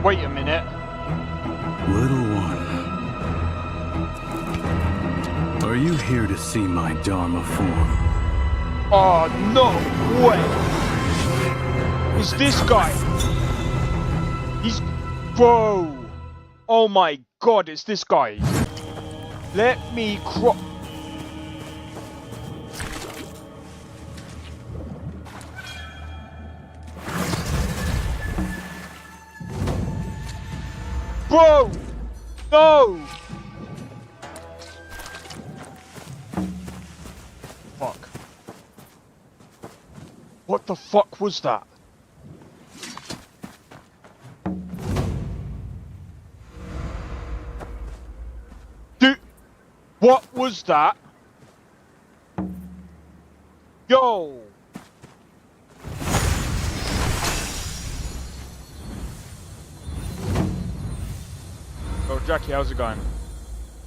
Wait a minute. Little one, are you here to see my Dharma form? Oh, no way! Is this guy? He's... Bro! Oh my god, it's this guy. Let me Bro! No! Fuck. What the fuck was that? Dude! What was that? Yo! Oh, Jackie, how's it going?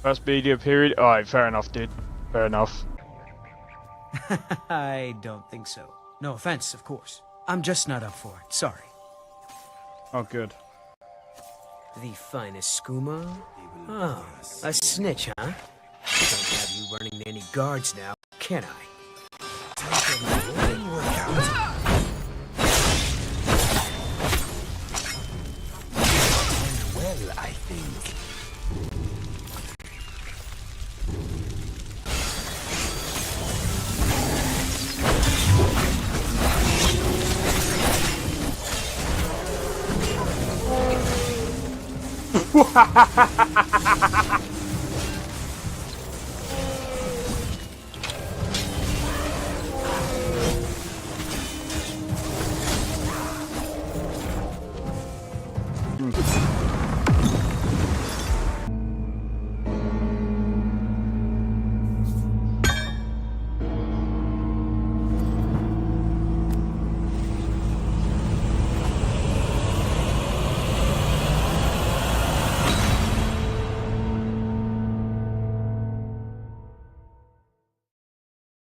First media period? Alright, fair enough, dude. Fair enough. I don't think so. No offense, of course. I'm just not up for it. Sorry. Oh, good. The finest skooma? Oh, a snitch, huh? Don't have you running any guards now, can I? Well, I think.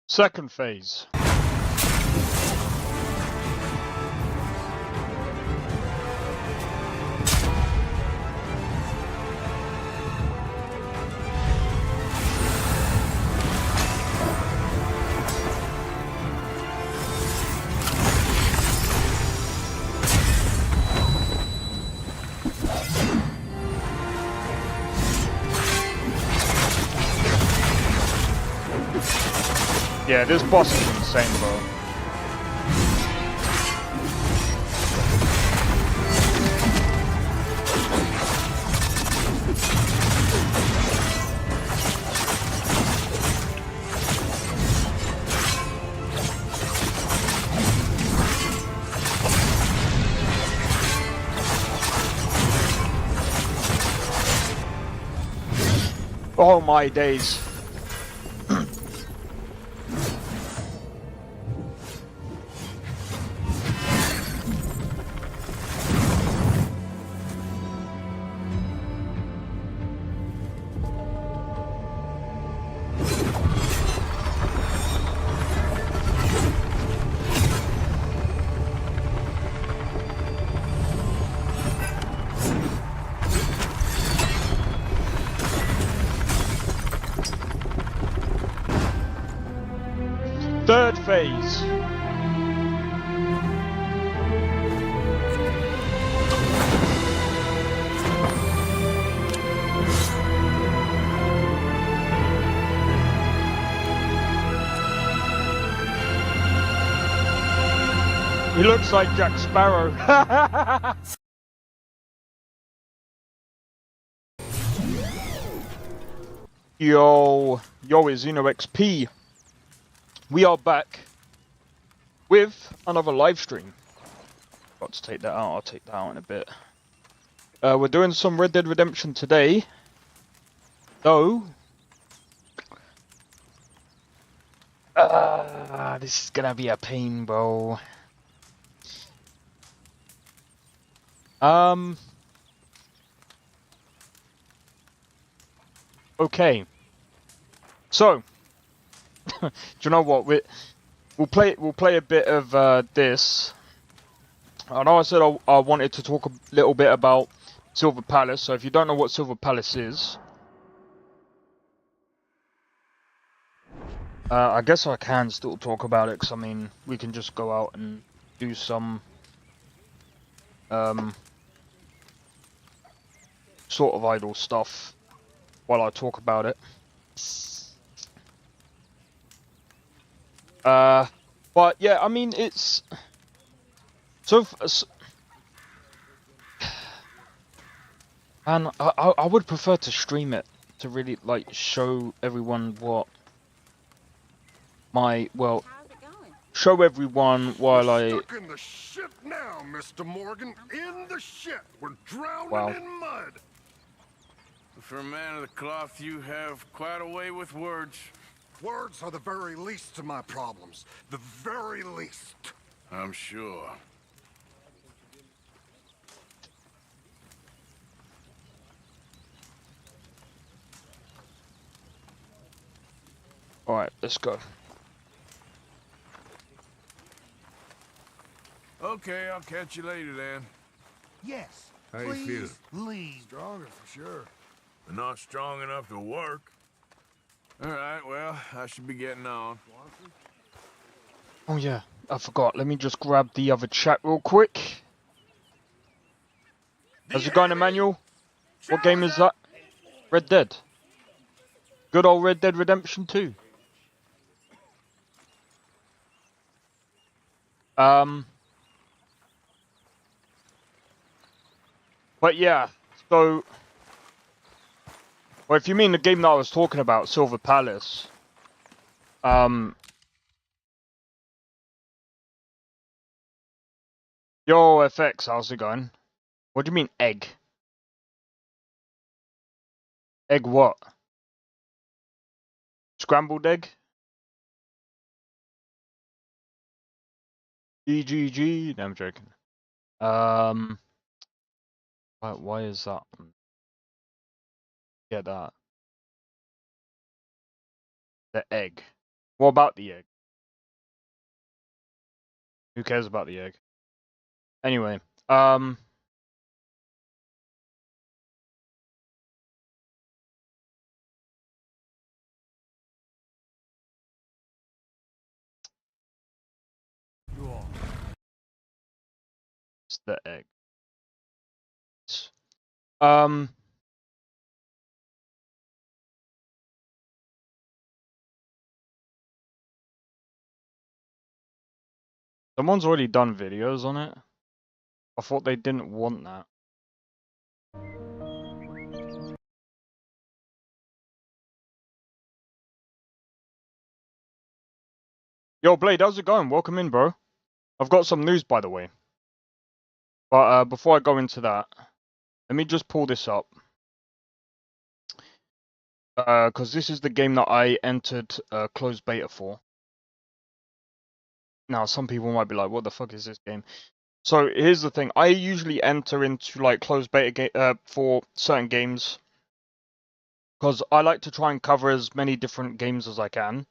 Second phase. Yeah, this boss is insane, bro. Oh my days. Third phase. He looks like Jack Sparrow. Yo, it's Xeno XP. We are back with another live stream. Got to take that out. I'll take that out in a bit. We're doing some Red Dead Redemption today, though. This is gonna be a pain, bro. Okay. So, do you know what? We'll play a bit of this, I know I said I wanted to talk a little bit about Silver Palace, so if you don't know what Silver Palace is, I guess I can still talk about it, because, I mean, we can just go out and do some, sort of idle stuff while I talk about it. But, yeah, I mean, it's... And I would prefer to stream it, to really, like, show everyone what my, well... Show everyone while We're stuck in the shit now, Mr. Morgan. In the shit. We're drowning in mud. For a man of the cloth, you have quite a way with words. Words are the very least of my problems. The very least. I'm sure. Alright, let's go. Okay, I'll catch you later then. Yes. How you Please feel? leave. Stronger for sure. But not strong enough to work. All right, well, I should be getting on. Oh yeah, I forgot. Let me just grab the other chat real quick. How's it going, Emmanuel? What game is that? Red Dead. Good old Red Dead Redemption 2. But yeah, so... Well, if you mean the game that I was talking about, Silver Palace... Yo, FX, how's it going? What do you mean, egg? Egg what? Scrambled egg? GGG? No, I'm joking. Why is that? Get that. The egg. What about the egg? Who cares about the egg? Anyway, it's the egg. Um, Someone's already done videos on it. I thought they didn't want that. Yo, Blade, how's it going? Welcome in, bro. I've got some news, by the way. But before I go into that, let me just pull this up. Because this is the game that I entered closed beta for. Now, some people might be like, what the fuck is this game? So, here's the thing. I usually enter into, like, closed beta for certain games. Because I like to try and cover as many different games as I can.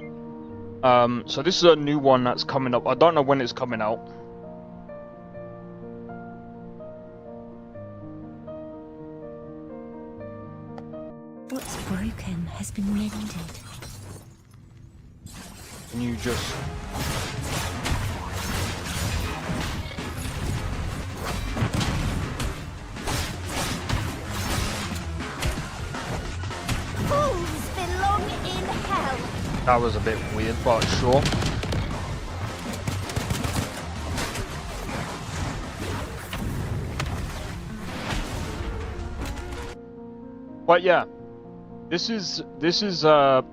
So this is a new one that's coming up. I don't know when it's coming out. What's broken has been mended. Can you just... Fools belong in hell. That was a bit weird, but sure. But yeah, this is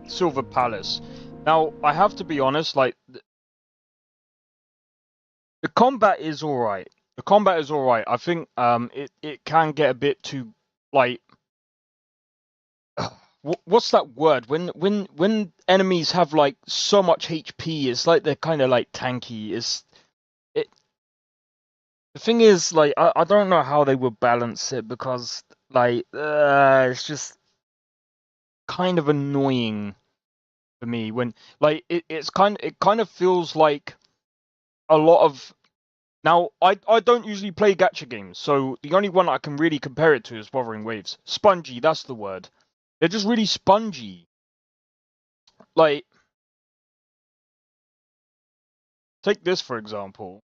Silver Palace. Now, I have to be honest, like, the combat is alright. The combat is alright. I think it can get a bit too, like, what's that word? When enemies have, like, so much HP, it's like they're kind of like tanky. The thing is, like, I don't know how they would balance it, because, like, it's just kind of annoying for me when, like, it kind of feels like a lot of Now, I don't usually play gacha games, so the only one I can really compare it to is Wuthering Waves. Spongy, that's the word. They're just really spongy. Like, take this for example.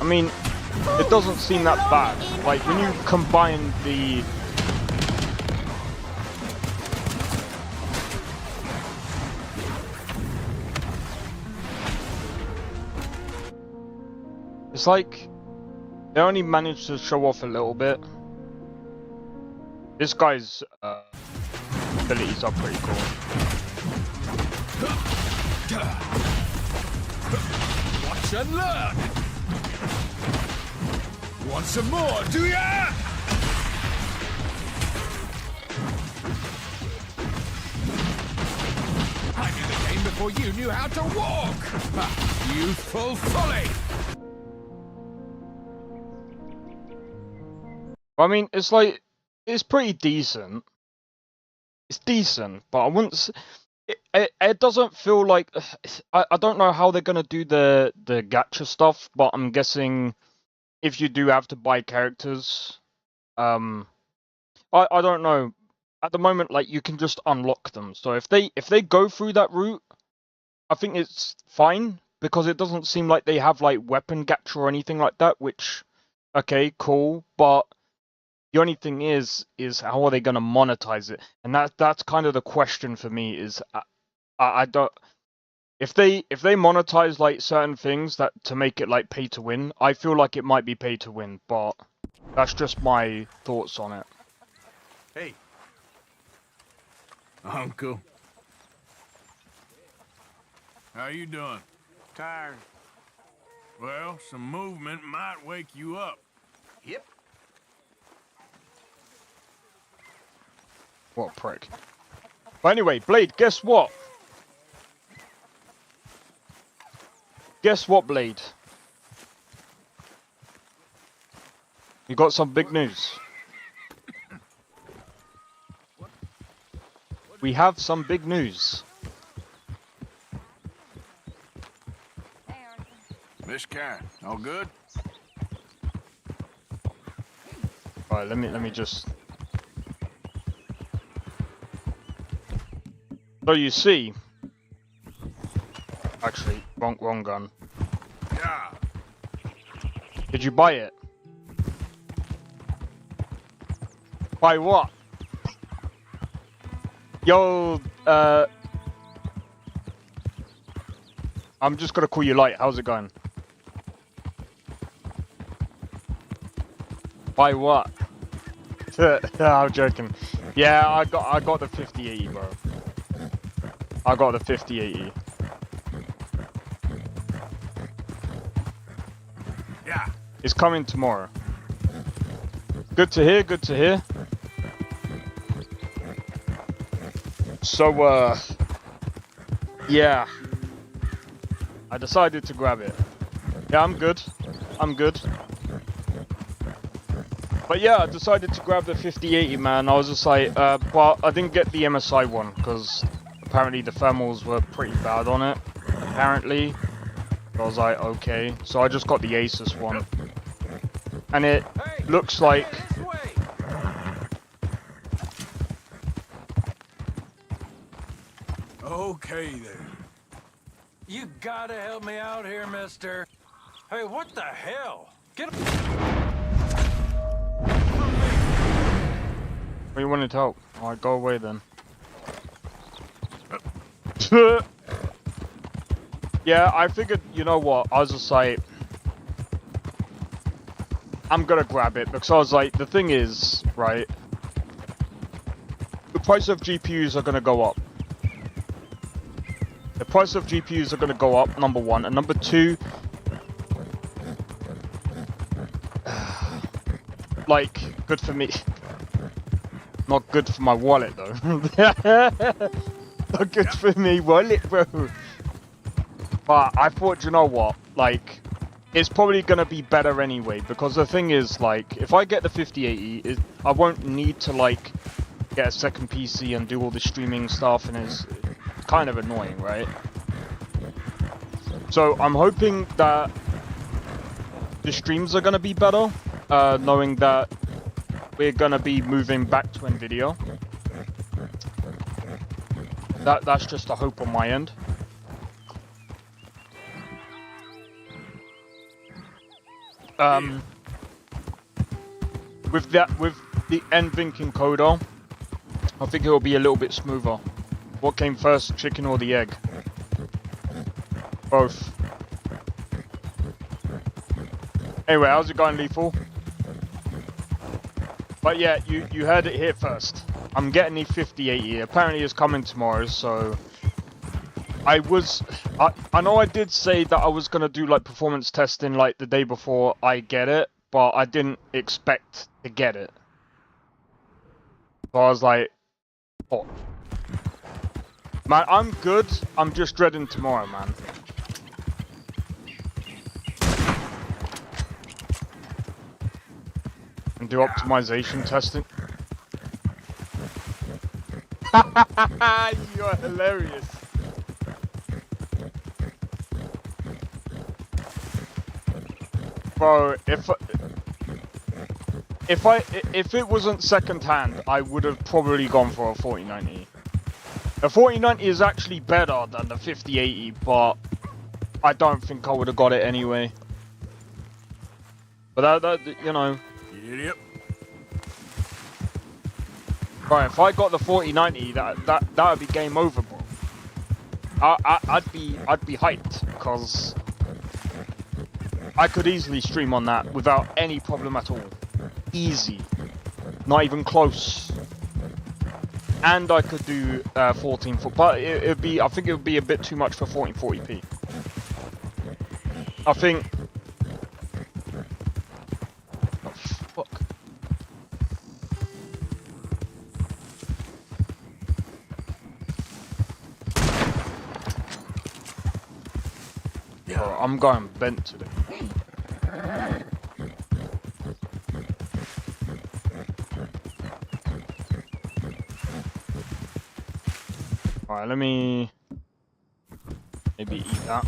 I mean, it doesn't seem that bad. Like, when you combine the... It's like, they only managed to show off a little bit. This guy's abilities are pretty cool. Watch and learn! Want some more, do ya? I knew the game before you knew how to walk! Ha, youthful folly! I mean, it's like, it's pretty decent. It's decent, but I wouldn't... It doesn't feel like... I don't know how they're going to do the gacha stuff, but I'm guessing if you do have to buy characters... I don't know. At the moment, like, you can just unlock them. So if they go through that route, I think it's fine, because it doesn't seem like they have, like, weapon gacha or anything like that, which... Okay, cool, but... The only thing is how are they going to monetize it? And that's kind of the question for me. Is I don't if they monetize like certain things that to make it like pay to win, I feel like it might be pay to win. But that's just my thoughts on it. Hey, Uncle. How you doing? Tired. Well, some movement might wake you up. Yep. What a prick. But anyway, Blade, guess what? Guess what, Blade? You got some big news. We have some big news. Miss Karen, all good? Alright, let me just... So you see... Actually, wrong gun. Yeah. Did you buy it? Buy what? Yo, I'm just gonna call you Light. How's it going? Buy what? I'm joking. Yeah, I got the 5080, bro. I got the 5080. Yeah. It's coming tomorrow. Good to hear, good to hear. So, yeah. I decided to grab it. Yeah, I'm good. I'm good. But yeah, I decided to grab the 5080, man. I was just like, but I didn't get the MSI one, because apparently the thermals were pretty bad on it. Apparently. I was like, okay. So I just got the Asus one. And it looks like... Okay then. You gotta help me out here, mister. Hey, what the hell? Get What, you wanted to help? Alright, go away then. Yeah, I figured, you know what, I was just like... I'm gonna grab it, because I was like, the thing is, right... The price of GPUs are gonna go up. The price of GPUs are gonna go up, number one. And number two... like, good for me. Not good for my wallet, though. Not good for me wallet, bro. But I thought, you know what? Like, it's probably gonna be better anyway, because the thing is, like, if I get the 5080, I won't need to, like, get a second PC and do all the streaming stuff, and it's kind of annoying, right? So I'm hoping that the streams are gonna be better, knowing that we're gonna be moving back to Nvidia. That's just a hope on my end. With the NVENC encoder, I think it will be a little bit smoother. What came first, chicken or the egg? Both. Anyway, how's it going, Lethal? But yeah, you heard it here first. I'm getting the 5080. Apparently it's coming tomorrow, so... I know I did say that I was going to do like performance testing like the day before I get it, but I didn't expect to get it. So I was like, oh. Man, I'm good. I'm just dreading tomorrow, man. And do optimization testing. You are hilarious. Bro, if it wasn't second hand, I would have probably gone for a 4090. The 4090 is actually better than the 5080, but I don't think I would have got it anyway. But that you know. Yep. Right, if I got the 4090, that would be game over, bro. I'd be hyped, because I could easily stream on that without any problem at all. Easy. Not even close. And I could do 1440, but I think it would be a bit too much for 1440p. I think... Oh, fuck. Bro, I'm going bent today. Alright, let me maybe eat that.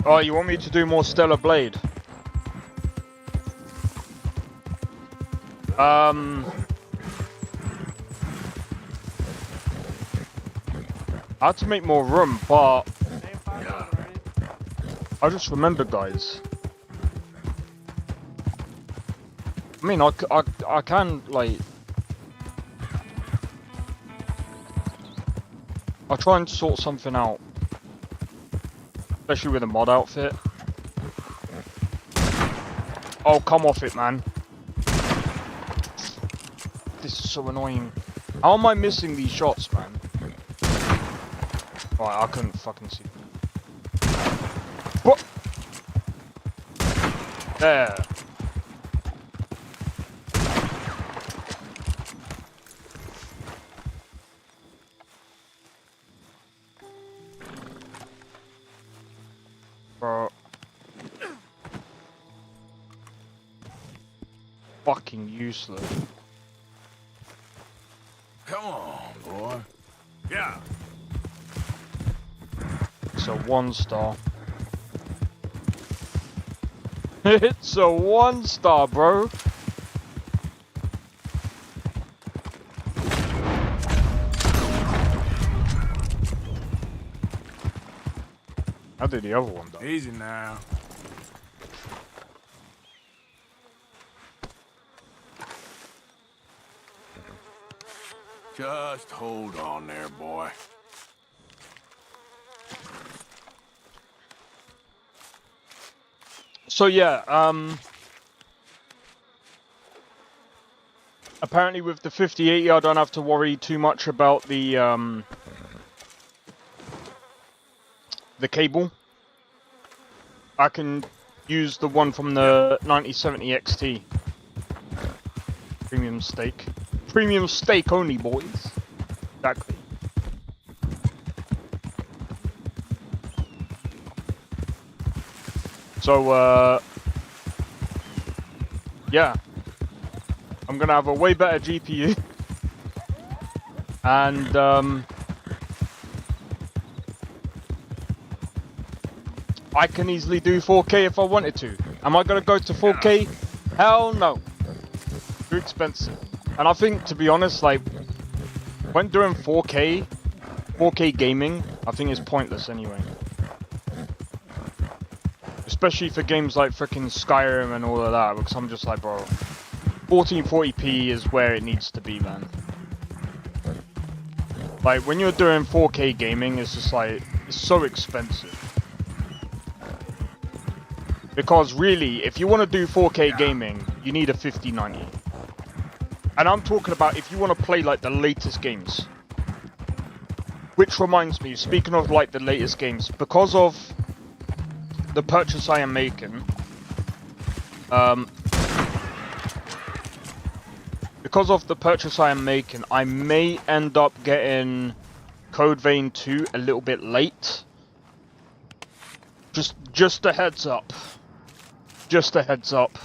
Oh, you want me to do more Stellar Blade? I had to make more room, but I just remembered, guys. I mean, I can, like... I'll try and sort something out. Especially with a mod outfit. Oh, come off it, man. This is so annoying. How am I missing these shots, man? Right, I couldn't fucking see. What? There. Bro. Fucking useless. Come on, boy. Yeah. It's a 1-star. It's a 1-star, bro. How did the other one die? Easy now. Just hold on there, boy. So yeah, apparently with the 5080 I don't have to worry too much about the cable. I can use the one from the 9070 XT. Premium steak. Premium steak only, boys. Exactly. So, yeah. I'm gonna have a way better GPU. And, I can easily do 4K if I wanted to. Am I gonna go to 4K? Hell no. Too expensive. And I think, to be honest, like, when doing 4K gaming, I think it's pointless anyway. Especially for games like frickin' Skyrim and all of that, because I'm just like, bro, 1440p is where it needs to be, man. Like, when you're doing 4K gaming, it's just like, it's so expensive. Because really, if you want to do 4K gaming, you need a 5090. And I'm talking about if you want to play like the latest games. Which reminds me, speaking of like the latest games, because of the purchase I am making, I may end up getting Code Vein 2 a little bit late. Just a heads up. Just a heads up.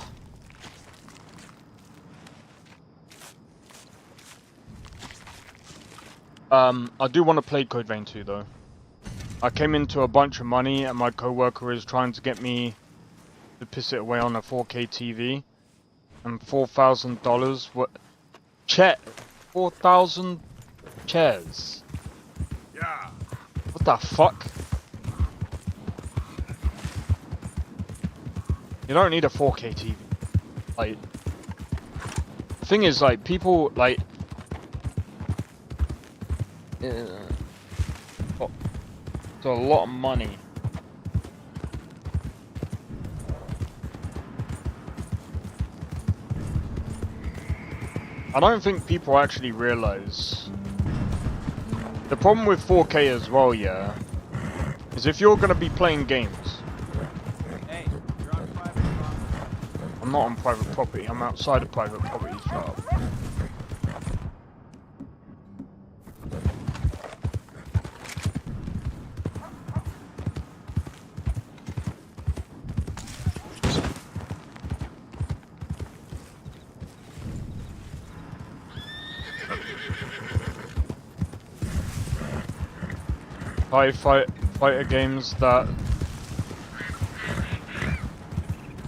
I do want to play Code Vein 2 though. I came into a bunch of money and my coworker is trying to get me to piss it away on a 4K TV. And $4,000, what? Chet, 4,000 chairs. Yeah. What the fuck? You don't need a 4K TV. Like, the thing is, like, people, like, oh, it's a lot of money. I don't think people actually realize the problem with 4K as well, yeah, is if you're gonna be playing games. Hey, you're on private property. I'm not on private property, I'm outside of private property, shut up. Fighter games that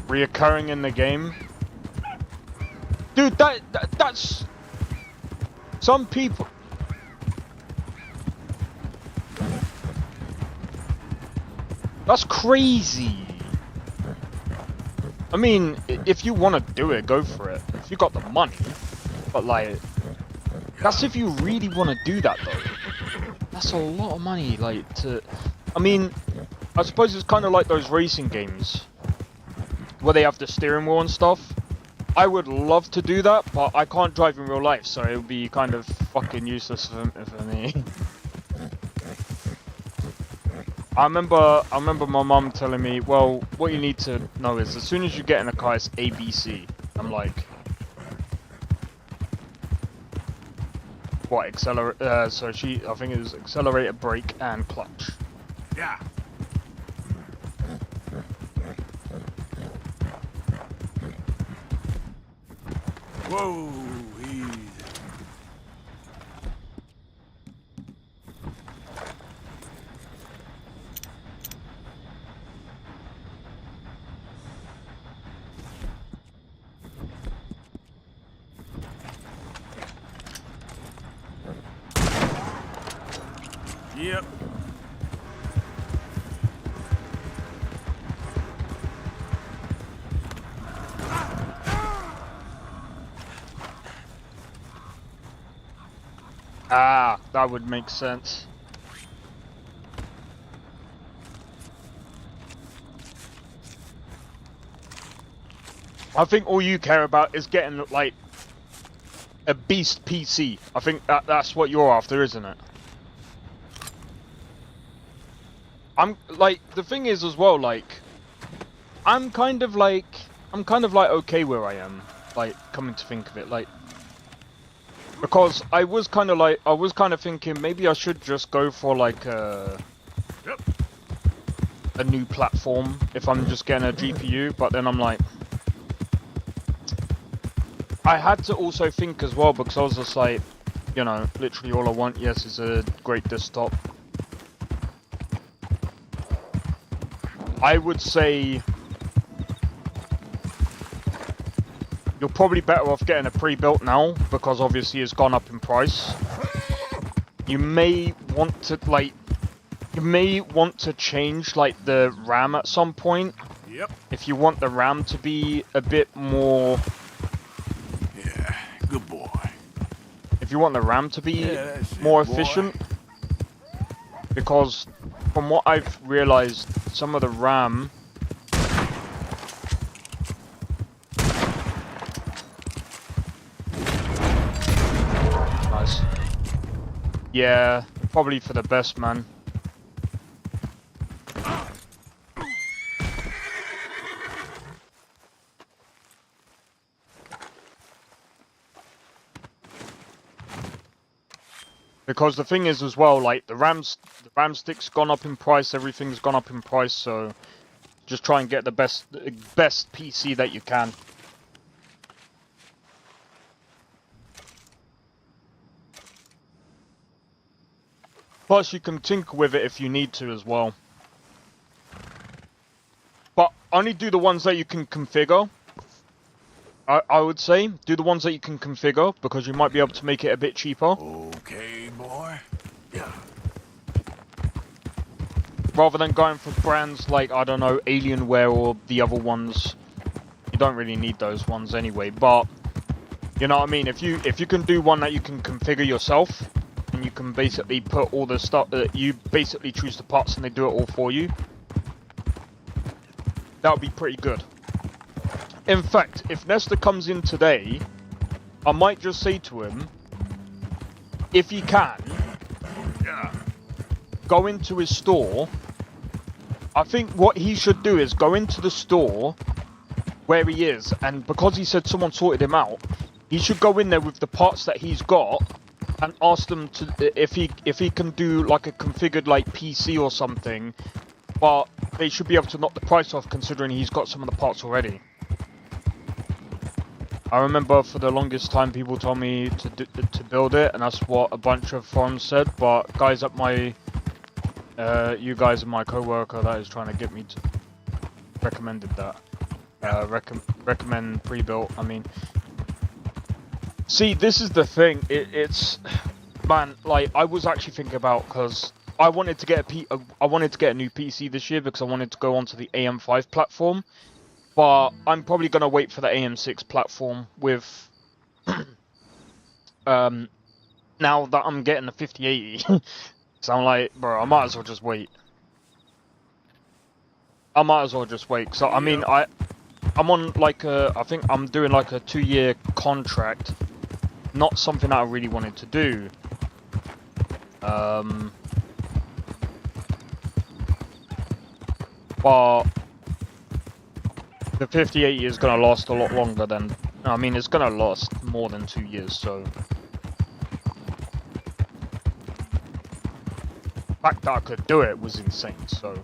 reoccurring in the game. Dude, that's some people. That's crazy. I mean, if you want to do it, go for it. If you got the money. But like, that's if you really want to do that though. That's a lot of money, like, to... I mean, I suppose it's kind of like those racing games where they have the steering wheel and stuff. I would love to do that, but I can't drive in real life, so it would be kind of fucking useless for me. I remember my mum telling me, well, what you need to know is as soon as you get in a car, it's ABC. I'm like... What, accelerate, so I think it was accelerator, brake, and clutch. Yeah. Whoa, easy. Yep. Ah, that would make sense. I think all you care about is getting, like, a beast PC. I think that's what you're after, isn't it? I'm like, the thing is as well, like, I'm kind of like okay where I am, like, coming to think of it, like, because I was kind of thinking maybe I should just go for like a a new platform if I'm just getting a GPU, but then I'm like, I had to also think as well, because I was just like, you know, literally all I want, yes, is a great desktop. I would say you're probably better off getting a pre-built now, because obviously it's gone up in price. You may want to, like, change, like, the RAM at some point. Yep. If you want the RAM to be a bit more... Yeah, good boy. If you want the RAM to be that's it, more boy. efficient. Because from what I've realized, some of the RAM... Nice. Yeah, probably for the best, man. Because the thing is as well, like, the RAM stick's gone up in price, everything's gone up in price, so just try and get the best PC that you can. Plus, you can tinker with it if you need to as well. But only do the ones that you can configure. I would say, do the ones that you can configure, because you might be able to make it a bit cheaper. Okay, boy. Yeah. Rather than going for brands like, I don't know, Alienware or the other ones. You don't really need those ones anyway, but you know what I mean? If you can do one that you can configure yourself, and you can basically put all the stuff, you basically choose the parts and they do it all for you, that would be pretty good. In fact, if Nesta comes in today, I might just say to him, if he can, go into his store. I think what he should do is go into the store where he is, and because he said someone sorted him out, he should go in there with the parts that he's got and ask them to if he can do like a configured like PC or something, but they should be able to knock the price off considering he's got some of the parts already. I remember for the longest time people told me to build it, and that's what a bunch of forums said, but guys at my you guys and my co-worker that is trying to get me to recommended that. Recommend pre-built, I mean. See, this is the thing, it's man, like, I was actually thinking about, because I wanted to get a new PC this year because I wanted to go onto the AM5 platform. But I'm probably going to wait for the AM6 platform with, now that I'm getting the 5080. So I'm like, bro, I might as well just wait. So, I mean, I'm on like I think I'm doing like a 2-year contract. Not something that I really wanted to do. But the 5080 is going to last a lot longer than... I mean, it's going to last more than 2 years, so... The fact that I could do it was insane, so...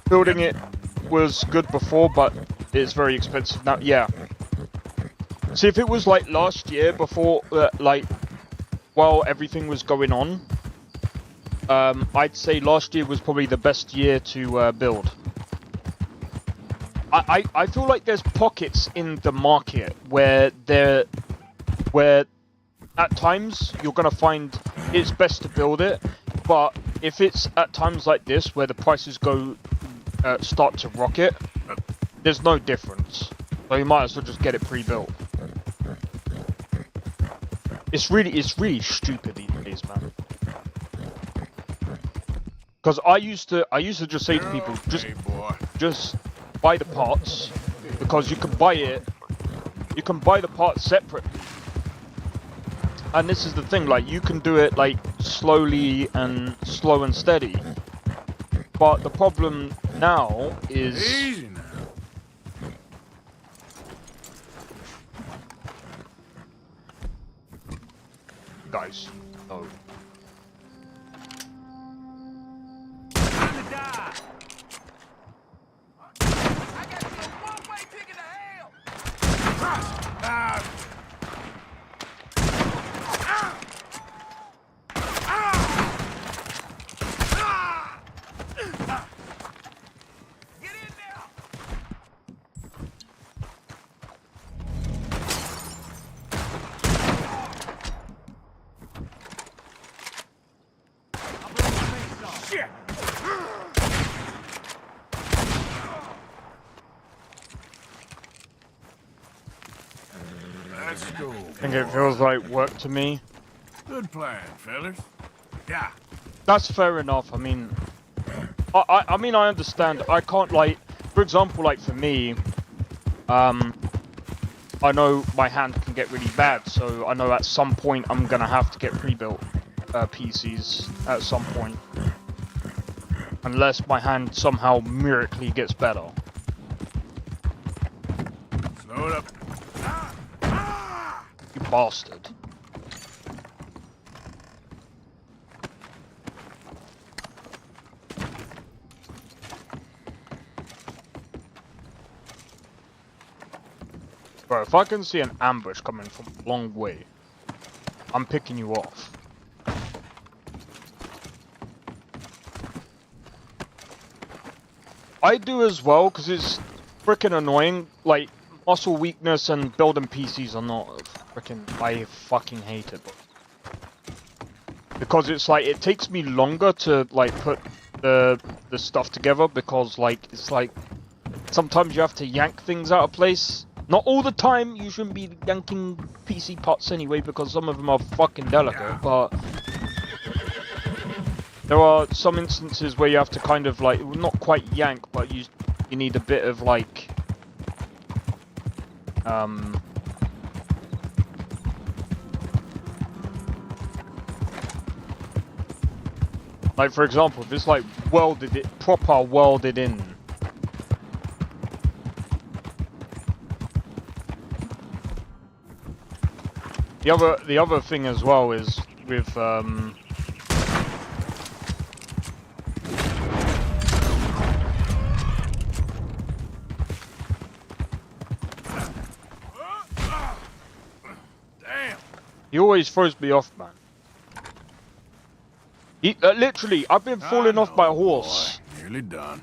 Building it was good before, but it's very expensive now. Yeah. See, if it was like last year before, like, while everything was going on, I'd say last year was probably the best year to build. I feel like there's pockets in the market where at times you're gonna find it's best to build it, but if it's at times like this where the prices go start to rocket, there's no difference. So you might as well just get it pre-built. It's really stupid these days, man. Because I used to just say to people, just buy the parts, because you can buy the parts separately. And this is the thing, like, you can do it like slowly and slow and steady. But the problem now is Easy now. guys, no. Let's go. I think it feels like work to me. Good plan, fellas. Yeah. That's fair enough. I mean, I mean, I understand. I can't, like, for example, like for me, I know my hand can get really bad, so I know at some point I'm gonna have to get pre-built PCs at some point, unless my hand somehow miraculously gets better. Slow it up. You bastard. Bro, if I can see an ambush coming from a long way, I'm picking you off. I do as well, because it's freaking annoying. Like, muscle weakness and building PCs are not freaking... I fucking hate it. Because it's like, it takes me longer to, like, put the stuff together, because, like, it's like... Sometimes you have to yank things out of place. Not all the time, you shouldn't be yanking PC parts anyway, because some of them are fucking delicate, but... There are some instances where you have to kind of, like, not quite yank, but you need a bit of, like... Like, for example, if it's, like, proper welded in... The other thing as well is with Damn. he always throws me off, man. He literally, I've been falling off by a horse. Boy, nearly done.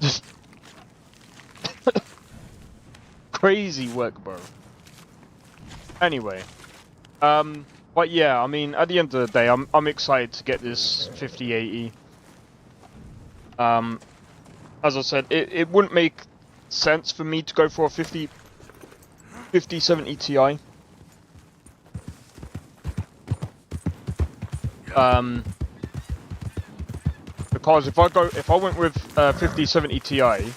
Just crazy work, bro. Anyway. But yeah, I mean, at the end of the day, I'm excited to get this 5080. As I said, it wouldn't make sense for me to go for a 5070 Ti. Because if I went with 5070 Ti, and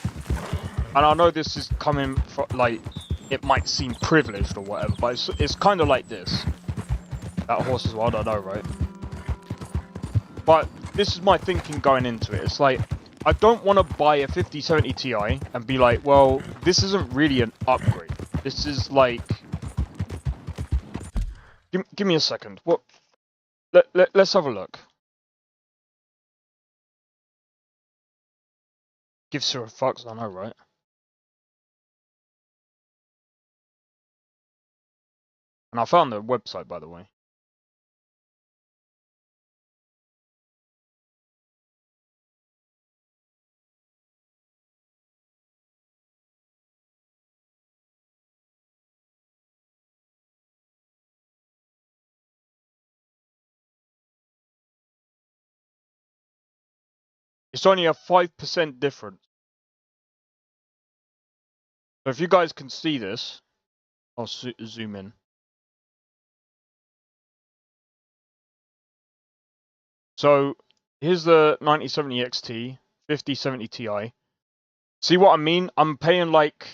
I know this is coming from, like, it might seem privileged or whatever, but it's kind of like this. That horse is wild, I know, right? But this is my thinking going into it. It's like, I don't want to buy a 5070 Ti and be like, well, this isn't really an upgrade. This is like... Give me a second. What? Let's have a look. Gives her a fucks, I know, right? And I found the website, by the way. It's only a 5% difference. So if you guys can see this, I'll zoom in. So here's the 9070 XT, 5070 Ti. See what I mean? I'm paying like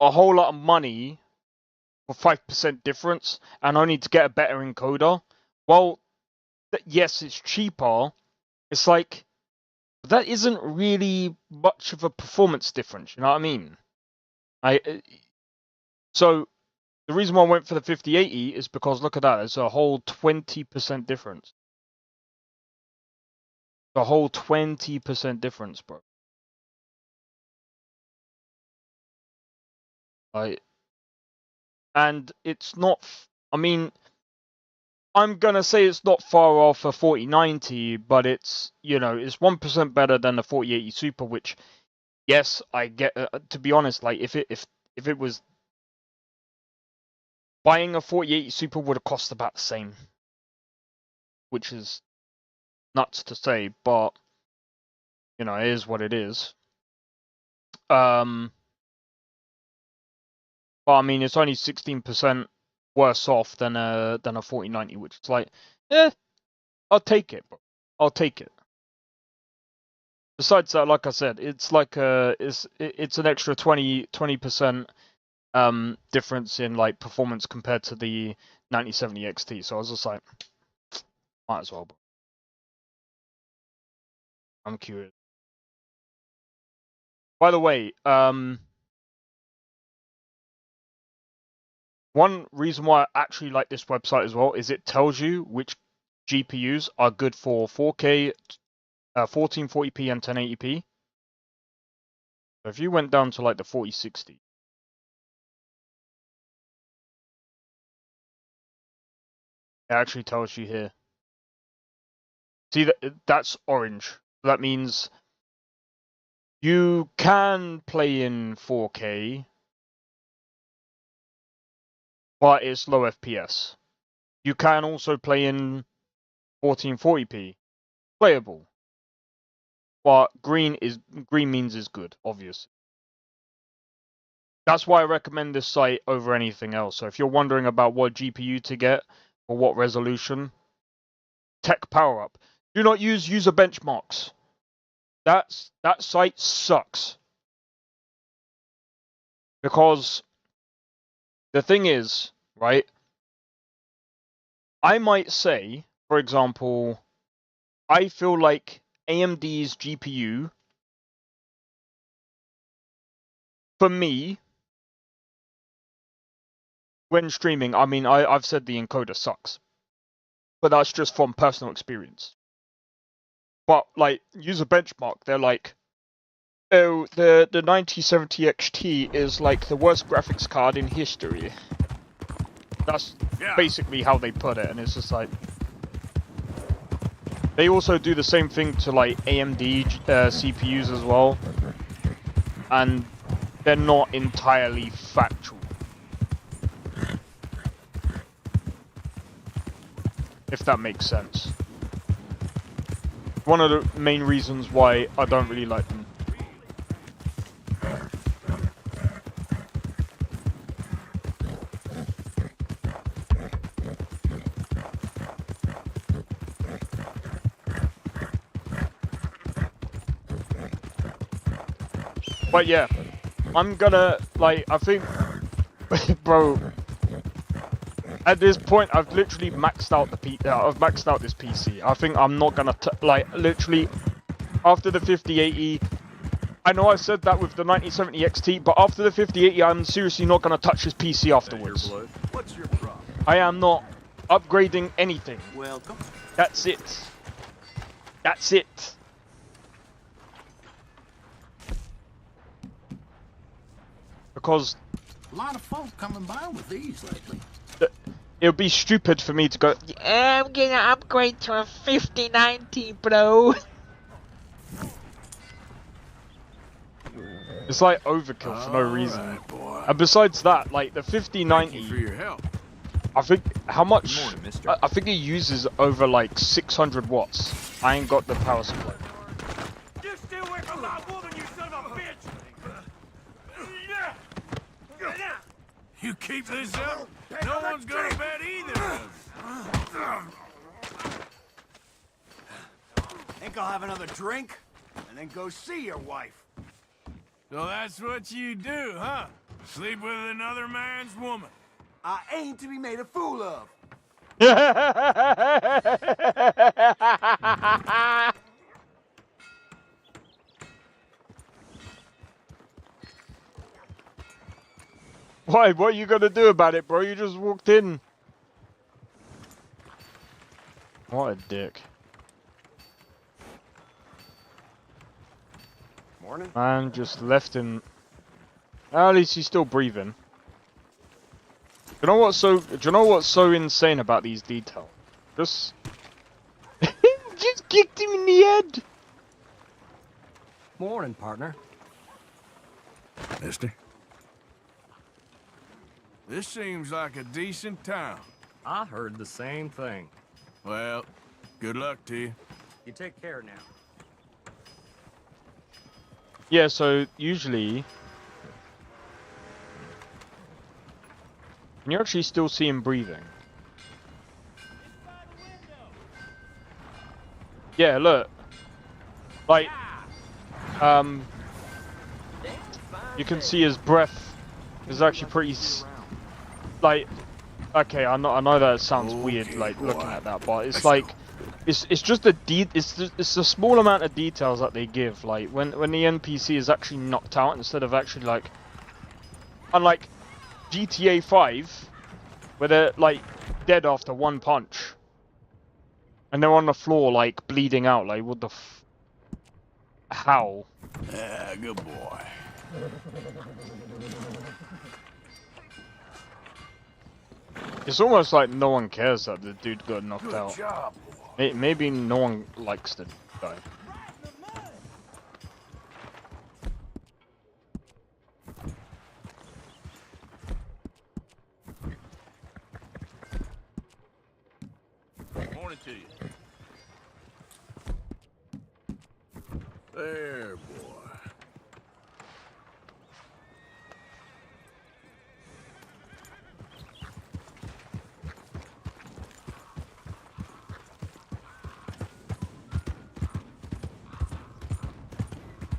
a whole lot of money for 5% difference and only to get a better encoder. Well, yes, it's cheaper. It's like, that isn't really much of a performance difference, you know what I mean? So the reason why I went for the 5080 is because look at that, it's a whole 20% difference. A whole 20% difference, bro. And it's not, I mean, I'm gonna say it's not far off a 4090, but it's, you know, it's 1% better than the 4080 Super, which, yes, I get, to be honest, like, if it was, buying a 4080 Super would have cost about the same, which is nuts to say, but, you know, it is what it is. But I mean, it's only 16% worse off than a 4090, which is like, I'll take it, bro. I'll take it. Besides that, like I said, it's like it's an extra 20% difference in like performance compared to the 9070 XT. So I was just like, might as well. Bro. I'm curious. By the way, one reason why I actually like this website as well is it tells you which GPUs are good for 4K, 1440p and 1080p. So if you went down to like the 4060, it actually tells you here. See, that's orange. That means you can play in 4K, but it's low FPS. You can also play in 1440p, playable. But green means is good, obviously. That's why I recommend this site over anything else. So if you're wondering about what GPU to get or what resolution, Tech Power Up. Do not use user benchmarks. That site sucks. Because the thing is, right? I might say, for example, I feel like AMD's GPU, for me, when streaming, I mean, I've said the encoder sucks. But that's just from personal experience. But, like, user benchmark, they're like, oh, the 9070 XT is, like, the worst graphics card in history. That's basically how they put it, and it's just like... They also do the same thing to, like, AMD CPUs as well. And they're not entirely factual. If that makes sense. One of the main reasons why I don't really like them. But yeah, I'm gonna, like, I think, bro, at this point, I've literally maxed out I've maxed out this PC. I think I'm not gonna, like, literally, after the 5080, I know I said that with the 9070 XT, but after the 5080, I'm seriously not gonna touch this PC afterwards. What's your problem? I am not upgrading anything. Welcome. That's it. That's it. Because a lot of folks coming by with these lately. It would be stupid for me to go, yeah, I'm gonna upgrade to a 5090, bro. It's like overkill for no reason. Boy. And besides that, like the 5090, Thank you for your help. I think how much? Good morning, mister. I think it uses over like 600 watts. I ain't got the power supply. You stay away from my woman, you son of a bitch! You keep this up, no one's gonna bet either. Think I'll have another drink and then go see your wife. So that's what you do, huh? Sleep with another man's woman. I ain't to be made a fool of. Why? What are you gonna do about it, bro? You just walked in. What a dick. Morning. Man just left him. At least he's still breathing. Do you know what's so insane about these details? Just kicked him in the head. Morning, partner. Mister? This seems like a decent town. I heard the same thing. Well, good luck to you. You take care now. Yeah, so usually you actually still see him breathing? Yeah, look. Like, you can see his breath is actually pretty, like, okay, I know that sounds weird, like, looking at that, but it's like, it's just it's a small amount of details that they give, like, when the NPC is actually knocked out instead of actually, like, unlike GTA 5, where they're, like, dead after one punch. And they're on the floor, like, bleeding out, like, what the how? Yeah, good boy. It's almost like no one cares that the dude got knocked Good out. job, Maybe no one likes the guy. Morning to you. There, boy.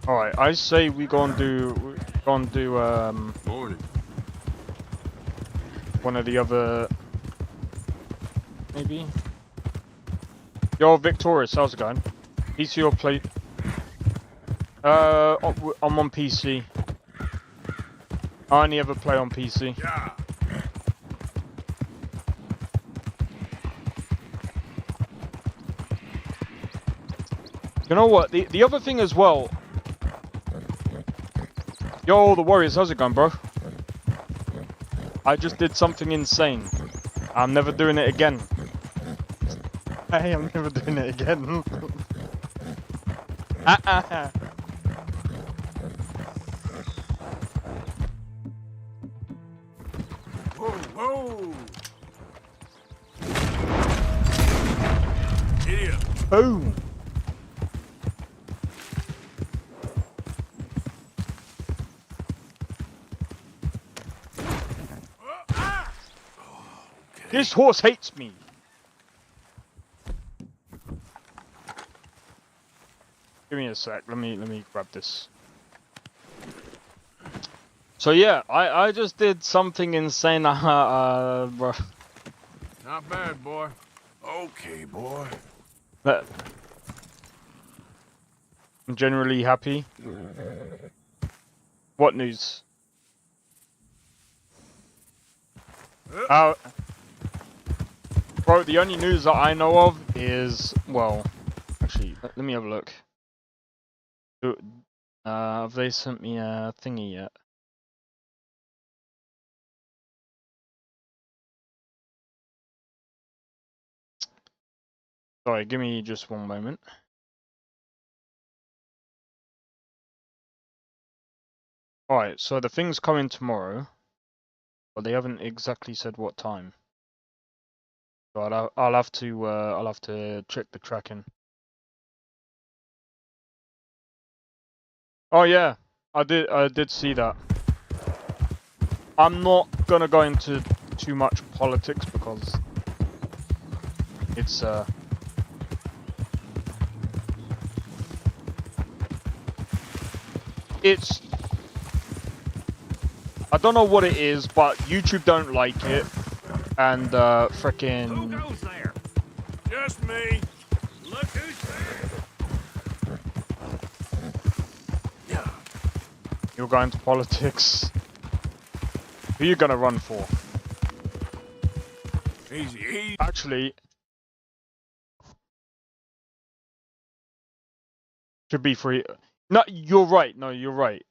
Alright, I say we go and do Morning. one of the other, maybe? Yo, Victorious, how's it going? PC or play? I'm on PC. I only ever play on PC. Yeah. You know what? The other thing as well. Yo, the Warriors, how's it going, bro? I just did something insane. I'm never doing it again. Hey, I'm never doing it again. Whoa, whoa. Idiot. Boom. This horse hates me. Give me a sec. Let me grab this. So yeah, I just did something insane. Bro. Not bad, boy. Okay, boy. But I'm generally happy. What news? Bro, the only news that I know of is, well, actually, let me have a look. Have they sent me a thingy yet? Sorry, give me just one moment. Alright, so the thing's coming tomorrow, but they haven't exactly said what time. So I'll have to check the tracking. Oh yeah, I did see that. I'm not gonna go into too much politics because it's I don't know what it is, but YouTube don't like it, and frickin'. Who goes there? Just me. Look who's there. Yeah. You're going to politics. Who are you gonna run for? Easy, easy. Actually, should be free. No, you're right. No, you're right.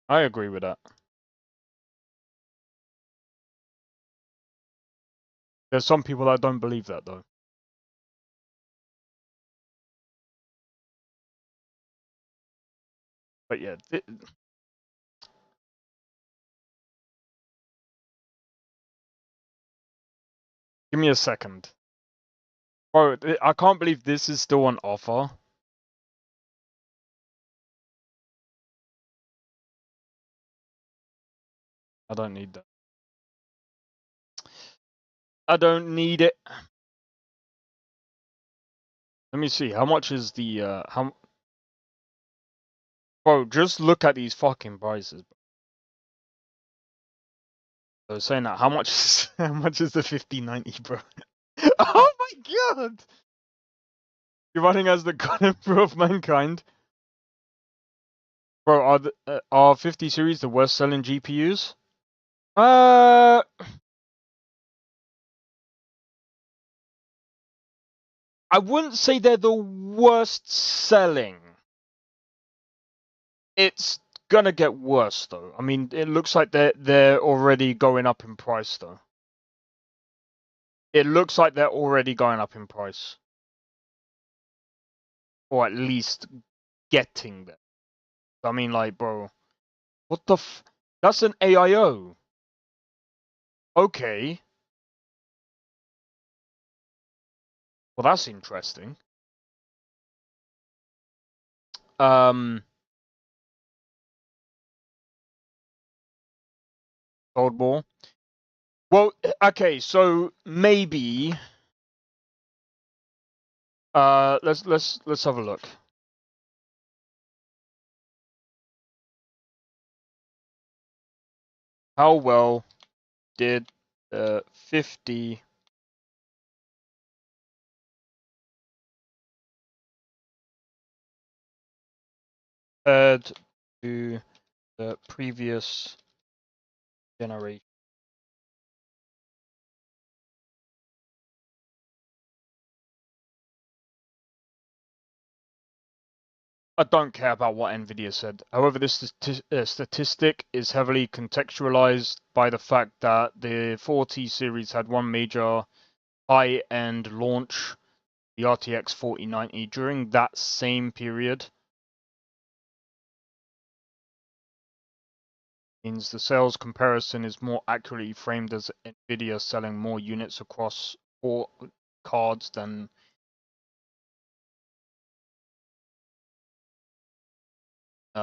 I agree with that. There's some people that don't believe that though. But yeah. Give me a second. Bro, I can't believe this is still on offer. I don't need that. I don't need it. Let me see. How much is the how? Bro, just look at these fucking prices. I was saying that. How much is how much is the 5090, bro? Oh my god! You're running as the God Emperor of Mankind. Bro, are 50 series the worst selling GPUs? I wouldn't say they're the worst selling. It's gonna get worse though. I mean, it looks like they're already going up in price though. It looks like they're already going up in price. Or at least getting there. I mean, like, bro, what the that's an AIO. Okay. Well, that's interesting. Cold War. Well, okay, so maybe let's have a look. How well did the 50 compared to the previous generation? I don't care about what Nvidia said. However, this statistic is heavily contextualized by the fact that the 40 series had one major high-end launch, the RTX 4090, during that same period. Means the sales comparison is more accurately framed as Nvidia selling more units across 4 cards than the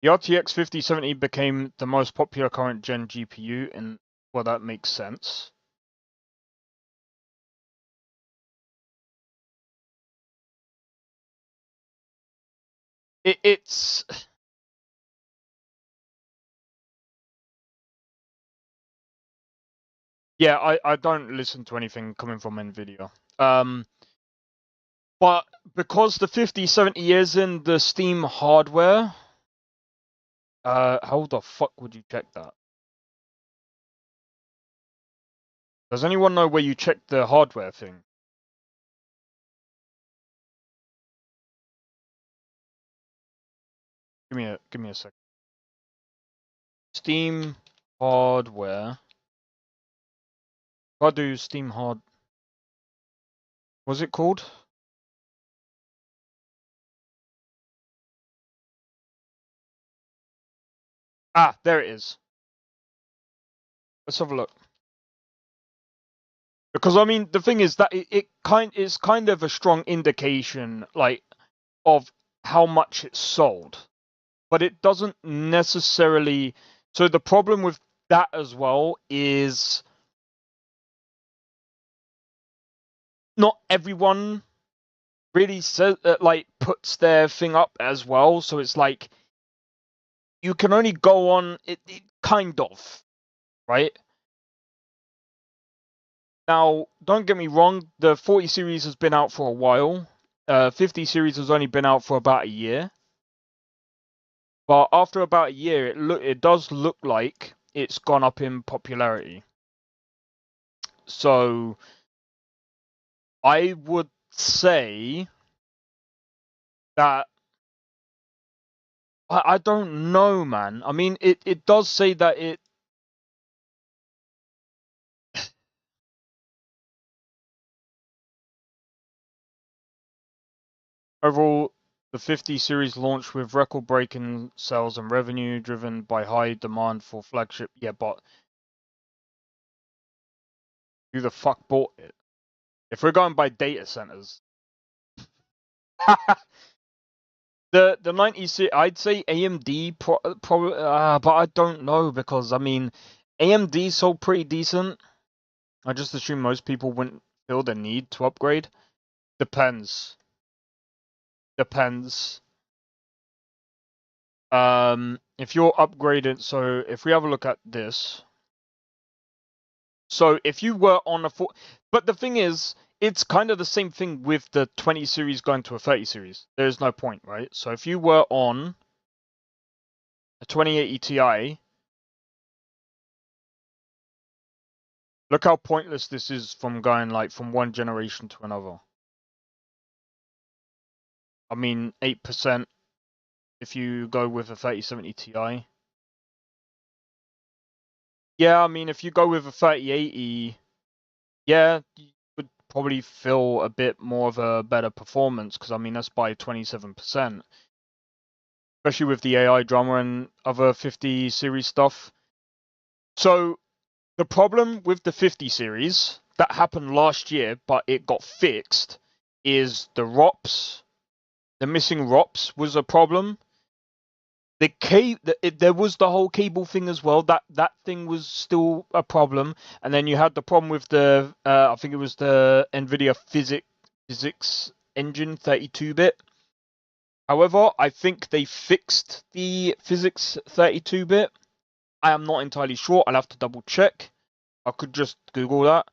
RTX 5070 became the most popular current gen GPU, and well, that makes sense. It's yeah, I don't listen to anything coming from Nvidia. But because the 5070 is in the Steam hardware, how the fuck would you check that? Does anyone know where you check the hardware thing? Give me a sec. Steam hardware. Gotta do Steam hard. What's it called? Ah, there it is. Let's have a look. Because I mean, the thing is that it's kind of a strong indication, like, of how much it's sold, but it doesn't necessarily. So the problem with that as well is not everyone really says like puts their thing up as well. So it's like you can only go on it kind of, right? Now, don't get me wrong, the 40 series has been out for a while. 50 series has only been out for about a year. But after about a year, it does look like it's gone up in popularity. So I would say that I don't know, man. I mean, it does say that it. Overall, the 50 series launched with record-breaking sales and revenue, driven by high demand for flagship. Yeah, but who the fuck bought it? If we're going by data centers. The 90s, I'd say AMD probably, but I don't know because I mean, AMD sold pretty decent. I just assume most people wouldn't feel the need to upgrade. Depends. If you're upgraded, so if we have a look at this, so if you were on a but the thing is, it's kind of the same thing with the 20 series going to a 30 series. There's no point, right? So if you were on a 2080 Ti, look how pointless this is from going like from one generation to another. I mean, 8% if you go with a 3070 Ti. Yeah, I mean, if you go with a 3080, yeah, you would probably feel a bit more of a better performance, because I mean, that's by 27%. Especially with the AI drama and other 50 series stuff. So, the problem with the 50 series, that happened last year, but it got fixed, is the ROPS. The missing ROPS was a problem. There was the whole cable thing as well. That thing was still a problem, and then you had the problem with the I think it was the NVIDIA physics engine 32-bit. However, I think they fixed the physics 32-bit. I am not entirely sure. I'll have to double check. I could just Google that.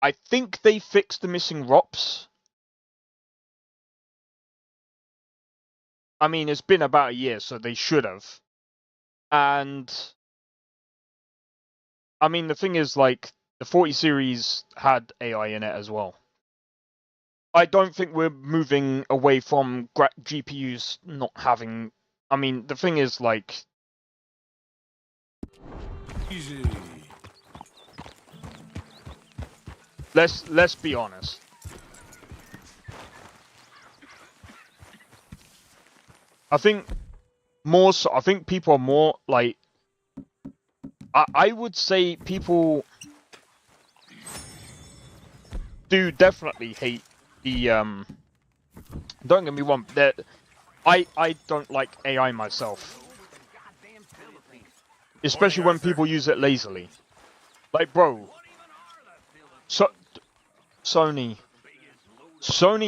I think they fixed the missing ROPS. I mean, it's been about a year, so they should have. And I mean, the thing is, like, the 40 series had AI in it as well. I don't think we're moving away from GPUs not having. I mean, the thing is, like, Easy. let's be honest. I think people are more like. I would say people do definitely hate the Don't get me wrong, that I don't like AI myself, especially when people use it lazily. Like, bro, Sony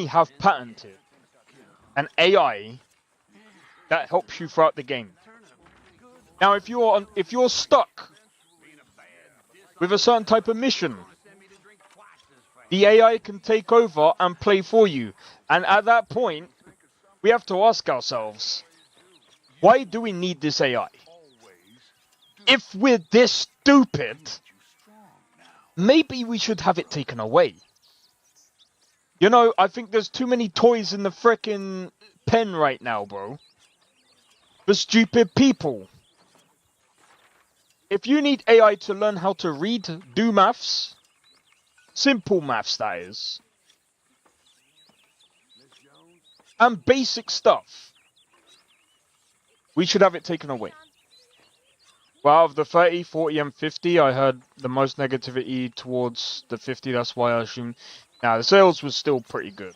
have patented an AI that helps you throughout the game. Now, if you're stuck with a certain type of mission, the AI can take over and play for you. And at that point, we have to ask ourselves, why do we need this AI? If we're this stupid, maybe we should have it taken away. You know, I think there's too many toys in the frickin' pen right now, bro. For stupid people. If you need AI to learn how to read, do maths, simple maths that is, and basic stuff, we should have it taken away. Well, out of the 30, 40, and 50, I heard the most negativity towards the 50, that's why I assume. Now, the sales was still pretty good.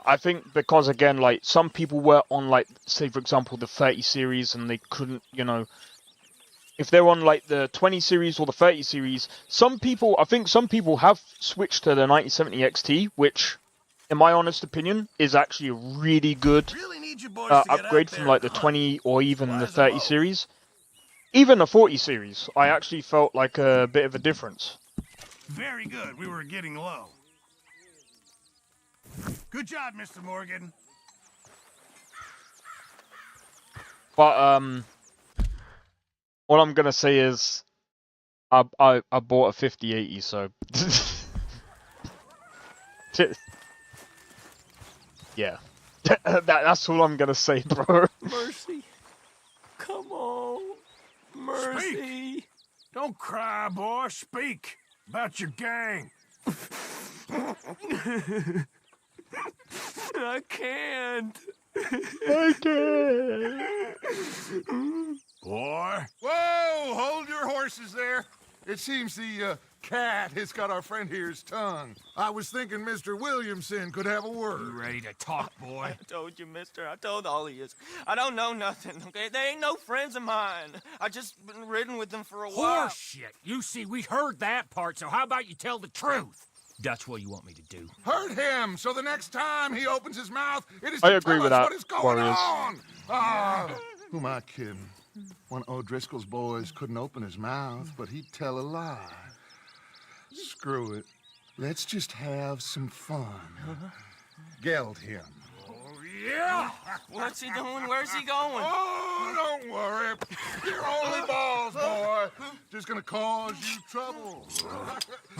I think because, again, like, some people were on, like, say, for example, the 30 series, and they couldn't, you know, if they're on, like, the 20 series or the 30 series, I think some people have switched to the 9070 XT, which, in my honest opinion, is actually a really good upgrade from, like, the 20 or even the 30 series. Even the 40 series, I actually felt like a bit of a difference. Very good. We were getting low. Good job, Mr. Morgan. But what I'm gonna say is, I bought a 5080, so yeah, that's all I'm gonna say, bro. Mercy, come on, mercy. Speak. Don't cry, boy. Speak about your gang. I can't. I can't. Boy. Whoa! Hold your horses there. It seems the cat has got our friend here's tongue. I was thinking Mr. Williamson could have a word. You ready to talk, boy? I told you, mister. I told all of you. I don't know nothing, okay? They ain't no friends of mine. I just been ridden with them for a while. Horse shit. You see, we heard that part, so how about you tell the truth? That's what you want me to do. Hurt him, so the next time he opens his mouth, it is I to agree tell with us that, what is going Warriors. on. Ah, who am I kidding? One of O'Driscoll's boys couldn't open his mouth, but he'd tell a lie. Screw it. Let's just have some fun. Geld him. Yeah! What's he doing? Where's he going? Oh, don't worry. You're only balls, boy. Just gonna cause you trouble.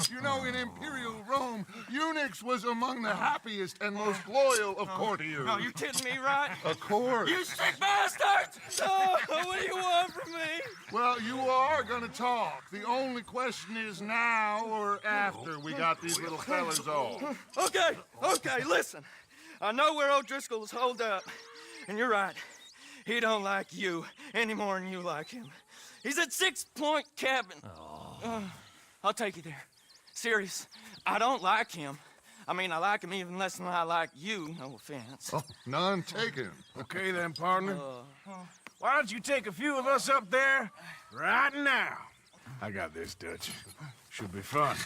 You know, in Imperial Rome, eunuchs was among the happiest and most loyal of courtiers. No, you kidding me, right? Of course. You sick bastards! Oh, what do you want from me? Well, you are gonna talk. The only question is now or after we got these little fellas off. Okay, listen. I know where O'Driscoll is holed up, and you're right. He don't like you any more than you like him. He's at 6 Point Cabin. I'll take you there. Serious, I don't like him. I mean, I like him even less than I like you, no offense. Oh, none taken. Okay then, partner. Why don't you take a few of us up there right now? I got this, Dutch. Should be fun.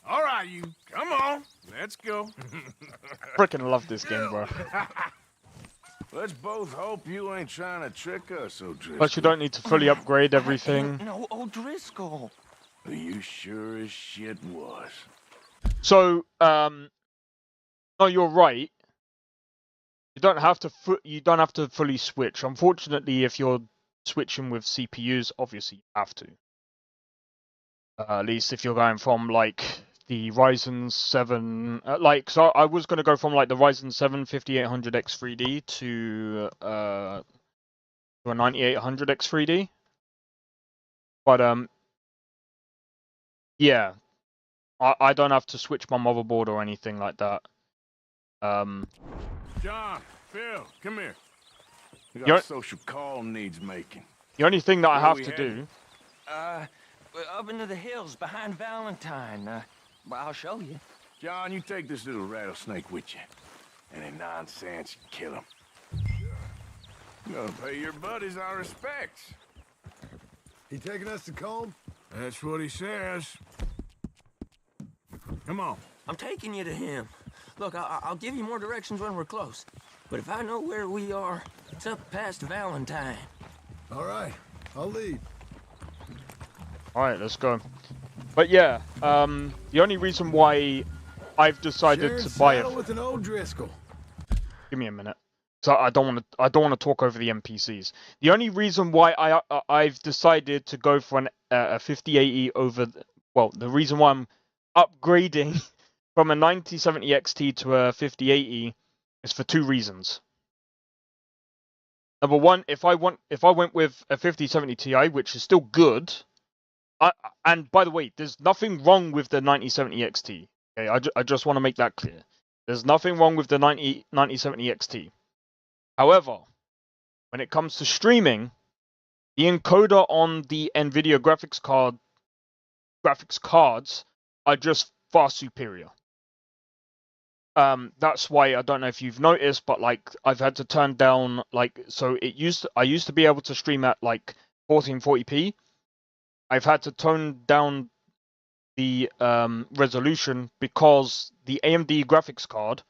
All right, you. Come on. Let's go. Freaking love this game, bro. Let's both hope you ain't trying to trick us, O'Driscoll. Plus, you don't need to fully upgrade everything. No, O'Driscoll. You sure as shit was. So, no, you're right. You don't have to fully switch. Unfortunately, if you're switching with CPUs, obviously you have to. At least if you're going from like the Ryzen 7, so I was going to go from like the Ryzen 7 5800X3D to a 9800X3D, but yeah, I don't have to switch my motherboard or anything like that. John, Phil, come here. We got You're- a social call needs making. The only thing that I Where have we to headed? do, Up into the hills behind Valentine. Well, I'll show you. John, you take this little rattlesnake with you. Any nonsense, you kill him. You gotta pay your buddies our respects. He taking us to Combe? That's what he says. Come on. I'm taking you to him. Look, I'll give you more directions when we're close. But if I know where we are, it's up past Valentine. All right, I'll lead. alright, let's go. But yeah, the only reason why I've decided to buy it. with an O'Driscoll. Give me a minute. So I don't want to talk over the NPCs. The only reason why I've decided to go for a 5080 over, the reason why I'm upgrading from a 9070 XT to a 5080 is for two reasons. Number one, if I went with a 5070 Ti, which is still good, and by the way, there's nothing wrong with the 9070 XT. Okay, I just want to make that clear. There's nothing wrong with the 9070 XT. However, when it comes to streaming, the encoder on the NVIDIA graphics cards are just far superior. That's why I don't know if you've noticed, but like I've had to turn down I used to be able to stream at like 1440p. I've had to tone down the resolution because the AMD graphics card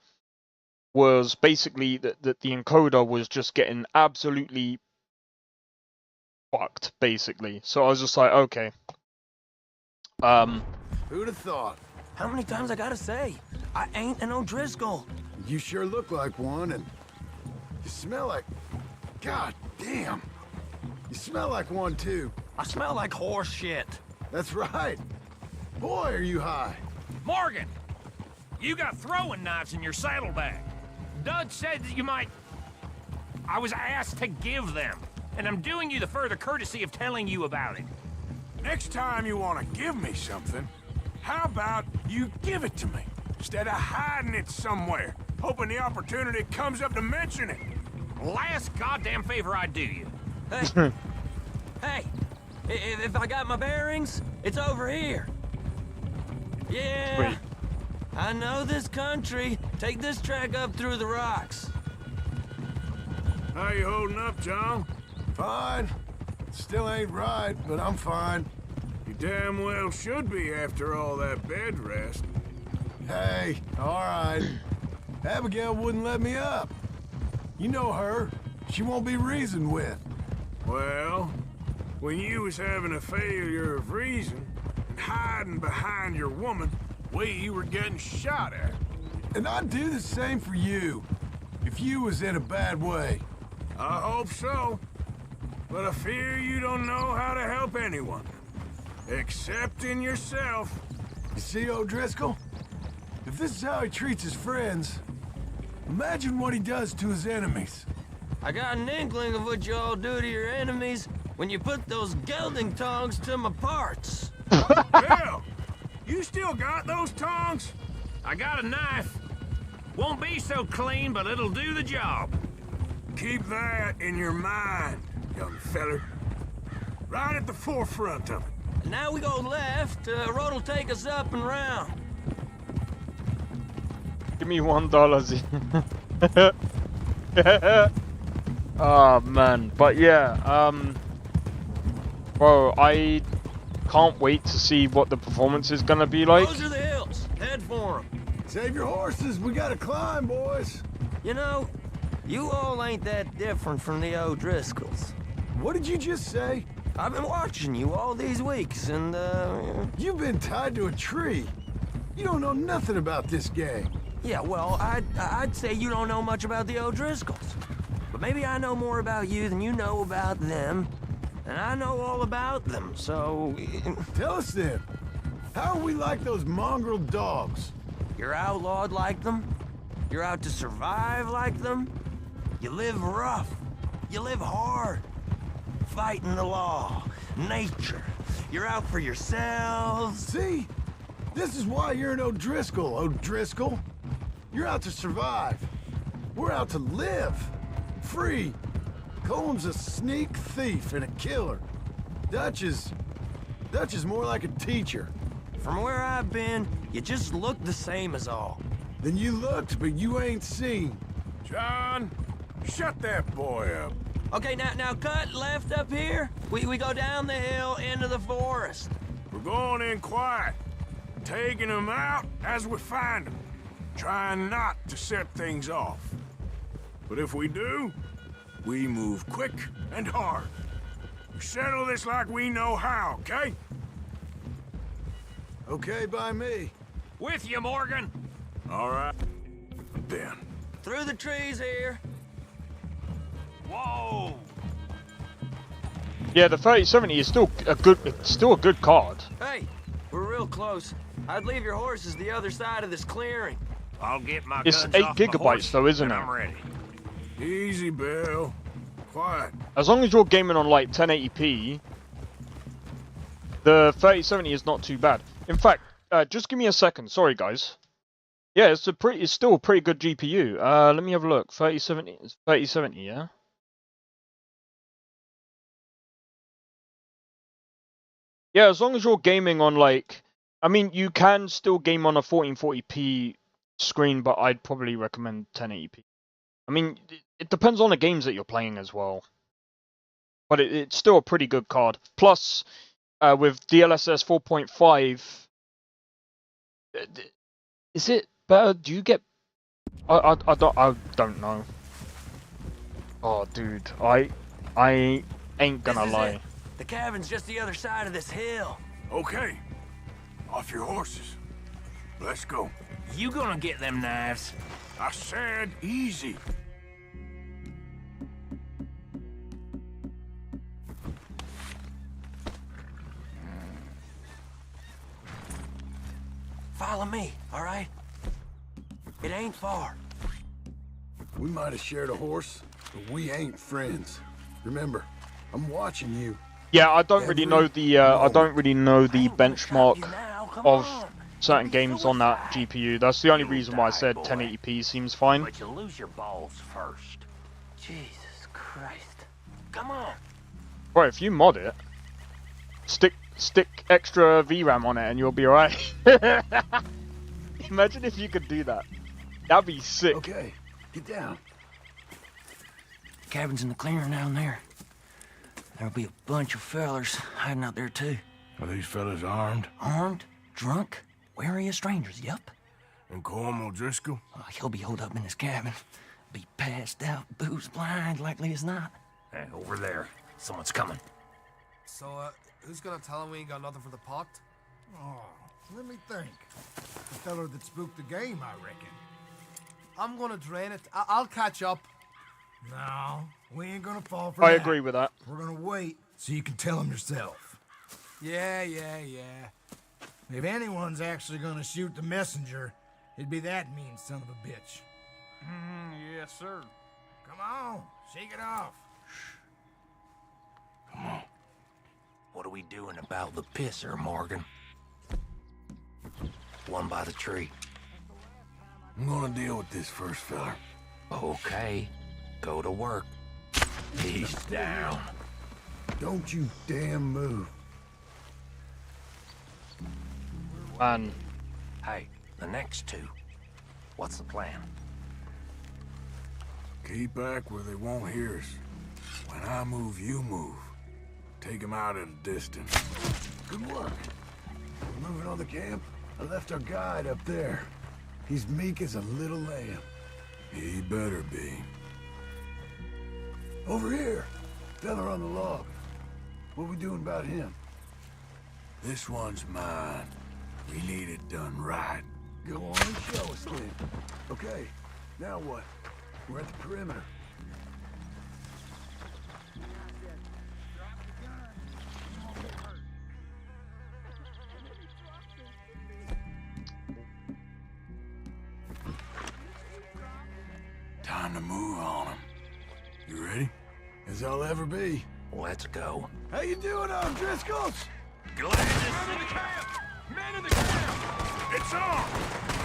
was basically that the encoder was just getting absolutely fucked, basically. So I was just like, okay. Who'd have thought? How many times I gotta say? I ain't an O'Driscoll. You sure look like one, and you smell like... God damn. You smell like one, too. I smell like horse shit. That's right. Boy, are you high. Morgan, you got throwing knives in your saddlebag. Dud said that you might... I was asked to give them, and I'm doing you the further courtesy of telling you about it. Next time you want to give me something, how about you give it to me, instead of hiding it somewhere, hoping the opportunity comes up to mention it? Last goddamn favor I do you. Hey, if I got my bearings, it's over here. Yeah, Sweet. I know this country. Take this track up through the rocks. How you holding up, John? Fine. Still ain't right, but I'm fine. You damn well should be after all that bed rest. Hey, all right. Abigail wouldn't let me up. You know her. She won't be reasoned with. Well, when you was having a failure of reason, and hiding behind your woman, we were getting shot at. And I'd do the same for you, if you was in a bad way. I hope so. But I fear you don't know how to help anyone. Except in yourself. You see, O'Driscoll? If this is how he treats his friends, imagine what he does to his enemies. I got an inkling of what you all do to your enemies when you put those gelding tongs to my parts. Hell, you still got those tongs? I got a knife. Won't be so clean, but it'll do the job. Keep that in your mind, young feller. Right at the forefront of it. Now we go left. Road'll take us up and round. Give me $1, Z. Oh man, but yeah, bro, I can't wait to see what the performance is gonna be like. Those are the hills. Head for them. Save your horses, we gotta climb, boys. You know, you all ain't that different from the O'Driscolls. What did you just say? I've been watching you all these weeks, and, You've been tied to a tree. You don't know nothing about this game. yeah, well, I'd say you don't know much about the O'Driscolls. But maybe I know more about you than you know about them. And I know all about them, so... Tell us then, how are we like those mongrel dogs? You're outlawed like them. You're out to survive like them. You live rough. You live hard. Fighting the law, nature. You're out for yourselves. See? This is why you're an O'Driscoll, O'Driscoll. You're out to survive. We're out to live. Free. Colm's a sneak thief and a killer. Dutch is more like a teacher. From where I've been, you just look the same as all. Then you looked, but you ain't seen. John, shut that boy up. Okay, now cut left up here. We go down the hill into the forest. We're going in quiet, taking them out as we find them, trying not to set things off. But if we do, we move quick and hard. We settle this like we know how, okay? Okay by me. With you, Morgan. All right, then. Through the trees here. Whoa. Yeah, the 3070 is still a good card. Hey, we're real close. I'd leave your horses the other side of this clearing. I'll get my It's guns 8 off my gigabytes horse though, isn't when it? I'm ready. Easy, Bill. Quiet. As long as you're gaming on like 1080p, the 3070 is not too bad. In fact, just give me a second. Sorry, guys. Yeah, it's still a pretty good GPU. Let me have a look. 3070, yeah. Yeah, as long as you're gaming on like, I mean, you can still game on a 1440p screen, but I'd probably recommend 1080p. I mean, it depends on the games that you're playing as well. But it's still a pretty good card. Plus, with DLSS 4.5, is it better? Do you get? I don't know. Oh, dude, I ain't gonna lie. It. The cabin's just the other side of this hill. Okay. Off your horses. Let's go. You gonna get them knives? I said easy. Follow me, all right? It ain't far. We might have shared a horse, but we ain't friends. Remember, I'm watching you. Yeah, I don't really know the benchmark of certain games on that GPU. That's the only reason why I said 1080p seems fine. But you lose your balls first. Jesus Christ. Come on. Bro, if you mod it, stick stick extra VRAM on it and you'll be alright. Imagine if you could do that. That'd be sick. Okay, get down. Cabin's in the clearing down there. There'll be a bunch of fellers hiding out there too. Are these fellas armed? Armed, drunk, wary of strangers, yup. And Colm O'Driscoll? He'll be holed up in his cabin. Be passed out, booze blind, likely as not. Hey, over there. Someone's coming. So, who's gonna tell him we ain't got nothing for the pot? Oh, let me think. The feller that spooked the game, I reckon. I'm gonna drain it. I'll catch up. No, we ain't gonna fall for I that. agree with that. We're gonna wait so you can tell him yourself. Yeah. If anyone's actually gonna shoot the messenger, it'd be that mean son of a bitch. Yes, sir. Come on, shake it off. Come on. What are we doing about the pisser, Morgan? One by the tree. I'm gonna deal with this first fella. Okay, go to work. He's down. Don't you damn move. Man, Hey, the next two. What's the plan? Keep back where they won't hear us. When I move, you move. Take them out at a distance. Good work. We're moving on the camp. I left our guide up there. He's meek as a little lamb. He better be. Over here. Feller on the log. What we doing about him? This one's mine. We need it done right. Go on and show us then. Okay, now what? We're at the perimeter. Time to move on them. You ready? As I'll ever be. Let's go. How you doing, O'Driscolls? Glad to see the camp! Men in the camp! It's on!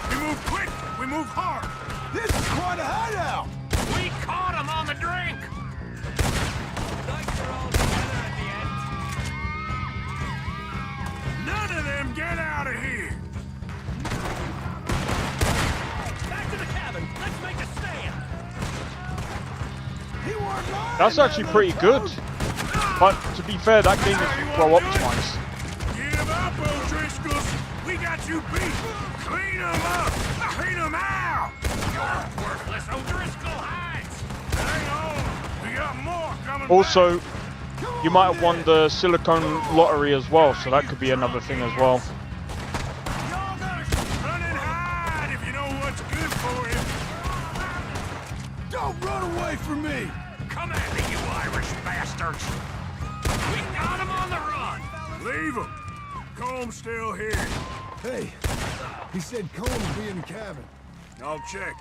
We move quick! We move hard! This is quite a hideout! We caught him on the drink! None of them get out of here! Back to the cabin! Let's make a stand! He weren't lying! that's actually pretty good. But to be fair, that game is well optimized. Give up, O'Driscolls! We got you beat! Clean them up! Clean them out! You're worthless O'Driscoll hides! Hang on! We got more coming Also, you might have won the silicone lottery as well, so that could be another thing as well. Y'all gotta run and hide if you know what's good for you! Don't run away from me! Come at me, you Irish bastards! We got him on the run! Leave them! Comb's still here. Hey, he said Colm would be in the cabin. I'll check.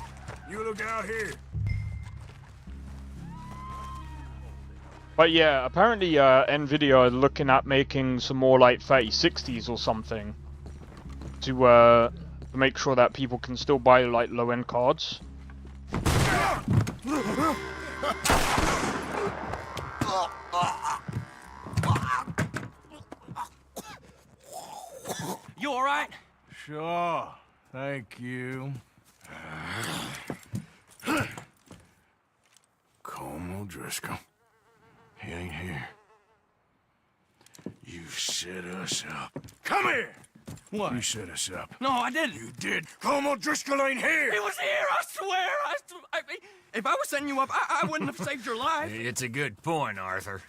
You look out here. But yeah, apparently Nvidia are looking at making some more like 3060s or something to make sure that people can still buy like low-end cards. You all right? Sure. Thank you. Colm O'Driscoll. He ain't here. You set us up. Come here! What? You set us up. No, I didn't. You did. Colm O'Driscoll ain't here! He was here, I swear! If I was setting you up, I wouldn't have saved your life. It's a good point, Arthur.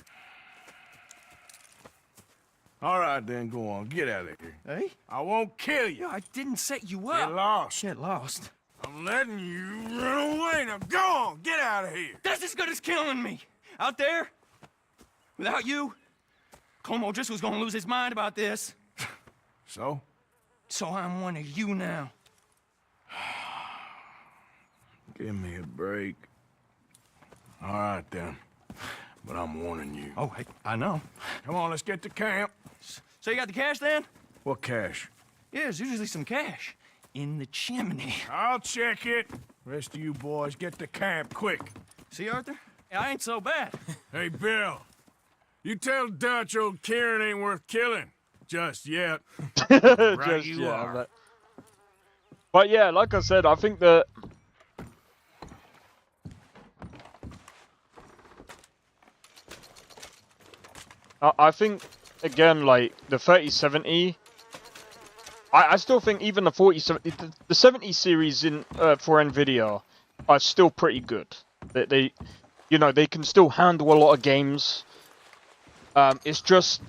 All right, then, go on. Get out of here. Hey? I won't kill you. I didn't set you Get up. lost. Get lost. I'm letting you run away. Now go on. Get out of here. That's as good as killing me. Out there, without you, Colm O'Driscoll's gonna lose his mind about this. So? So I'm one of you now. Give me a break. All right, then. But I'm warning you. Oh, hey, I know. Come on, let's get to camp. So you got the cash then? What cash? Yeah, there's usually some cash in the chimney. I'll check it. Rest of you boys, get to camp quick. See, Arthur? I ain't so bad. Hey, Bill. You tell Dutch old Kieran ain't worth killing. Just yet. Just you yeah. are. But yeah, like I said, I think that I think again, like the 3070. I still think even the 4070, the 70 series in for Nvidia are still pretty good. They you know, they can still handle a lot of games. It's just,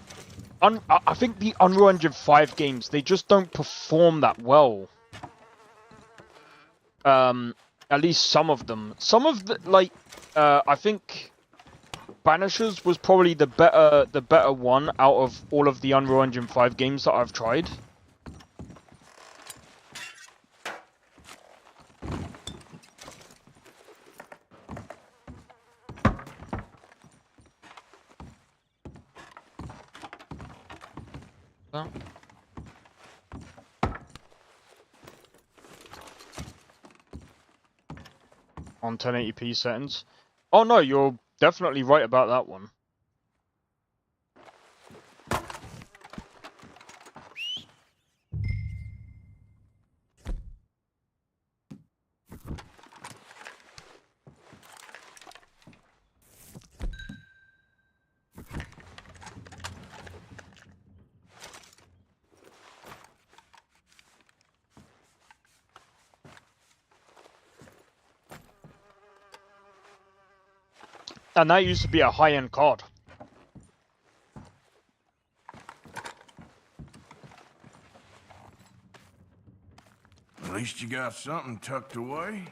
I think the Unreal Engine 5 games, they just don't perform that well. At least some of them. Some of the, like, I think Banishers was probably the better one out of all of the Unreal Engine 5 games that I've tried. On 1080p settings. Oh no, you're definitely right about that one. And that used to be a high-end card. At least you got something tucked away.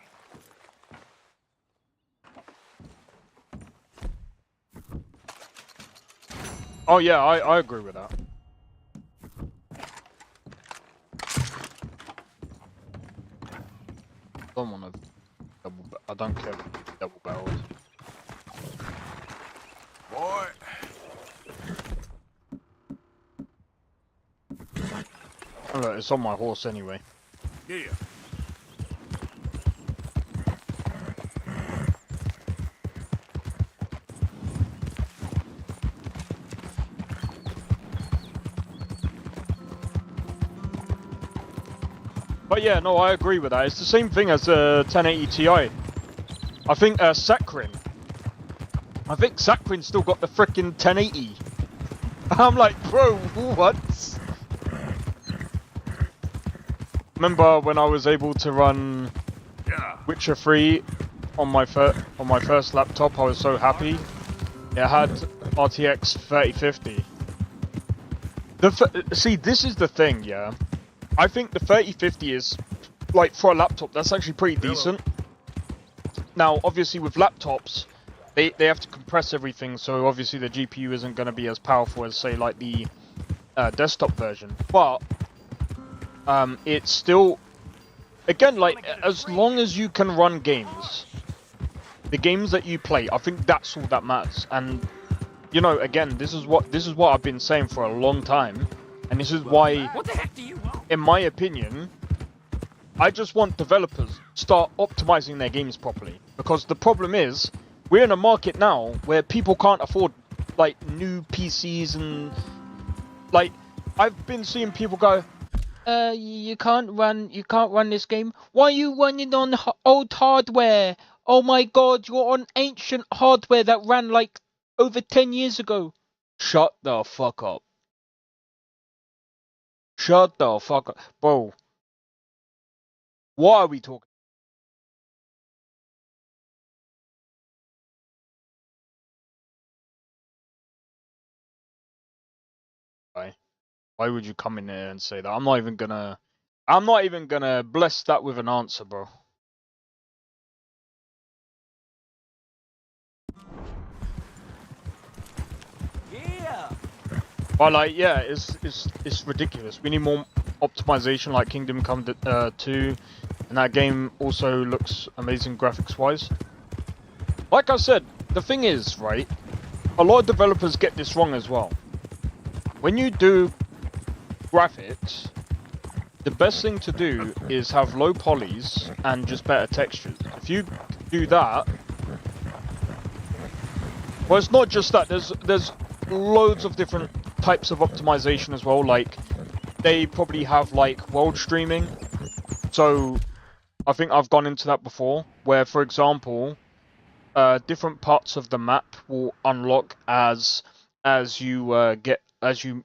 Oh yeah, I agree with that. Don't want to double. I don't care about double barrels. Boy. Oh, look, it's on my horse anyway. Yeah. But yeah, no, I agree with that. It's the same thing as 1080 Ti. I think Sakrin. I think Sakrin still got the frickin' 1080. I'm like, bro, what? Remember when I was able to run Witcher 3 on my first laptop? I was so happy. It had RTX 3050. See, this is the thing, yeah. I think the 3050 is, like, for a laptop, that's actually pretty decent. Now, obviously, with laptops, they have to compress everything, so obviously the GPU isn't going to be as powerful as, say, like the desktop version. But it's still, again, like, as long as you can run games, the games that you play, I think that's all that matters. And you know, again, this is what I've been saying for a long time, and this is why, What the heck do you want? in my opinion, I just want developers to start optimizing their games properly. Because the problem is, we're in a market now where people can't afford, like, new PCs, and, like, I've been seeing people go, you can't run this game. Why are you running on old hardware? Oh my god, you're on ancient hardware that ran, like, over 10 years ago. Shut the fuck up. Shut the fuck up. Bro. What are we talking? Why would you come in there and say that? I'm not even gonna bless that with an answer, bro. Yeah. But like, yeah, it's ridiculous. We need more optimization, like Kingdom Come 2, and that game also looks amazing graphics-wise. Like I said, the thing is, right, a lot of developers get this wrong as well. When you do graphics, the best thing to do is have low polys and just better textures. If you do that, well, it's not just that. There's loads of different types of optimization as well. Like, they probably have like world streaming. So, I think I've gone into that before, where, for example, different parts of the map will unlock as you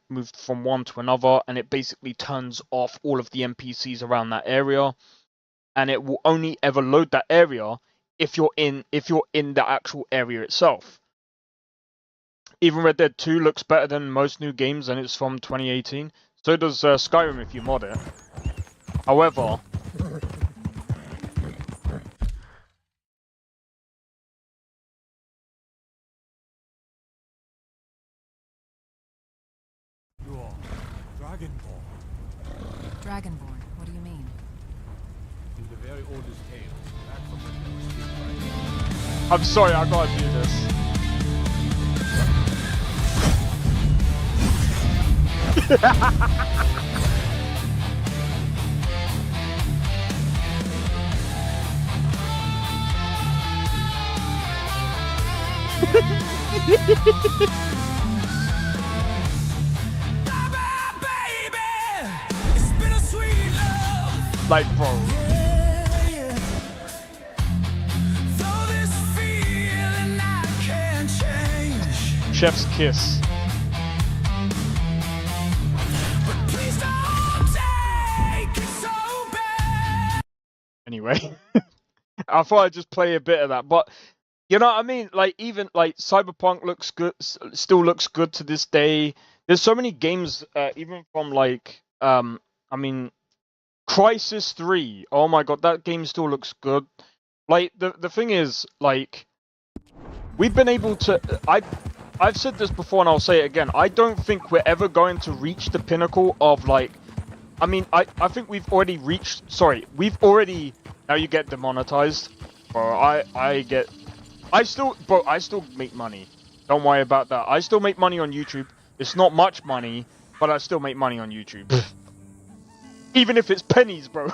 move from one to another, and it basically turns off all of the NPCs around that area, and it will only ever load that area if you're in the actual area itself. Even Red Dead 2 looks better than most new games, and it's from 2018. So does Skyrim if you mod it. However, Dragonborn, what do you mean? In the very oldest tales, I'm sorry, I gotta do this. Like, bro. Chef's kiss. Anyway, I thought I'd just play a bit of that, but you know what I mean? Like, even like Cyberpunk looks good, still looks good to this day. There's so many games, even from like, I mean, Crysis 3. Oh my god, that game still looks good. Like, the thing is, like, we've been able to. I've said this before and I'll say it again. I don't think we're ever going to reach the pinnacle of like. I mean, I think we've already reached. Sorry, we've already. Now you get demonetized, bro. I still make money. Don't worry about that. I still make money on YouTube. It's not much money, but I still make money on YouTube. Even if it's pennies, bro.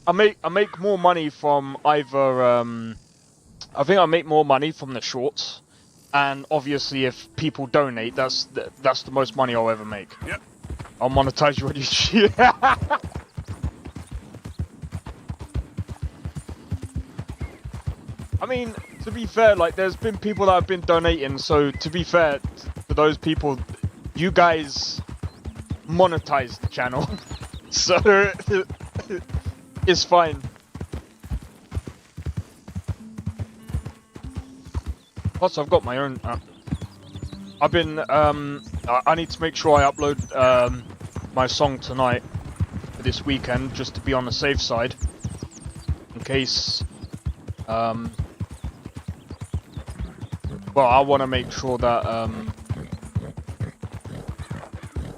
I make more money from either. I think I make more money from the shorts, and obviously if people donate, that's the most money I'll ever make. Yep. I'll monetize you on YouTube. I mean, to be fair, like, there's been people that have been donating, so to be fair to those people, you guys monetize the channel. So, it's fine. Plus, I've got my own... I've been, I need to make sure I upload, my song tonight, for this weekend, just to be on the safe side. In case, well, I want to make sure that,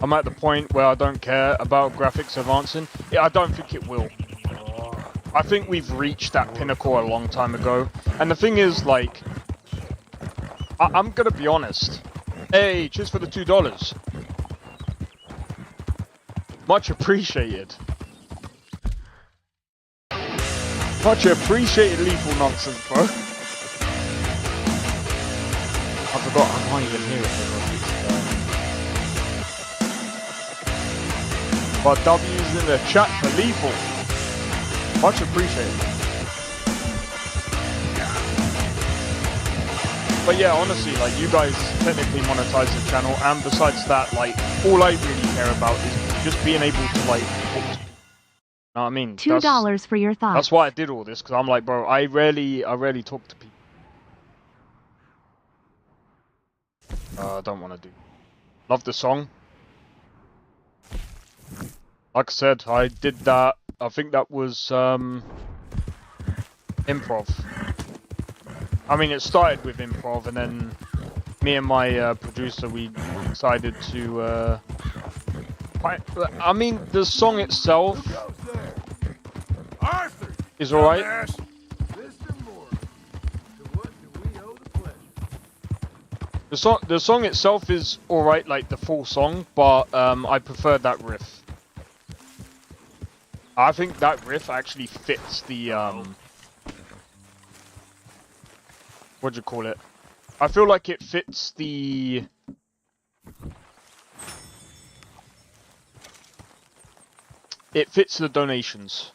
I'm at the point where I don't care about graphics advancing. Yeah, I don't think it will. I think we've reached that pinnacle a long time ago. And the thing is, like, I'm gonna be honest. Hey, cheers for the $2. Much appreciated. Much appreciated, Lethal Nonsense, bro. I forgot, I can't even hear it. But W's in the chat for Lethal. Much appreciated. But yeah, honestly, like, you guys technically monetize the channel, and besides that, like, all I really care about is just being able to, like, talk to people. You know what I mean? $2 for your thoughts. That's why I did all this, because I'm like, bro, I rarely talk to people. I don't want to do. Love the song. Like I said, I did that. I think that was improv. I mean, it started with improv, and then me and my producer, we decided to. I mean, the song itself is alright. The song itself is alright, like the full song, but I prefer that riff. I think that riff actually fits the what do you call it? I feel like it fits the it fits the donations.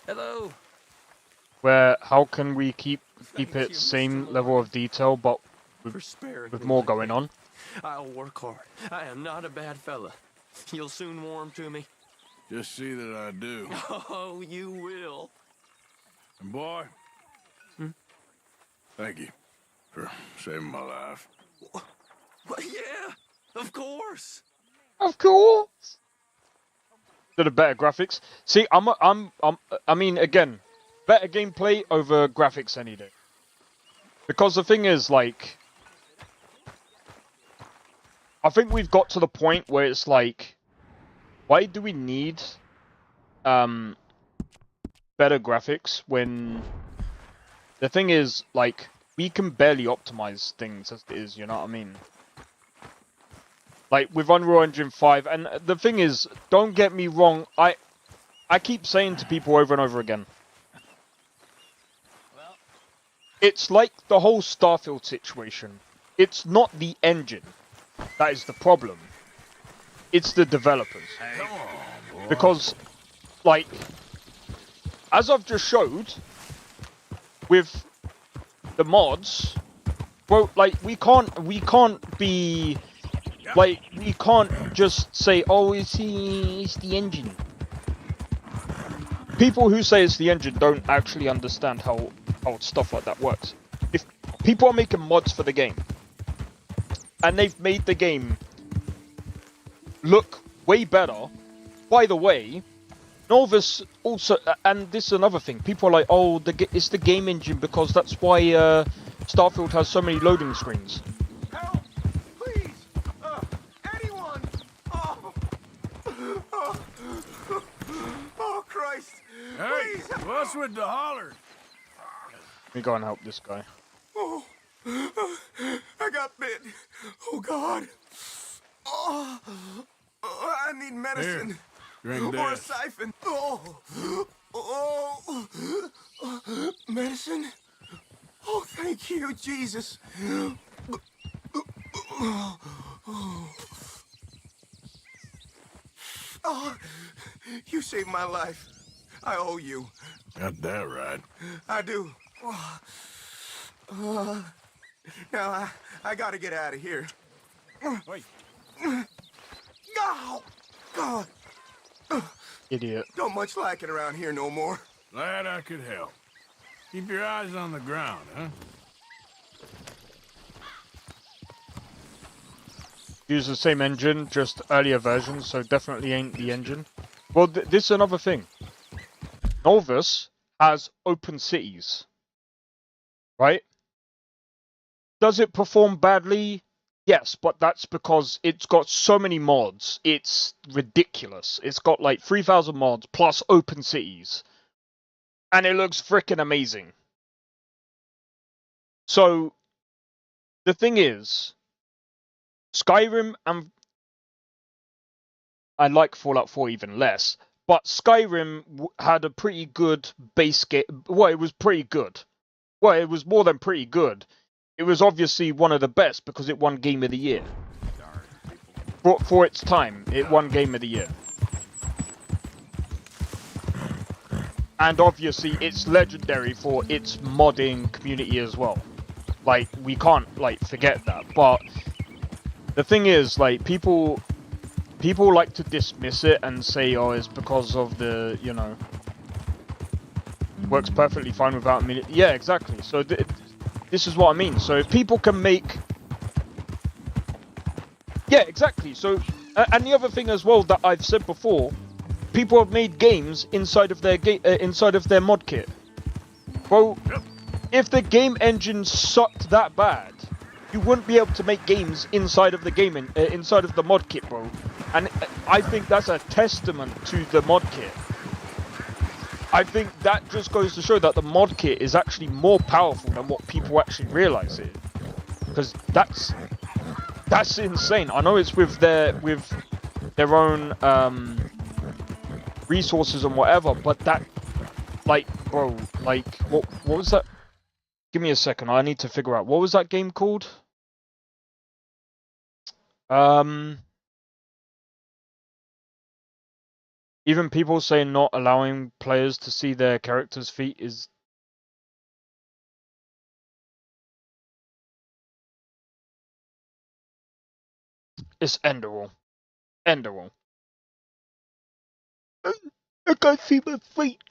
Hello. Where how can we keep it same level of detail but with more going on? I'll work hard. I am not a bad fella. You'll soon warm to me. Just see that I do. Oh, you will. And boy, thank you for saving my life. Well, yeah, of course. Of course. The better graphics. See, I mean, again, better gameplay over graphics any day. Because the thing is, like, I think we've got to the point where it's like, why do we need better graphics when the thing is, like, we can barely optimize things as it is, you know what I mean? Like, with Unreal Engine 5, and the thing is, don't get me wrong, I keep saying to people over and over again, it's like the whole Starfield situation. It's not the engine that is the problem. It's the developers. Because, like, as I've just showed, with the mods, well, like, we can't be... Like, we can't just say, oh, it's the engine. People who say it's the engine don't actually understand how stuff like that works. If people are making mods for the game, and they've made the game look way better, by the way, Novus also, and this is another thing, people are like, oh, it's the game engine because that's why Starfield has so many loading screens. Hey, what's with the holler? Let me go and help this guy. Oh, I got bit. Oh, God. Oh, I need medicine. Here, drink or a this. siphon. Oh, medicine? Oh, thank you, Jesus. Oh, you saved my life. I owe you. Got that right. I do. Now, I gotta get out of here. Wait. Oh, God. Idiot. Don't much like it around here no more. Glad I could help. Keep your eyes on the ground, huh? Use the same engine, just earlier versions, so definitely ain't the engine. Well, this is another thing. Novus has open cities, right? Does it perform badly? Yes, but that's because it's got so many mods. It's ridiculous. It's got like 3,000 mods plus open cities. And it looks freaking amazing. So, the thing is, Skyrim, and I like Fallout 4 even less, but Skyrim had a pretty good base game. Well, it was pretty good. Well, it was more than pretty good. It was obviously one of the best because it won Game of the Year. For its time, it won Game of the Year. And obviously, it's legendary for its modding community as well. Like, we can't, like, forget that. But the thing is, like, people like to dismiss it and say, oh, it's because of the, you know, works perfectly fine without me. Yeah, exactly. So this is what I mean. So if people can make... Yeah, exactly. So, and the other thing as well that I've said before, people have made games inside of their mod kit. Well, if the game engine sucked that bad, you wouldn't be able to make games inside of the game inside of the mod kit, bro. And I think that's a testament to the mod kit. I think that just goes to show that the mod kit is actually more powerful than what people actually realize it. Because that's insane. I know it's with their own resources and whatever, but that, like, bro, like, what was that Give me a second. I need to figure out what was that game called. Even people saying not allowing players to see their characters' feet is. It's Enderal. Enderal. I can't see my feet.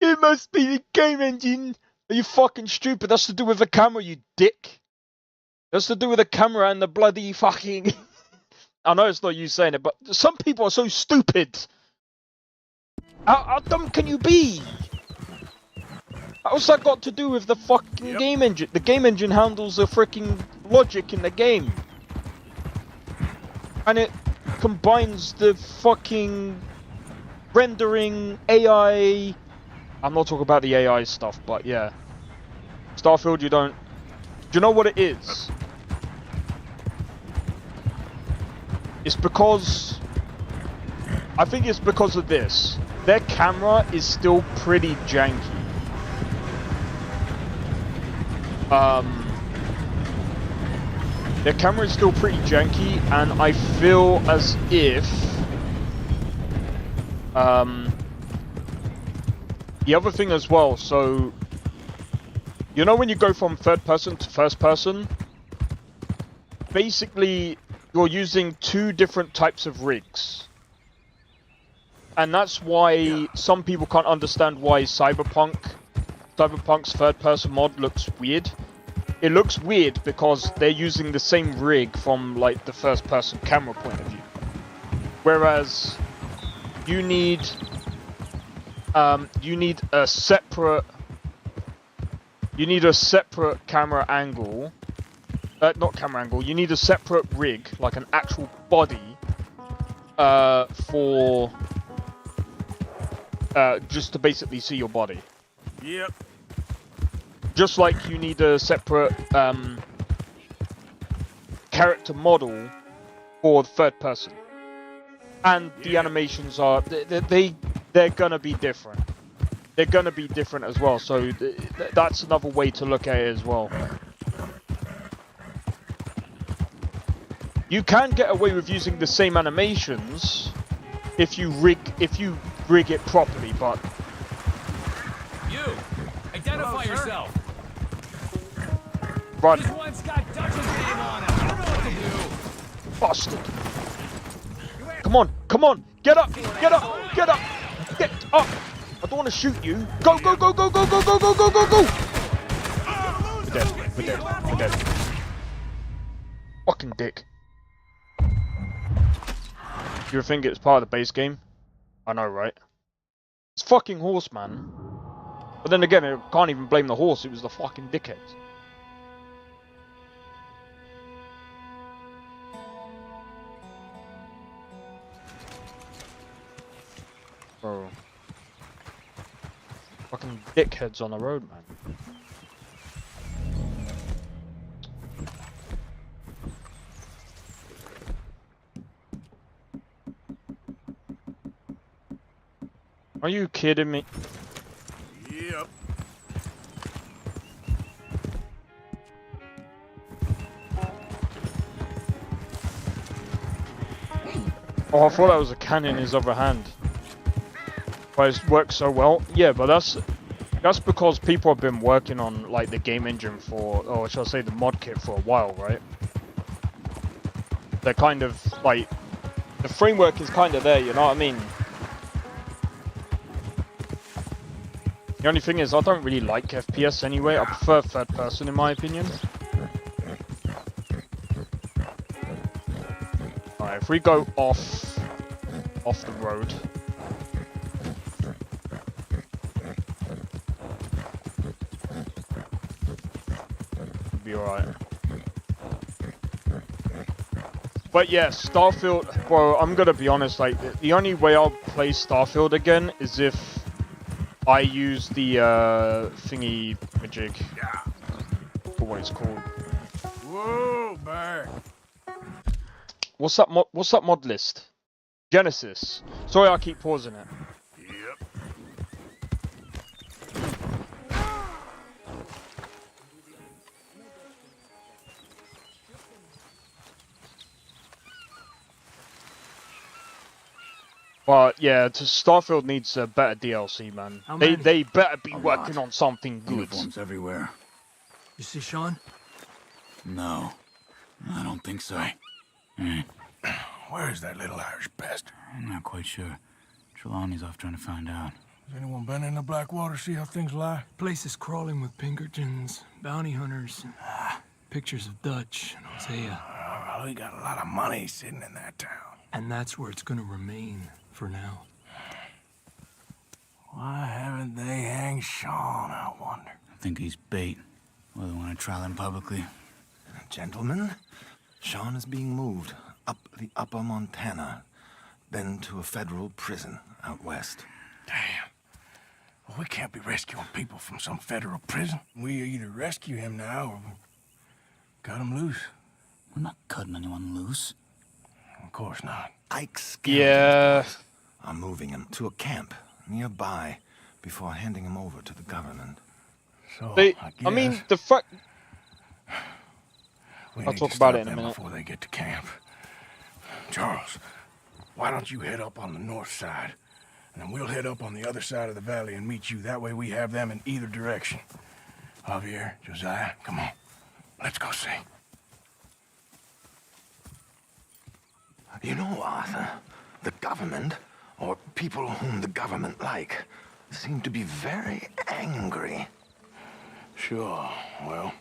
It must be the game engine. Are you fucking stupid? That's to do with the camera, you dick. That's to do with the camera and the bloody fucking... I know it's not you saying it, but some people are so stupid. How dumb can you be? What's that got to do with the fucking game engine? The game engine handles the freaking logic in the game. And it combines the fucking rendering, AI... I'm not talking about the AI stuff, but yeah. Starfield, you don't... Do you know what it is? It's because... I think it's because of this. Their camera is still pretty janky. Their camera is still pretty janky, and I feel as if... the other thing as well, so... You know when you go from third person to first person? Basically, you're using two different types of rigs. And that's why some people can't understand why Cyberpunk's third person mod looks weird. It looks weird because they're using the same rig from like the first person camera point of view. Whereas you need a separate camera angle. Not camera angle. You need a separate rig, like an actual body, for just to basically see your body. Yep. Just like you need a separate character model for the third person. And the animations are they're gonna be different. They're gonna be different as well. So that's another way to look at it as well. You can get away with using the same animations if you rig it properly, but you identify yourself. Run. This one's got Dutch's name on it. I don't know what to do. Bastard. Come on, come on, get up, get up, get up, get up. I don't want to shoot you. Go, go, go, go, go, go, go, go, go, go, go. We're dead, we're dead, we're dead. Fucking dick. You think it's part of the base game? I know, right? It's fucking horse, man. But then again, I can't even blame the horse, it was the fucking dickheads. Bro. Fucking dickheads on the road, man. Are you kidding me? Yep. Oh, I thought that was a cannon in his other hand. But it works so well. Yeah, but that's because people have been working on like the game engine for, or shall I say the mod kit for a while, right? They're kind of like, the framework is kind of there, you know what I mean? The only thing is, I don't really like FPS anyway. I prefer third person, in my opinion. Alright, if we go off the road. We'll be alright. But yeah, Starfield, bro, I'm gonna be honest, like, the only way I'll play Starfield again is if I use the thingy majig. Yeah. For what it's called. Whoa, Bear. What's that mod list? Genesis. Sorry, I keep pausing it. Yep. But yeah, Starfield needs a better DLC, man. How They many? they better be A working lot. on something good. Uniforms everywhere. You see Sean? No, I don't think so. Where is that little Irish bastard? I'm not quite sure. Trelawney's off trying to find out. Has anyone been in the Blackwater, see how things lie? Place is crawling with Pinkertons, bounty hunters, and pictures of Dutch and Hosea. Well, we got a lot of money sitting in that town. And that's where it's gonna remain for now. Why haven't they hanged Sean, I wonder? I think he's bait. Well, they want to trial him publicly. Gentlemen, Sean is being moved up the upper Montana, then to a federal prison out west. Damn. Well, we can't be rescuing people from some federal prison. We either rescue him now or cut him loose. We're not cutting anyone loose. Of course not. Ike's Yeah. are moving him to a camp nearby before handing him over to the government. So, I mean, the fact. we I'll need talk to about stop it in a them minute. before they get to camp. Charles, why don't you head up on the north side, and then we'll head up on the other side of the valley and meet you. That way we have them in either direction. Javier, Josiah, come on. Let's go see. You know, Arthur, the government, or people whom the government like, seem to be very angry. Sure. Well,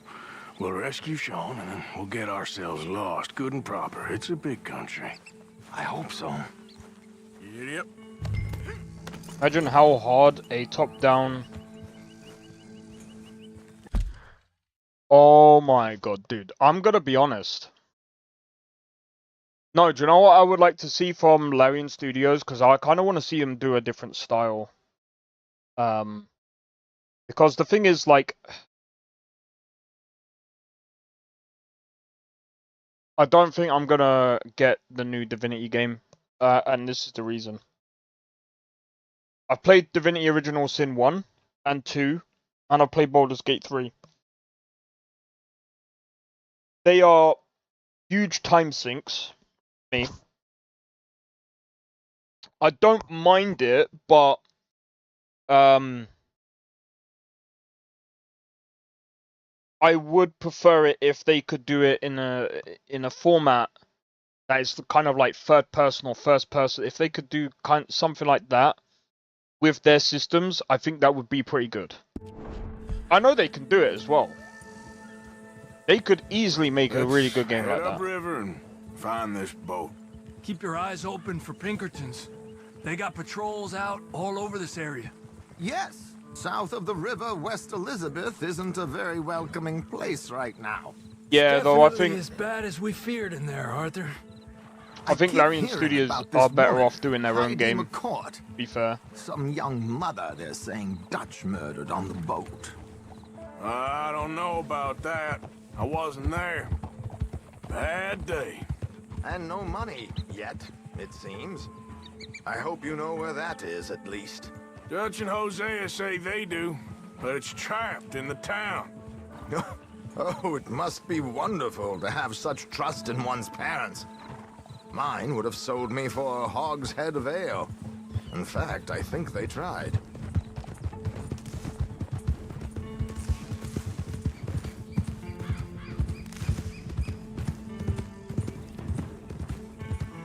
we'll rescue Sean, and then we'll get ourselves lost, good and proper. It's a big country. I hope so. Yep. Imagine how hard a top-down. Oh my god, dude. I'm gonna be honest. No, do you know what I would like to see from Larian Studios? Because I kind of want to see them do a different style. Because the thing is, like, I don't think I'm gonna get the new Divinity game, and this is the reason. I've played Divinity Original Sin 1 and 2, and I've played Baldur's Gate 3. They are huge time sinks. Me. I don't mind it, but I would prefer it if they could do it in a format that is kind of like third person or first person. If they could do something like that with their systems, I think that would be pretty good. I know they can do it as well. They could easily make a really good game like Head that. upriver and find this boat. Keep your eyes open for Pinkertons. They got patrols out all over this area. Yes, south of the river, West Elizabeth isn't a very welcoming place right now. Yeah, though I Definitely think as bad as we feared in there, Arthur. I think keep Larian hearing Studios about this are better woman, off doing their own Heidi game. McCourt. To be fair. Some young mother they're saying Dutch murdered on the boat. I don't know about that. I wasn't there. Bad day. And no money yet, it seems. I hope you know where that is, at least. Dutch and Hosea say they do, but it's trapped in the town. Oh, it must be wonderful to have such trust in one's parents. Mine would have sold me for a hogshead of ale. In fact, I think they tried.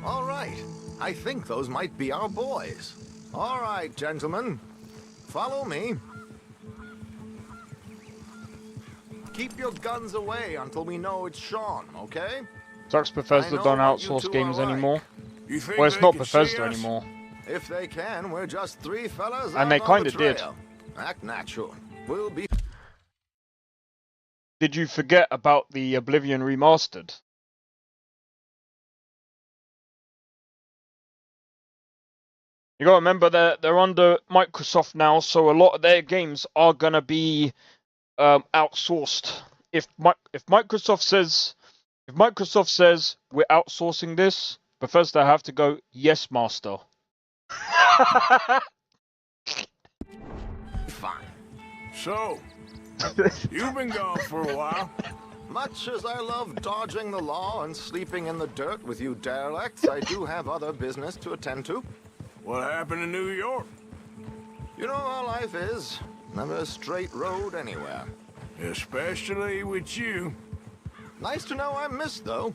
All right. I think those might be our boys. All right, gentlemen. Follow me. Keep your guns away until we know it's Sean, okay? Sucks Bethesda don't outsource games anymore. Well, it's not Bethesda anymore. If they can, we're just three fellas And they kind of did. Act natural. We'll be... Did you forget about the Oblivion Remastered? You gotta remember they're under Microsoft now, so a lot of their games are gonna be outsourced. If Microsoft says we're outsourcing this, Bethesda have to go, yes, master. Fine. So, you've been gone for a while. Much as I love dodging the law and sleeping in the dirt with you derelicts, I do have other business to attend to. What happened in New York? You know how life is. Never a straight road anywhere. Especially with you. Nice to know I'm missed, though.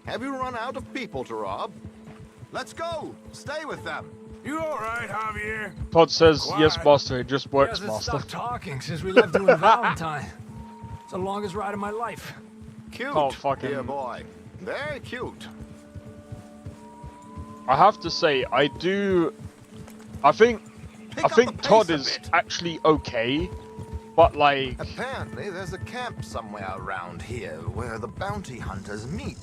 Have you run out of people to rob? Let's go! Stay with them! You alright, Javier? Todd says, Quiet. yes, master, it just works, He hasn't master. stopped talking since we left doing Valentine. It's the longest ride of my life. Cute, Oh, fucking... dear boy. Very cute. I have to say, I think Todd is actually okay, but like... Apparently there's a camp somewhere around here where the bounty hunters meet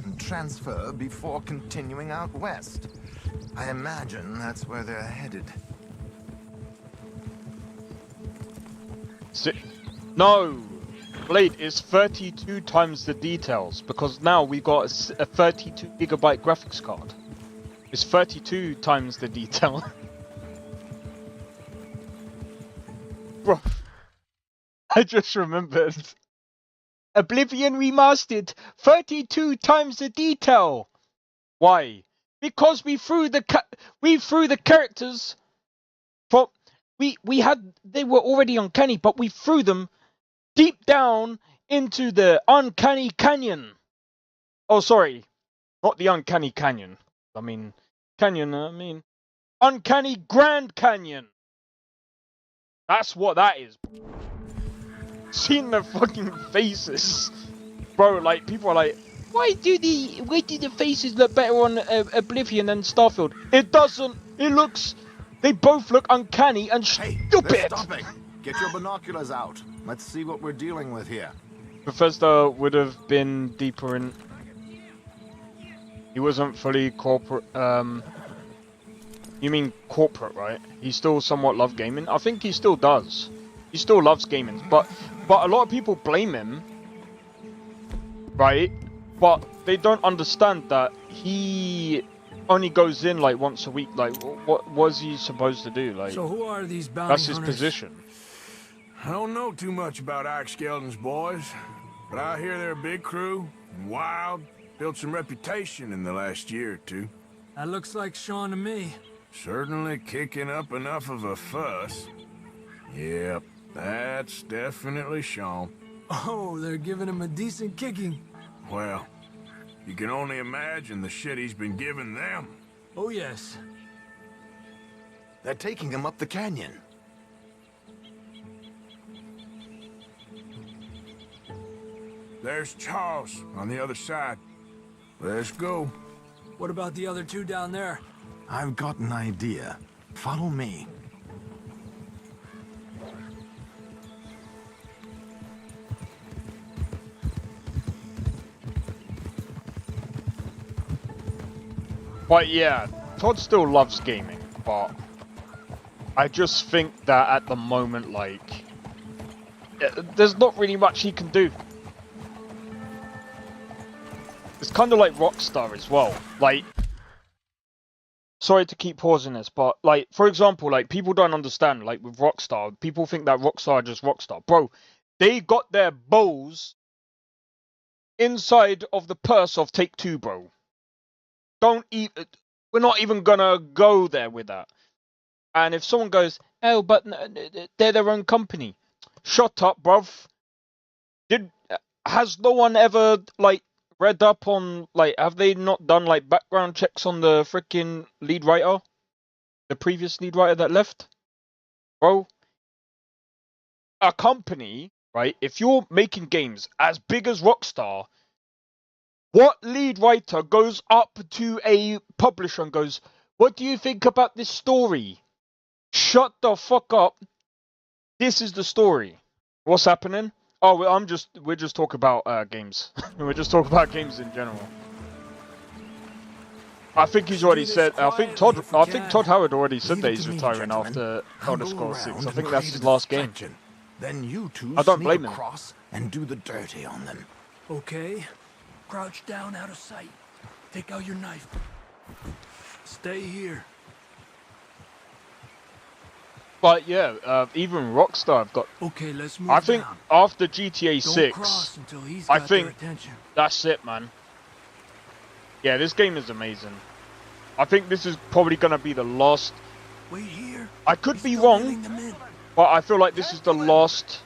and transfer before continuing out west. I imagine that's where they're headed. No! Blade is 32 times the details, because now we got a 32 gigabyte graphics card. It's 32 times the detail. Bro, I just remembered. Oblivion Remastered, 32 times the detail. Why? Because we threw the characters from they were already uncanny, but we threw them deep down into the uncanny canyon. Oh, sorry, not the uncanny canyon. I mean, uncanny Grand Canyon. That's what that is. Seen the fucking faces, bro. Like people are like, why do the faces look better on Oblivion than Starfield? It doesn't. It looks. They both look uncanny and stupid. They're stopping. Get your binoculars out. Let's see what we're dealing with here. Bethesda would have been deeper in. He wasn't fully corporate. You mean corporate, right? He still somewhat loved gaming. I think he still does. He still loves gaming, but a lot of people blame him, right? But they don't understand that he only goes in like once a week. Like, what was he supposed to do? Like, So who are these bounty that's his hunters? position. I don't know too much about Ike Skeldon's boys, but I hear they're a big crew, and wild, built some reputation in the last year or two. That looks like Sean to me. Certainly kicking up enough of a fuss. Yep, that's definitely Sean. Oh, they're giving him a decent kicking. Well, you can only imagine the shit he's been giving them. Oh, yes. They're taking him up the canyon. There's Charles on the other side. Let's go. What about the other two down there? I've got an idea. Follow me. But yeah, Todd still loves gaming, but I just think that at the moment, like, there's not really much he can do. It's kind of like Rockstar as well. Like, sorry to keep pausing this, but like, for example, like people don't understand, like with Rockstar, people think that Rockstar are just Rockstar. Bro, they got their balls inside of the purse of Take-Two, bro. We're not even gonna go there with that. And if someone goes, oh, but they're their own company. Shut up, bruv. Has no one ever, like, read up on, like, have they not done, like, background checks on the freaking lead writer? The previous lead writer that left? Bro, a company, right, if you're making games as big as Rockstar, what lead writer goes up to a publisher and goes, what do you think about this story? Shut the fuck up. This is the story. What's happening? Oh, we're just talking about games. We're just talking about games in general. I think he's already said. I think Todd Howard already said that he's retiring after Elder Scrolls 6. I think that's his last game. Then you two I don't blame him. across and do the dirty on them. Okay. Crouch down out of sight. Take out your knife. Stay here. But yeah, even Rockstar have got. Okay, let's move I think down. after GTA Don't 6, cross until he's I got think their attention. that's it, man. Yeah, this game is amazing. I think this is probably gonna be the last. Wait here. I could be wrong, but I feel like this is the last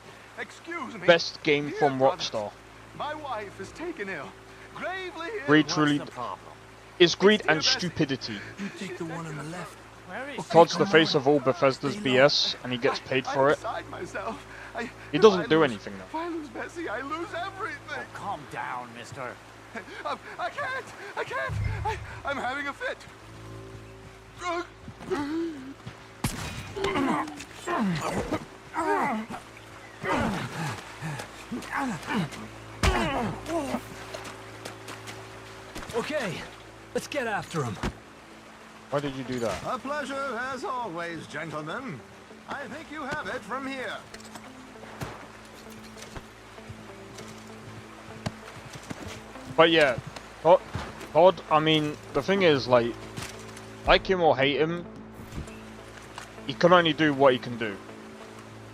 best game from Rockstar. My wife is taken ill. Gravely ill. Greed truly is greed and stupidity. You take the one on the left. Todd's the face of all Bethesda's BS, and he gets paid for it. He doesn't do anything though. If I lose Bessie, I lose everything. Oh, calm down, mister. I can't. I'm having a fit. Okay, let's get after him. Why did you do that? A pleasure as always, gentlemen. I think you have it from here. But yeah, Todd, I mean, the thing is, like him or hate him, he can only do what he can do.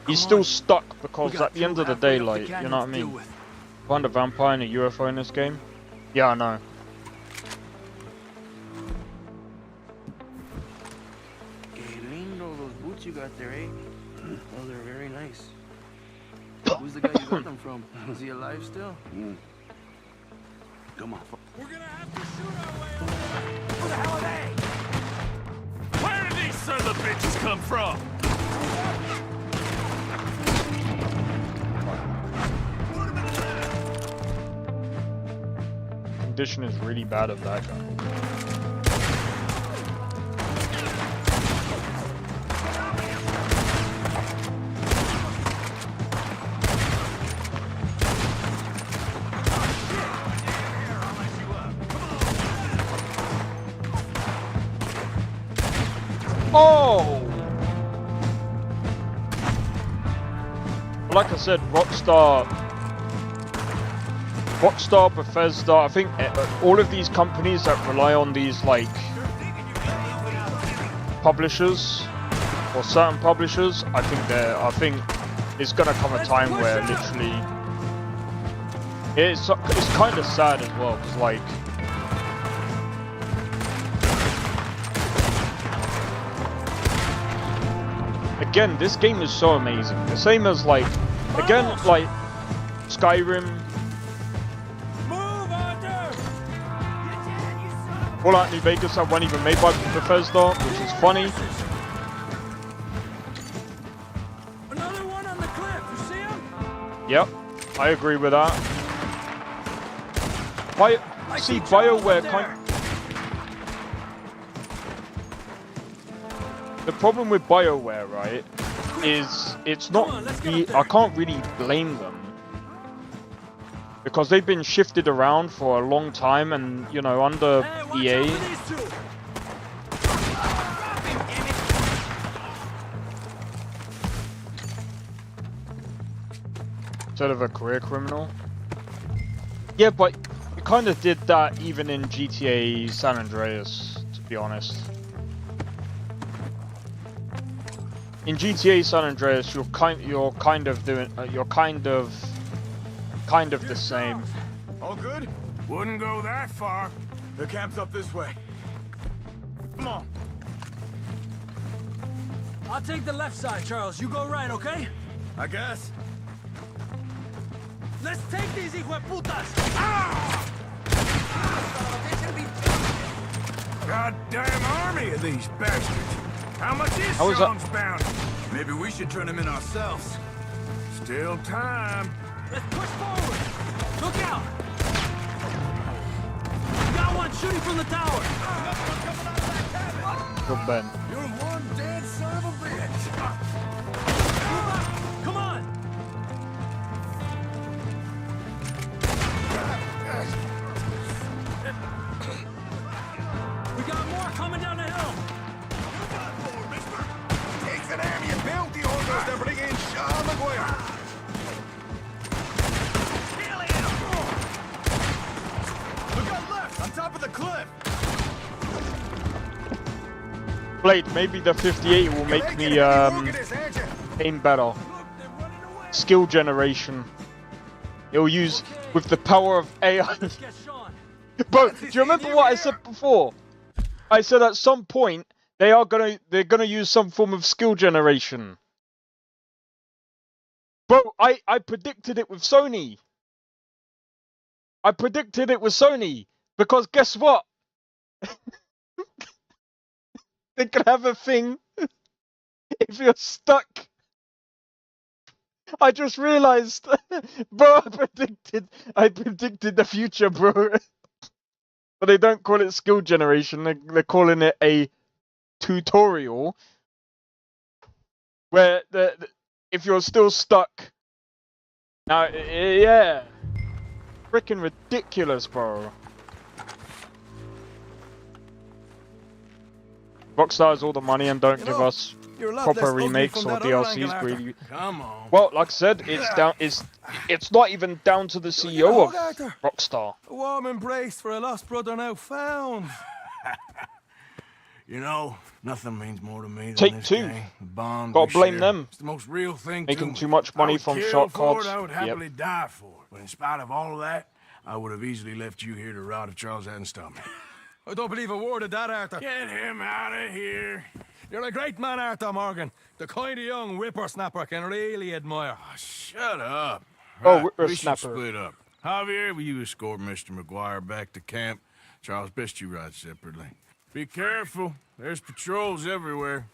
He's still stuck because at the end of the day, like, you know what I mean? Find a vampire and a UFO in this game? Yeah, I know. Hey, lindo, those boots you got there, eh? Oh, they're very nice. Who's the guy you got them from? Is he alive still? Come on. We're gonna have to shoot our way over there. Who the hell are they? Where did these son of the bitches come from? Condition is really bad of that gun. Oh! Like I said, Rockstar, Bethesda, I think all of these companies that rely on these, like, publishers, or certain publishers, I think it's gonna come a time where literally, it's kind of sad as well, because, like, again, this game is so amazing. The same as, like, again, like, Skyrim, Fallout New Vegas that weren't even made by Bethesda, which is funny. Another one on the cliff. You see him? Yep, I agree with that. BioWare kind. The problem with BioWare, right, is it's not. I can't really blame them because they've been shifted around for a long time, and you know, under EA. Instead of a career criminal. Yeah, but it kind of did that even in GTA San Andreas, to be honest. In GTA San Andreas, you're kind of the same. All good? Wouldn't go that far. The camp's up this way. Come on. I'll take the left side, Charles. You go right, okay? I guess. Let's take these hijueputas! Goddamn army of these bastards. How much is How is Sean's bounty? Maybe we should turn him in ourselves. Still time. Let's push forward! Look out! Got one shooting from the tower! Good Ben. You're one dead son of a bitch! Come on! We got more coming down the hill! Takes an army of bounty hunters to bring in Sean McGuire! Look out left, on top of the cliff! Blade, maybe the 58 will make me aim better. Skill generation. It'll use with the power of AI. Bro, do you remember what I said before? I said at some point they're gonna use some form of skill generation. Bro, I predicted it with Sony. I predicted it with Sony because guess what? They can have a thing if you're stuck. I just realized, bro. I predicted the future, bro. But they don't call it skill generation. They're calling it a tutorial, where if you're still stuck. Now, yeah, freaking ridiculous, bro. Rockstar has all the money and don't give us proper remakes or DLCs. Greedy. Come on. Well, like I said, it's not even down to the CEO of Rockstar. A warm embrace for a lost brother now found. You know, nothing means more to me than Take this Two. gang. The bond Gotta we blame share. them. It's the most real thing Making to too me. much money I would from kill shot for cards. it, I would Yep. happily die for it. But in spite of all of that, I would have easily left you here to rot if Charles hadn't stopped me. I don't believe a word of that, Arthur. Get him out of here. You're a great man, Arthur Morgan. The kind of young whippersnapper I can really admire. Oh, shut up. Oh, Right, we should whippersnapper. split up. Javier, will you escort Mr. McGuire back to camp? Charles, best you ride separately. Be careful. There's patrols everywhere.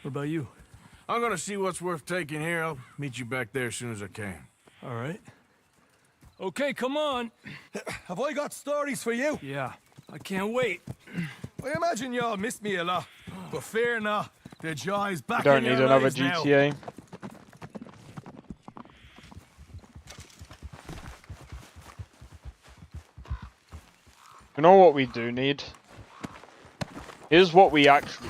What about you? I'm gonna see what's worth taking here. I'll meet you back there as soon as I can. All right. Okay, come on. Have I got stories for you? Yeah, I can't wait. I imagine y'all missed me a lot, but fear not, the joy's back You in don't need your another lives now. GTA. You know what we do need? Here's what we actually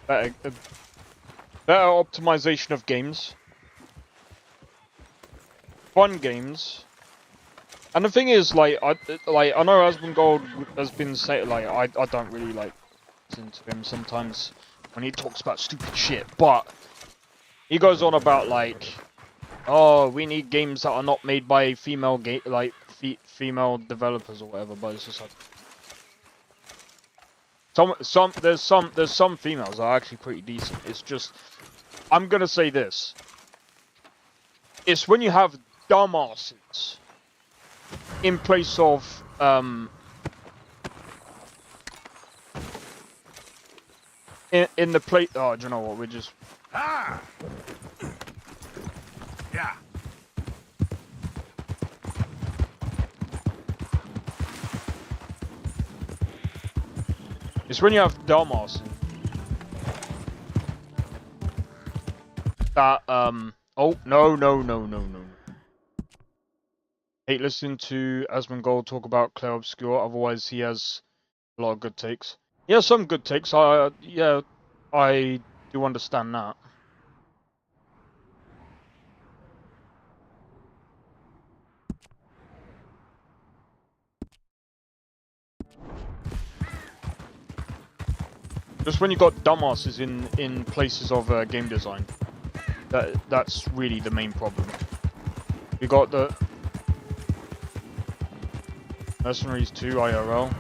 better optimization of games, fun games, and the thing is, I know Asmongold has been saying, I don't really listen to him sometimes when he talks about stupid shit, but he goes on about oh, we need games that are not made by female female developers or whatever, but it's just like there's some females that are actually pretty decent. It's just, I'm gonna say this. It's when you have dumbasses in place of in the plate. Oh, do you know what? We're just Yeah. It's when you have dumbasses that oh no. Hate listening to Asmongold talk about Claire Obscure, otherwise he has a lot of good takes. He has some good takes, yeah, I do understand that. Just when you got dumbasses in places of game design, that's really the main problem. We got the Mercenaries 2 IRL.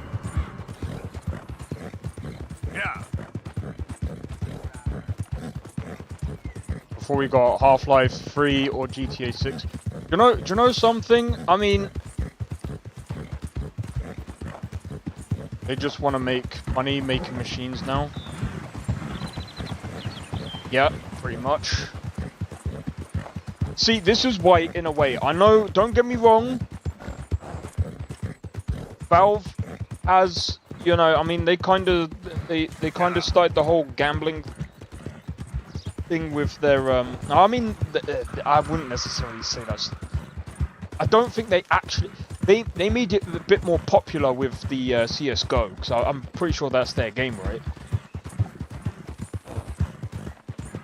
Yeah. Before we got Half-Life 3 or GTA 6. Do you know something? I mean, they just want to make money making machines now. Yeah, pretty much. See, this is why, in a way, I know, don't get me wrong, Valve has, you know, I mean, they kind of started the whole gambling thing with their, I mean, I wouldn't necessarily say that's, I don't think they actually, they made it a bit more popular with the CSGO, because I'm pretty sure that's their game, right?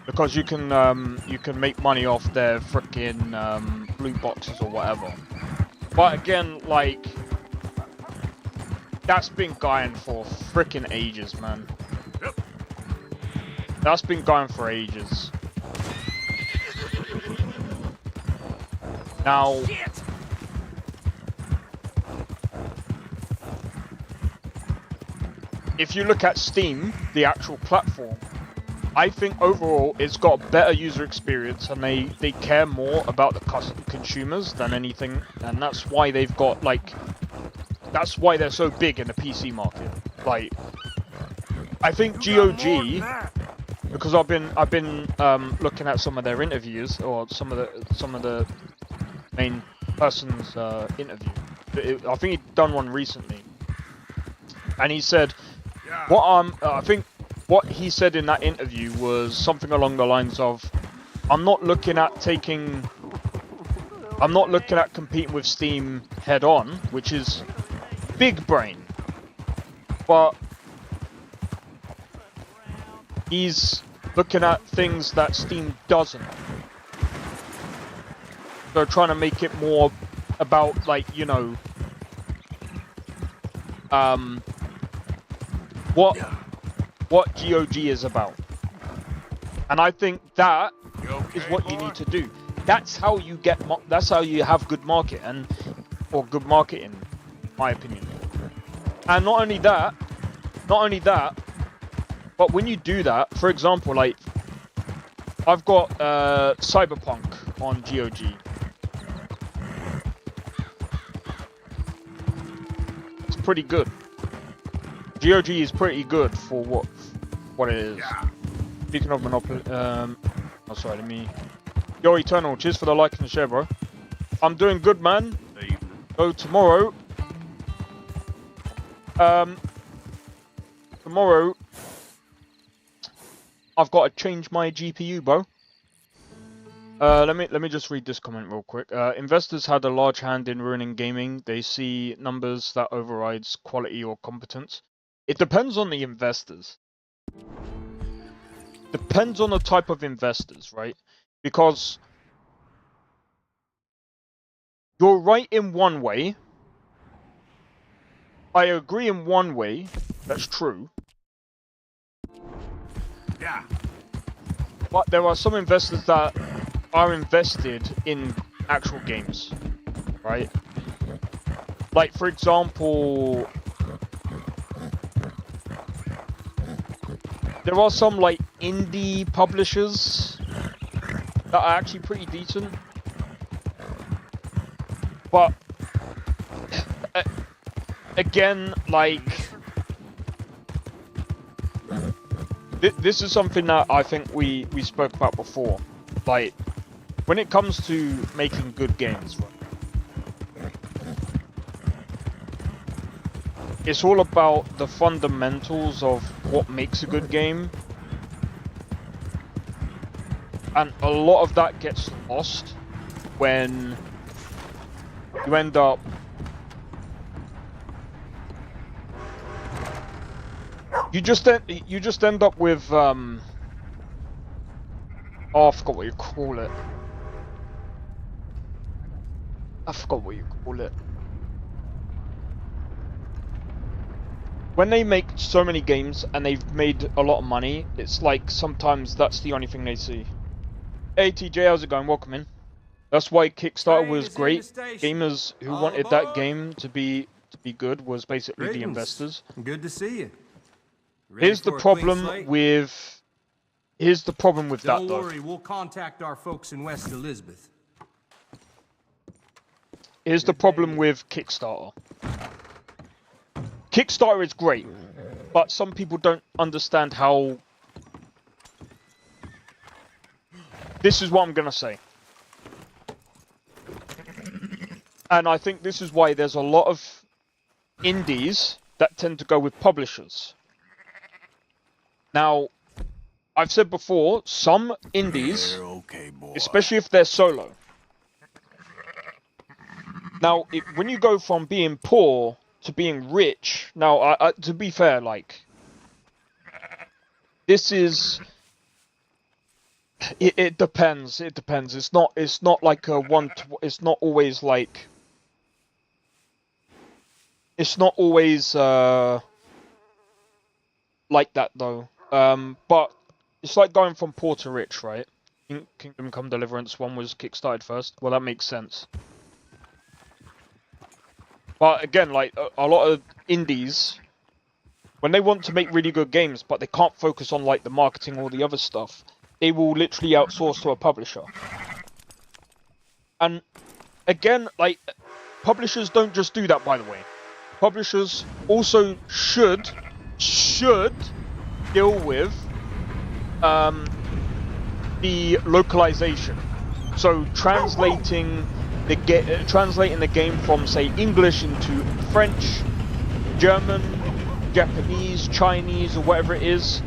Because you can make money off their frickin' loot boxes or whatever. But again, like, that's been going for frickin' ages, man. That's been going for ages. Now, if you look at Steam, the actual platform, I think overall it's got a better user experience, and they care more about the consumers than anything, and that's why they've got like, that's why they're so big in the PC market. Like, I think GOG, because I've been looking at some of their interviews, or some of the main person's interview. I think he'd done one recently, and he said, I think what he said in that interview was something along the lines of, I'm not looking at competing with Steam head on, which is big brain, but he's looking at things that Steam doesn't. So trying to make it more about, like, you know, what GOG is about. And I think that is what you need to do. That's how you get, that's how you have good market, or good marketing, in my opinion. And not only that, but when you do that, for example, like, I've got Cyberpunk on GOG. It's pretty good. GOG is pretty good for what it is. Speaking of Monopoly, oh sorry, let me. Yo, Eternal, cheers for the like and the share, bro. I'm doing good, man. So tomorrow, I've got to change my GPU, bro. Let me just read this comment real quick. Investors had a large hand in ruining gaming. They see numbers that overrides quality or competence. It depends on the investors. Depends on the type of investors, right? Because you're right in one way. I agree in one way. That's true. Yeah. But there are some investors that are invested in actual games, right? Like, for example, there are some, like, indie publishers that are actually pretty decent. But again, like, this is something that I think we spoke about before. Like, when it comes to making good games, right, it's all about the fundamentals of what makes a good game. And a lot of that gets lost when you end up you just end up with oh, I forgot what you call it. When they make so many games and they've made a lot of money, it's like sometimes that's the only thing they see. Hey TJ, how's it going? Welcome in. That's why Kickstarter was great. Gamers who wanted that game to be good was basically the investors. Good to see you. Here's the problem with that though. Don't worry, we'll contact our folks in West Elizabeth. Here's the problem with Kickstarter. Kickstarter is great, but some people don't understand how... This is what I'm gonna say. And I think this is why there's a lot of indies that tend to go with publishers. Now, I've said before, some indies, especially if they're solo. Now, when you go from being poor to being rich, now, to be fair, like, this is... It depends. It depends. It's not like a one. It's not always like. It's not always like that though. But it's like going from poor to rich, right? Kingdom Come Deliverance 1 was kickstarted first. Well, that makes sense. But again, like a lot of indies, when they want to make really good games, but they can't focus on like the marketing or the other stuff, they will literally outsource to a publisher. And again, like, publishers don't just do that, by the way. Publishers also should deal with the localization. So translating the game from, say, English into French, German, Japanese, Chinese, or whatever it is.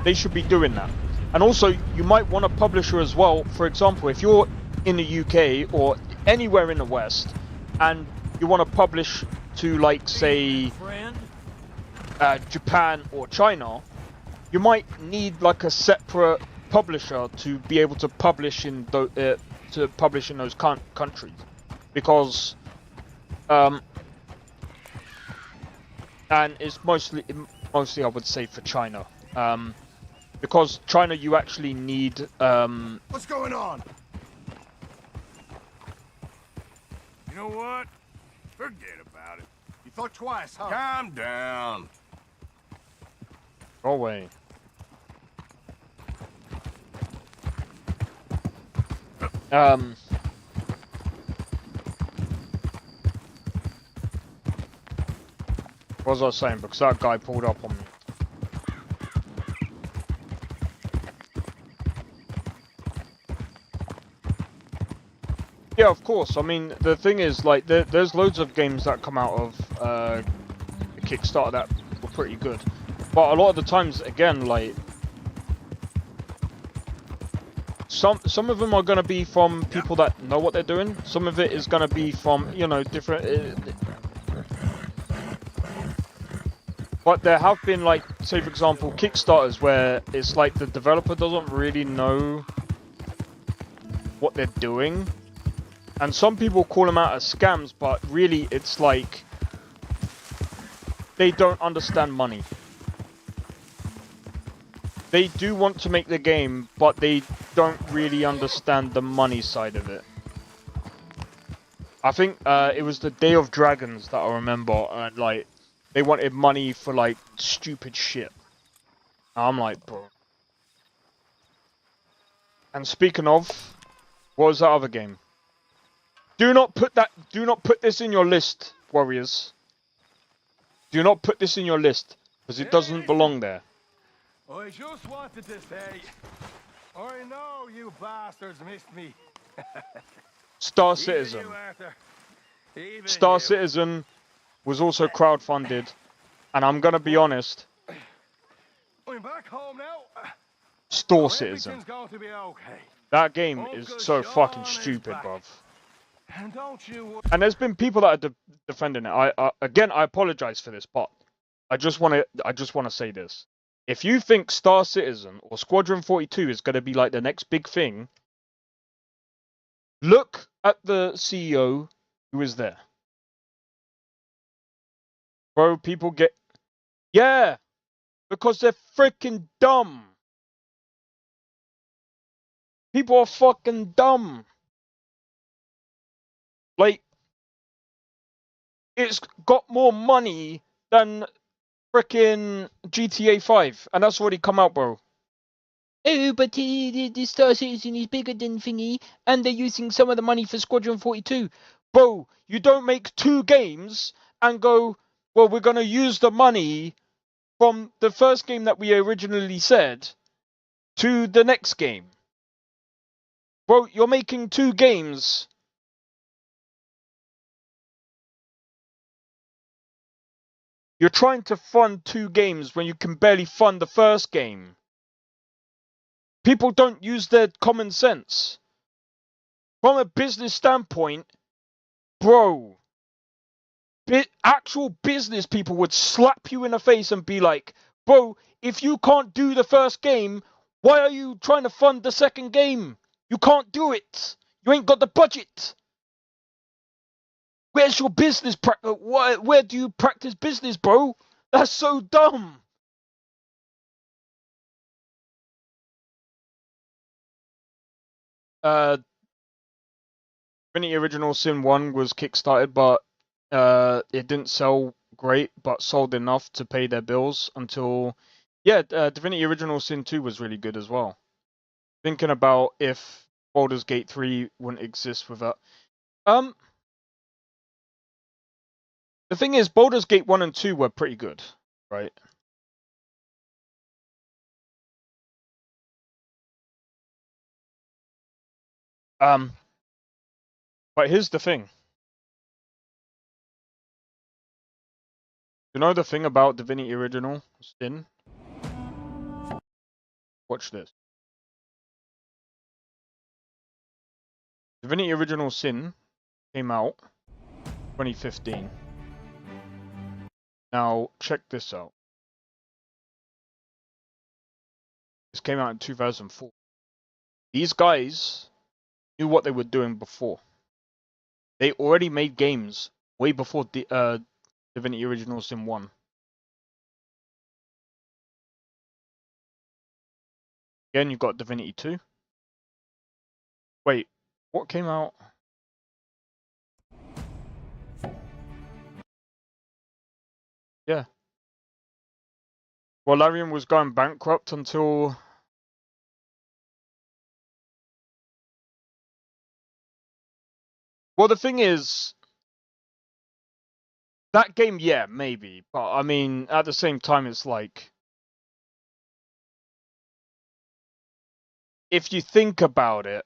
They should be doing that. And also, you might want a publisher as well. For example, if you're in the UK or anywhere in the West, and you want to publish to, like, say, Japan or China, you might need like a separate publisher to be able to publish in those countries, because and it's mostly I would say for China, because China you actually need What's going on? You know what? Forget about it. You thought twice, huh? Calm down. Go away. What was I saying? Because that guy pulled up on me. Yeah, of course. I mean, the thing is, like, there's loads of games that come out of Kickstarter that were pretty good. But a lot of the times, again, like, some of them are going to be from people that know what they're doing. Some of it is going to be from, you know, different... but there have been, like, say, for example, Kickstarters where it's like the developer doesn't really know what they're doing. And some people call them out as scams, but really it's like they don't understand money. They do want to make the game, but they don't really understand the money side of it. I think it was the Day of Dragons that I remember, and like they wanted money for like stupid shit. I'm like, bro. And speaking of, what was that other game? Do not put this in your list, Warriors. Do not put this in your list, because it doesn't belong there. I just wanted to say, I know you bastards missed me. Star Citizen. Star Citizen was also crowdfunded, and I'm gonna be honest. I'm back home now. Star Citizen. Everything's going to be okay. That game is so fucking stupid, bruv. And don't you... And there's been people that are defending it. Again, I apologize for this, but I just want to say this. If you think Star Citizen or Squadron 42 is going to be like the next big thing, look at the CEO who is there. Bro, people get... Yeah! Because they're freaking dumb. People are fucking dumb. Like, it's got more money than frickin' GTA 5, and that's already come out, bro. Oh, but the Star Citizen is bigger than thingy, and they're using some of the money for Squadron 42. Bro, you don't make 2 games and go, well, we're gonna use the money from the first game that we originally said to the next game. Bro, you're making 2 games. You're trying to fund 2 games when you can barely fund the first game. People don't use their common sense. From a business standpoint, bro, actual business people would slap you in the face and be like, bro, if you can't do the first game, why are you trying to fund the second game? You can't do it. You ain't got the budget. Where's your business practice? Where do you practice business, bro? That's so dumb. Trinity Original Sin 1 was kickstarted, but it didn't sell great, but sold enough to pay their bills until, yeah, Divinity Original Sin 2 was really good as well. Thinking about if Baldur's Gate 3 wouldn't exist without... The thing is, Baldur's Gate 1 and 2 were pretty good, right? But here's the thing. You know the thing about Divinity Original Sin? Watch this. Divinity Original Sin came out 2015. Now, check this out. This came out in 2004. These guys knew what they were doing before. They already made games way before Divinity Original Sin 1. Again, you got Divinity 2. Wait, what came out? Yeah. Well, Larian was going bankrupt until... Well, the thing is... That game, yeah, maybe. But, I mean, at the same time, it's like... If you think about it...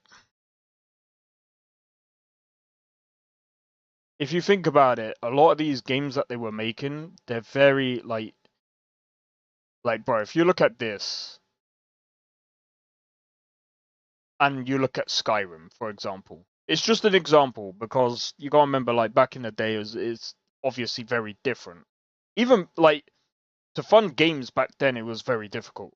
If you think about it, a lot of these games that they were making, they're very, like, bro, if you look at this, and you look at Skyrim, for example, it's just an example, because you gotta remember, like, back in the day, it's obviously very different. Even, like, to fund games back then, it was very difficult.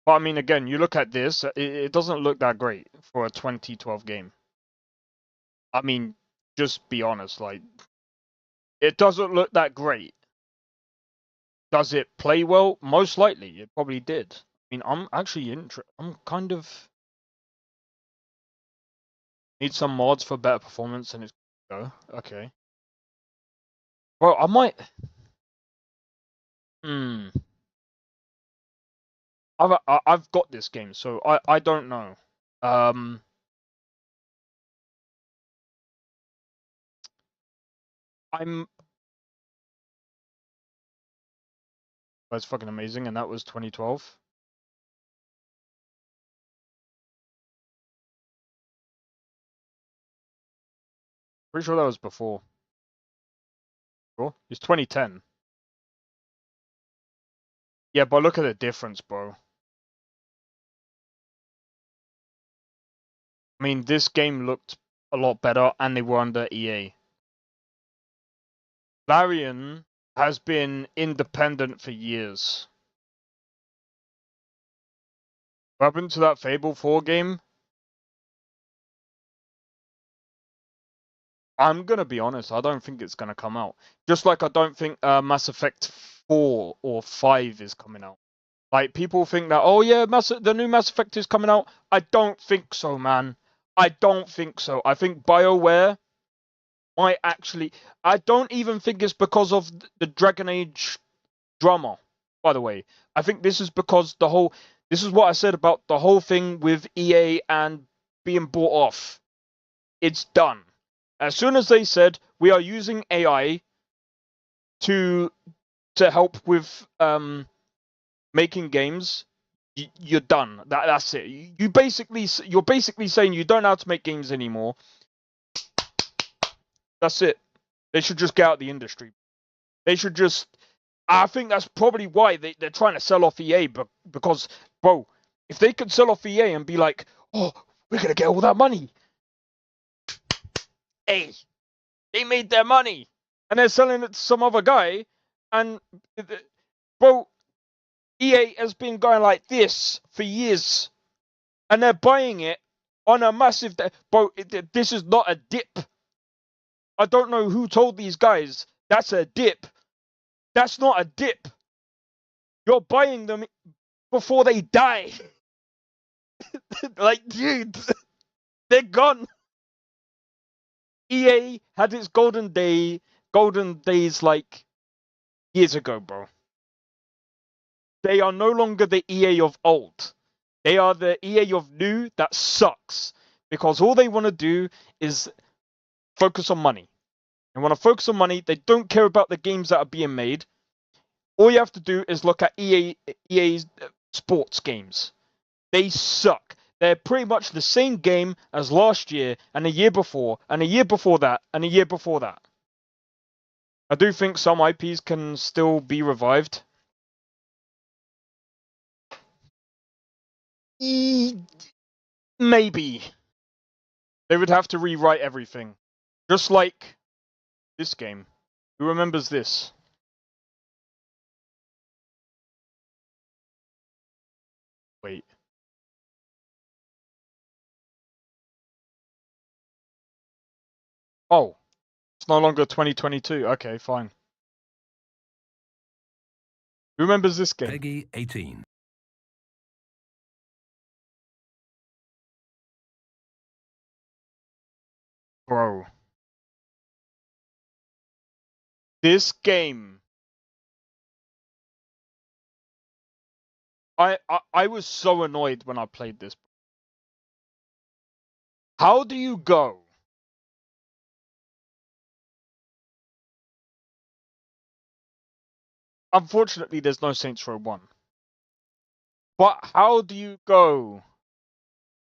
But I mean, again, you look at this, it doesn't look that great for a 2012 game. I mean, just be honest, like, it doesn't look that great. Does it play well? Most likely, it probably did. I mean, I'm actually I'm kind of... Need some mods for better performance and it's... Oh, okay. Well, I might... I've got this game, so I don't know. That's fucking amazing, and that was 2012. Pretty sure that was before. Sure? It's 2010. Yeah, but look at the difference, bro. I mean, this game looked a lot better, and they were under EA. Larian has been independent for years. What happened to that Fable 4 game? I'm gonna be honest, I don't think it's gonna come out. Just like I don't think Mass Effect 4 or 5 is coming out. Like, people think that, oh yeah, the new Mass Effect is coming out. I don't think so, man. I don't think so. I think BioWare might actually... I don't even think it's because of the Dragon Age drama, by the way. I think this is because the whole... This is what I said about the whole thing with EA and being bought off. It's done. As soon as they said, we are using AI to help with making games, you're done. That's it. You're basically saying you don't know how to make games anymore. That's it. They should just get out of the industry. They should just... I think that's probably why they're trying to sell off EA, because, bro, if they could sell off EA and be like, oh, we're going to get all that money. Hey, they made their money. And they're selling it to some other guy. And, bro, EA has been going like this for years. And they're buying it on a massive... Bro, this is not a dip. I don't know who told these guys that's a dip. That's not a dip. You're buying them before they die. Like, dude, they're gone. EA had its golden days like years ago, bro. They are no longer the EA of old. They are the EA of new that sucks because all they want to do is focus on money. They want to focus on money. They don't care about the games that are being made. All you have to do is look at EA's sports games. They suck. They're pretty much the same game as last year and the year before and the year before that and the year before that. I do think some IPs can still be revived. Maybe. They would have to rewrite everything. Just like this game. Who remembers this? Wait. Oh. It's no longer 2022. Okay, fine. Who remembers this game? Peggy 18. Bro. This game. I was so annoyed when I played this. How do you go? Unfortunately, there's no Saints Row 1. But how do you go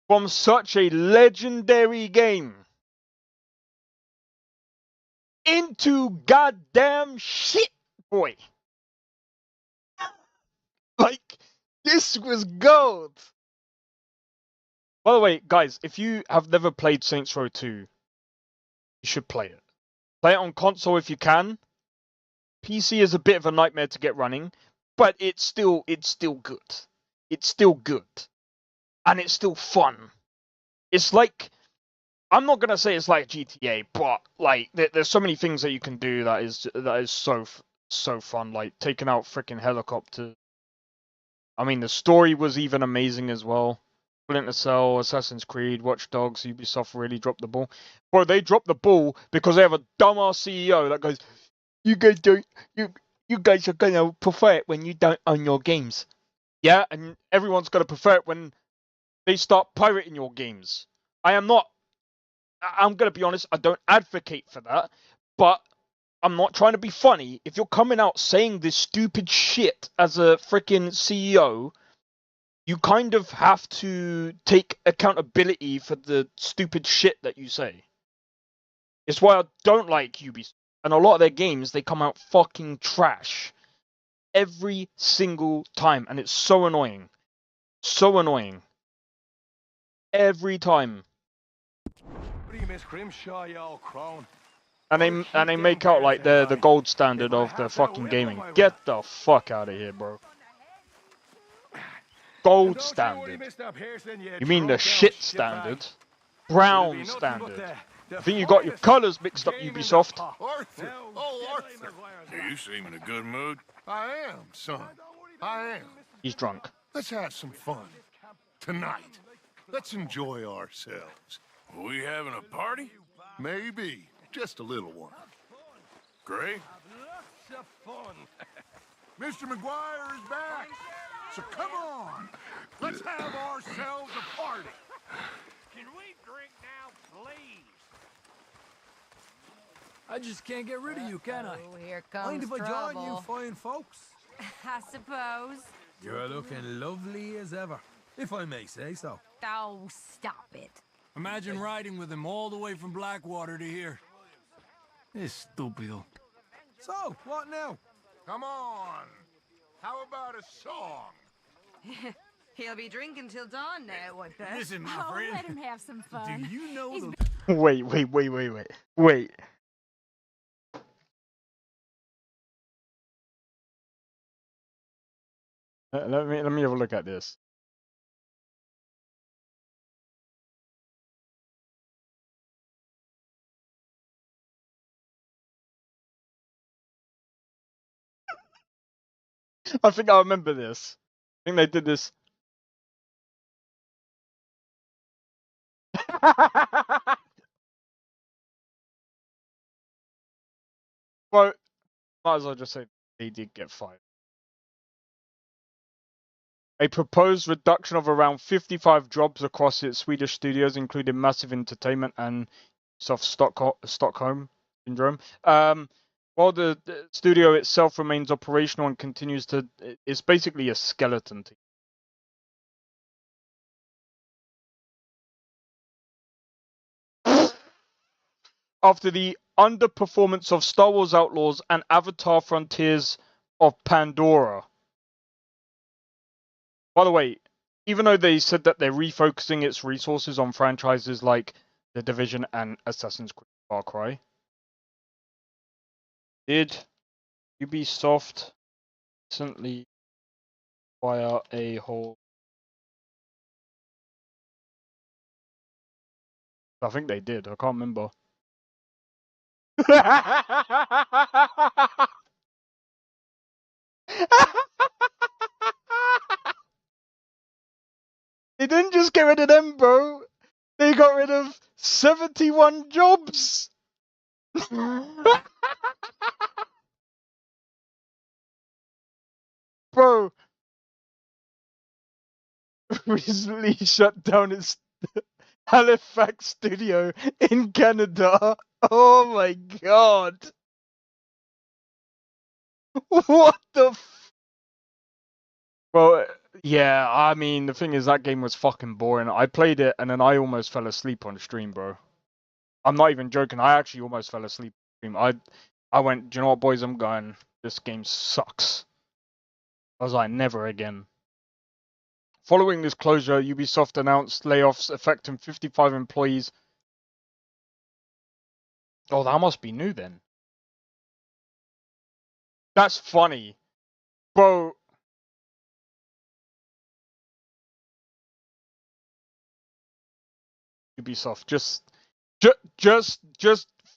from such a legendary game into goddamn shit, boy? Like, this was gold. By the way, guys, if you have never played Saints Row 2, you should play it. Play it on console if you can. PC is a bit of a nightmare to get running, but it's still good. It's still good. And it's still fun. It's like, I'm not gonna say it's like GTA, but like there's so many things that you can do that is so fun. Like taking out freaking helicopters. I mean, the story was even amazing as well. Splinter Cell, Assassin's Creed, Watch Dogs, Ubisoft really dropped the ball. Bro, they dropped the ball because they have a dumbass CEO that goes, you guys are gonna prefer it when you don't own your games. Yeah, and everyone's gonna prefer it when they start pirating your games. I'm gonna be honest, I don't advocate for that, but I'm not trying to be funny. If you're coming out saying this stupid shit as a freaking CEO, you kind of have to take accountability for the stupid shit that you say. It's why I don't like Ubisoft. And a lot of their games, they come out fucking trash. Every single time. And it's so annoying. So annoying. Every time. What do you miss Grimshaw, you old crone? And they make out like they're the gold standard of the fucking gaming. Get the fuck out of here, bro. Gold standard. You mean the shit standard? Brown standard. I think you got your colours mixed up, Ubisoft. Arthur! Oh, Arthur! You seem in a good mood. I am, son. I am. He's drunk. Let's have some fun. Tonight. Let's enjoy ourselves. Are we having a party? Maybe. Just a little one. Great. Lots of fun. Mr. McGuire is back. So come on. Let's have ourselves a party. Can we drink now, please? I just can't get rid of you, can I? Oh, here comes Mind if I join you trouble. fine folks? I suppose. You're looking lovely as ever, if I may say so. Oh, stop it. Imagine riding with him all the way from Blackwater to here. Estúpido. So, what now? Come on. How about a song? He'll be drinking till dawn now, I bet. Listen, my friend. Let him have some fun. Do you know the... Wait. Let me have a look at this. I think I remember this. I think they did this. Well, might as well just say they did get fired. A proposed reduction of around 55 jobs across its Swedish studios, including Massive Entertainment and Stockholm Syndrome. While the studio itself remains operational and continues to, it's basically a skeleton team. After the underperformance of Star Wars Outlaws and Avatar Frontiers of Pandora. By the way, even though they said that they're refocusing its resources on franchises like The Division and Assassin's Creed Far Cry, did Ubisoft recently acquire a whole... I think they did, I can't remember. They didn't just get rid of them, bro. They got rid of 71 jobs. Bro. Recently shut down its Halifax studio in Canada. Oh my god. What the Well, yeah, I mean, the thing is, that game was fucking boring. I played it, and then I almost fell asleep on stream, bro. I'm not even joking. I actually almost fell asleep on stream. I went, do you know what, boys? I'm going. This game sucks. I was like, never again. Following this closure, Ubisoft announced layoffs affecting 55 employees. Oh, that must be new then. That's funny. Bro. Ubisoft, just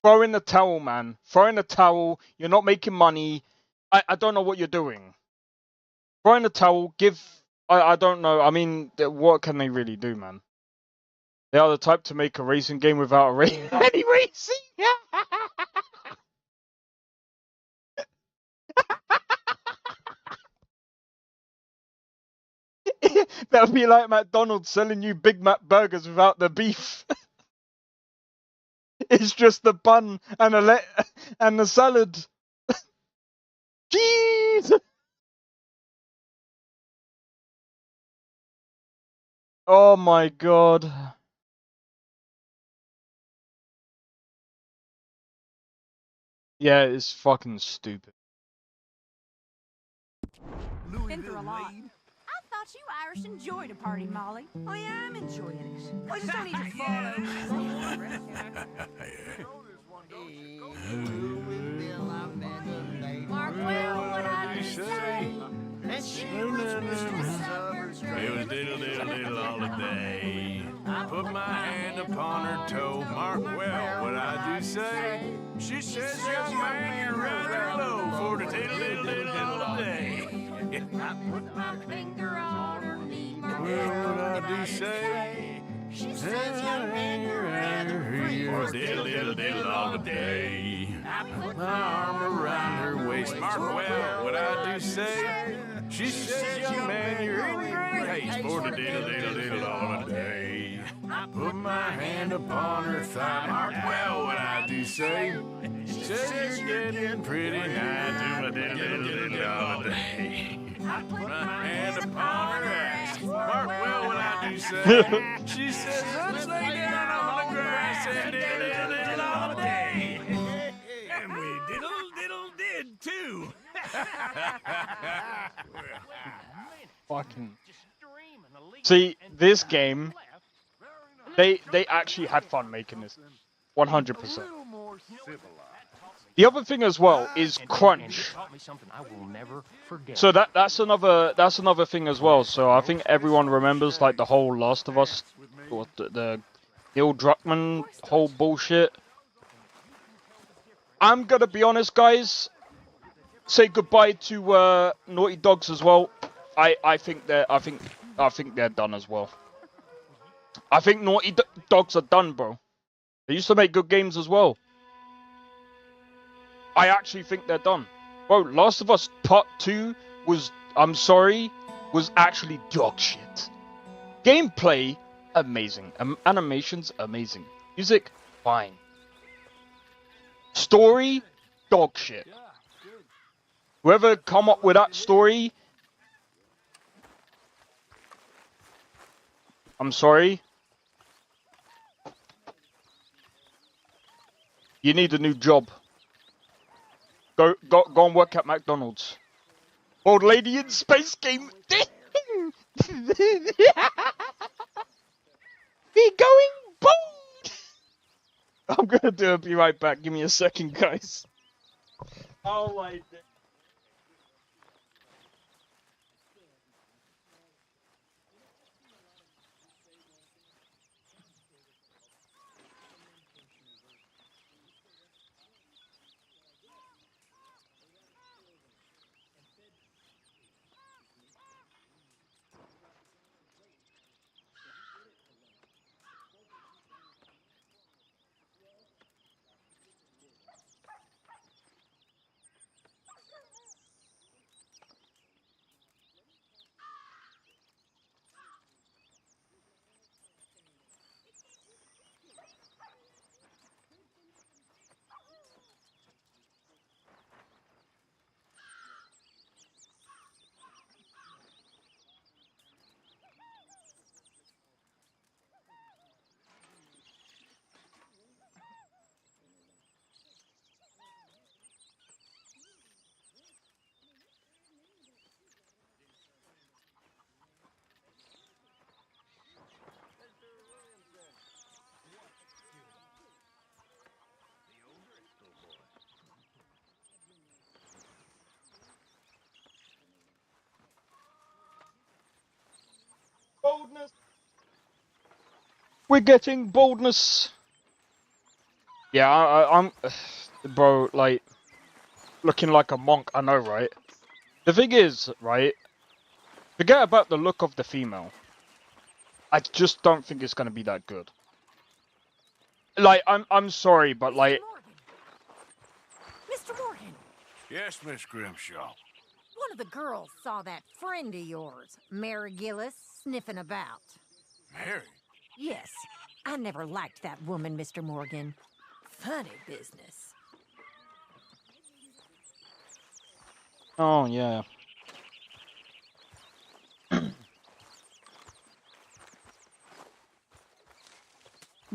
throw in the towel, man. Throw in the towel. You're not making money. I don't know what you're doing. Throw in the towel. I don't know. I mean, what can they really do, man? They are the type to make a racing game without any racing. That would be like McDonald's selling you Big Mac burgers without the beef. It's just the bun and the salad. Jeez. Oh my god. Yeah, it's fucking stupid. Been through a lot. I thought you Irish enjoyed a party, Molly. I am enjoying it. I just don't need to follow. Mark well what I just say. And she It was diddle all the day. Put my hand upon her toe. Mark well what I do say. She says, young man, you're rather low for the diddle all the day. I put my finger on her knee. Mark Well, what I do say. She says, young man, you're rather free for Diddle all the day. I put my arm around her waist. Mark well what I do say. She says, young man, you're in great haste for the diddle all the day. I put my hand upon her thigh. Mark well what I do say. She says, you're getting pretty nigh to my diddle all the day. I put my hand upon her ass. Mark well what I do say. She says, let's lay down on the grass and diddle all the day. And we diddle did too. Fucking. See, this game, they actually had fun making this. 100%. The other thing as well is crunch. So that's another thing as well. So I think everyone remembers like the whole Last of Us, or the Neil Druckmann whole bullshit. I'm gonna be honest, guys. Say goodbye to Naughty Dogs as well. I think they're done as well. I think Naughty Dogs are done, bro. They used to make good games as well. I actually think they're done. Bro, Last of Us Part 2 was, I'm sorry, was actually dog shit. Gameplay, amazing. Animations, amazing. Music, fine. Story, dog shit. Whoever come up with that story, I'm sorry. You need a new job. Go and work at McDonald's. Old lady in space game. We're going bold. I'm gonna do it. Be right back. Give me a second, guys. Oh my God. Boldness. We're getting boldness. Yeah, I'm, bro, like, looking like a monk. I know, right? The thing is, right? Forget about the look of the female. I just don't think it's gonna be that good. Like, I'm sorry, but like. Mr. Morgan, Yes, Miss Grimshaw. one of the girls saw that friend of yours, Mary Gillis, sniffing about. Mary? Yes, I never liked that woman, Mr. Morgan. Funny business. Oh yeah.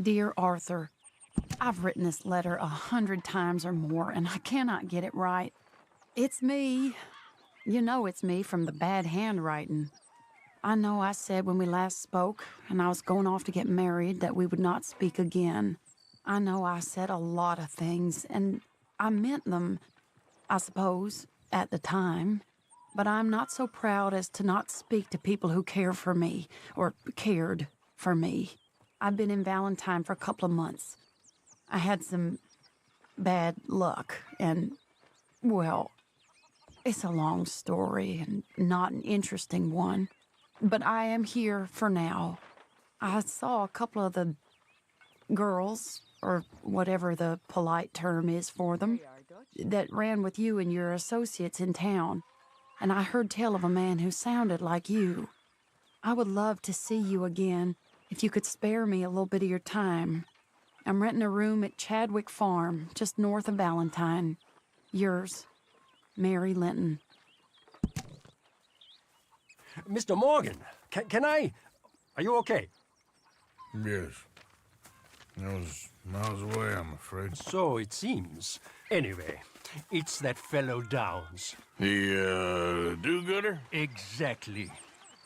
Dear Arthur, I've written this letter 100 times or more, and I cannot get it right. It's me. You know it's me from the bad handwriting. I know I said when we last spoke, and I was going off to get married, that we would not speak again. I know I said a lot of things, and I meant them, I suppose, at the time. But I'm not so proud as to not speak to people who care for me, or cared for me. I've been in Valentine for a couple of months. I had some bad luck, and, well, it's a long story and not an interesting one. But I am here for now. I saw a couple of the girls, or whatever the polite term is for them, that ran with you and your associates in town. And I heard tell of a man who sounded like you. I would love to see you again, if you could spare me a little bit of your time. I'm renting a room at Chadwick Farm, just north of Valentine. Yours, Mary Linton. Mr. Morgan, can I... Are you okay? Yes. I was miles away, I'm afraid. So it seems. Anyway, it's that fellow Downs. The, do-gooder? Exactly.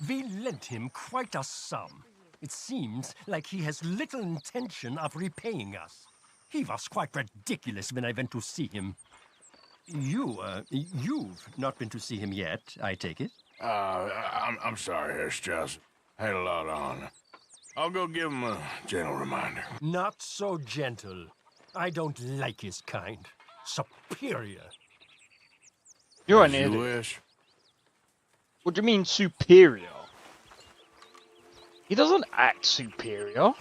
We lent him quite a sum. It seems like he has little intention of repaying us. He was quite ridiculous when I went to see him. You've not been to see him yet, I take it? I'm sorry, Herr Strauss. I had a lot on. I'll go give him a gentle reminder. Not so gentle. I don't like his kind. Superior. You're an As you idiot. wish. What do you mean superior? He doesn't act superior.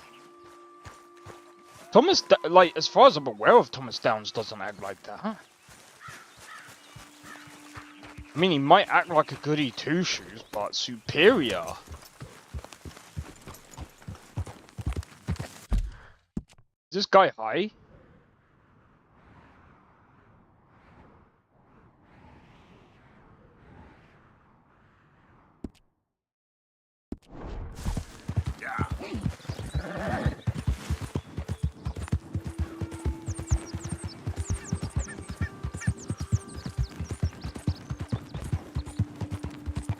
Thomas, like, as far as I'm aware of, Thomas Downs doesn't act like that. I mean, he might act like a goody two-shoes, but superior. Is this guy high?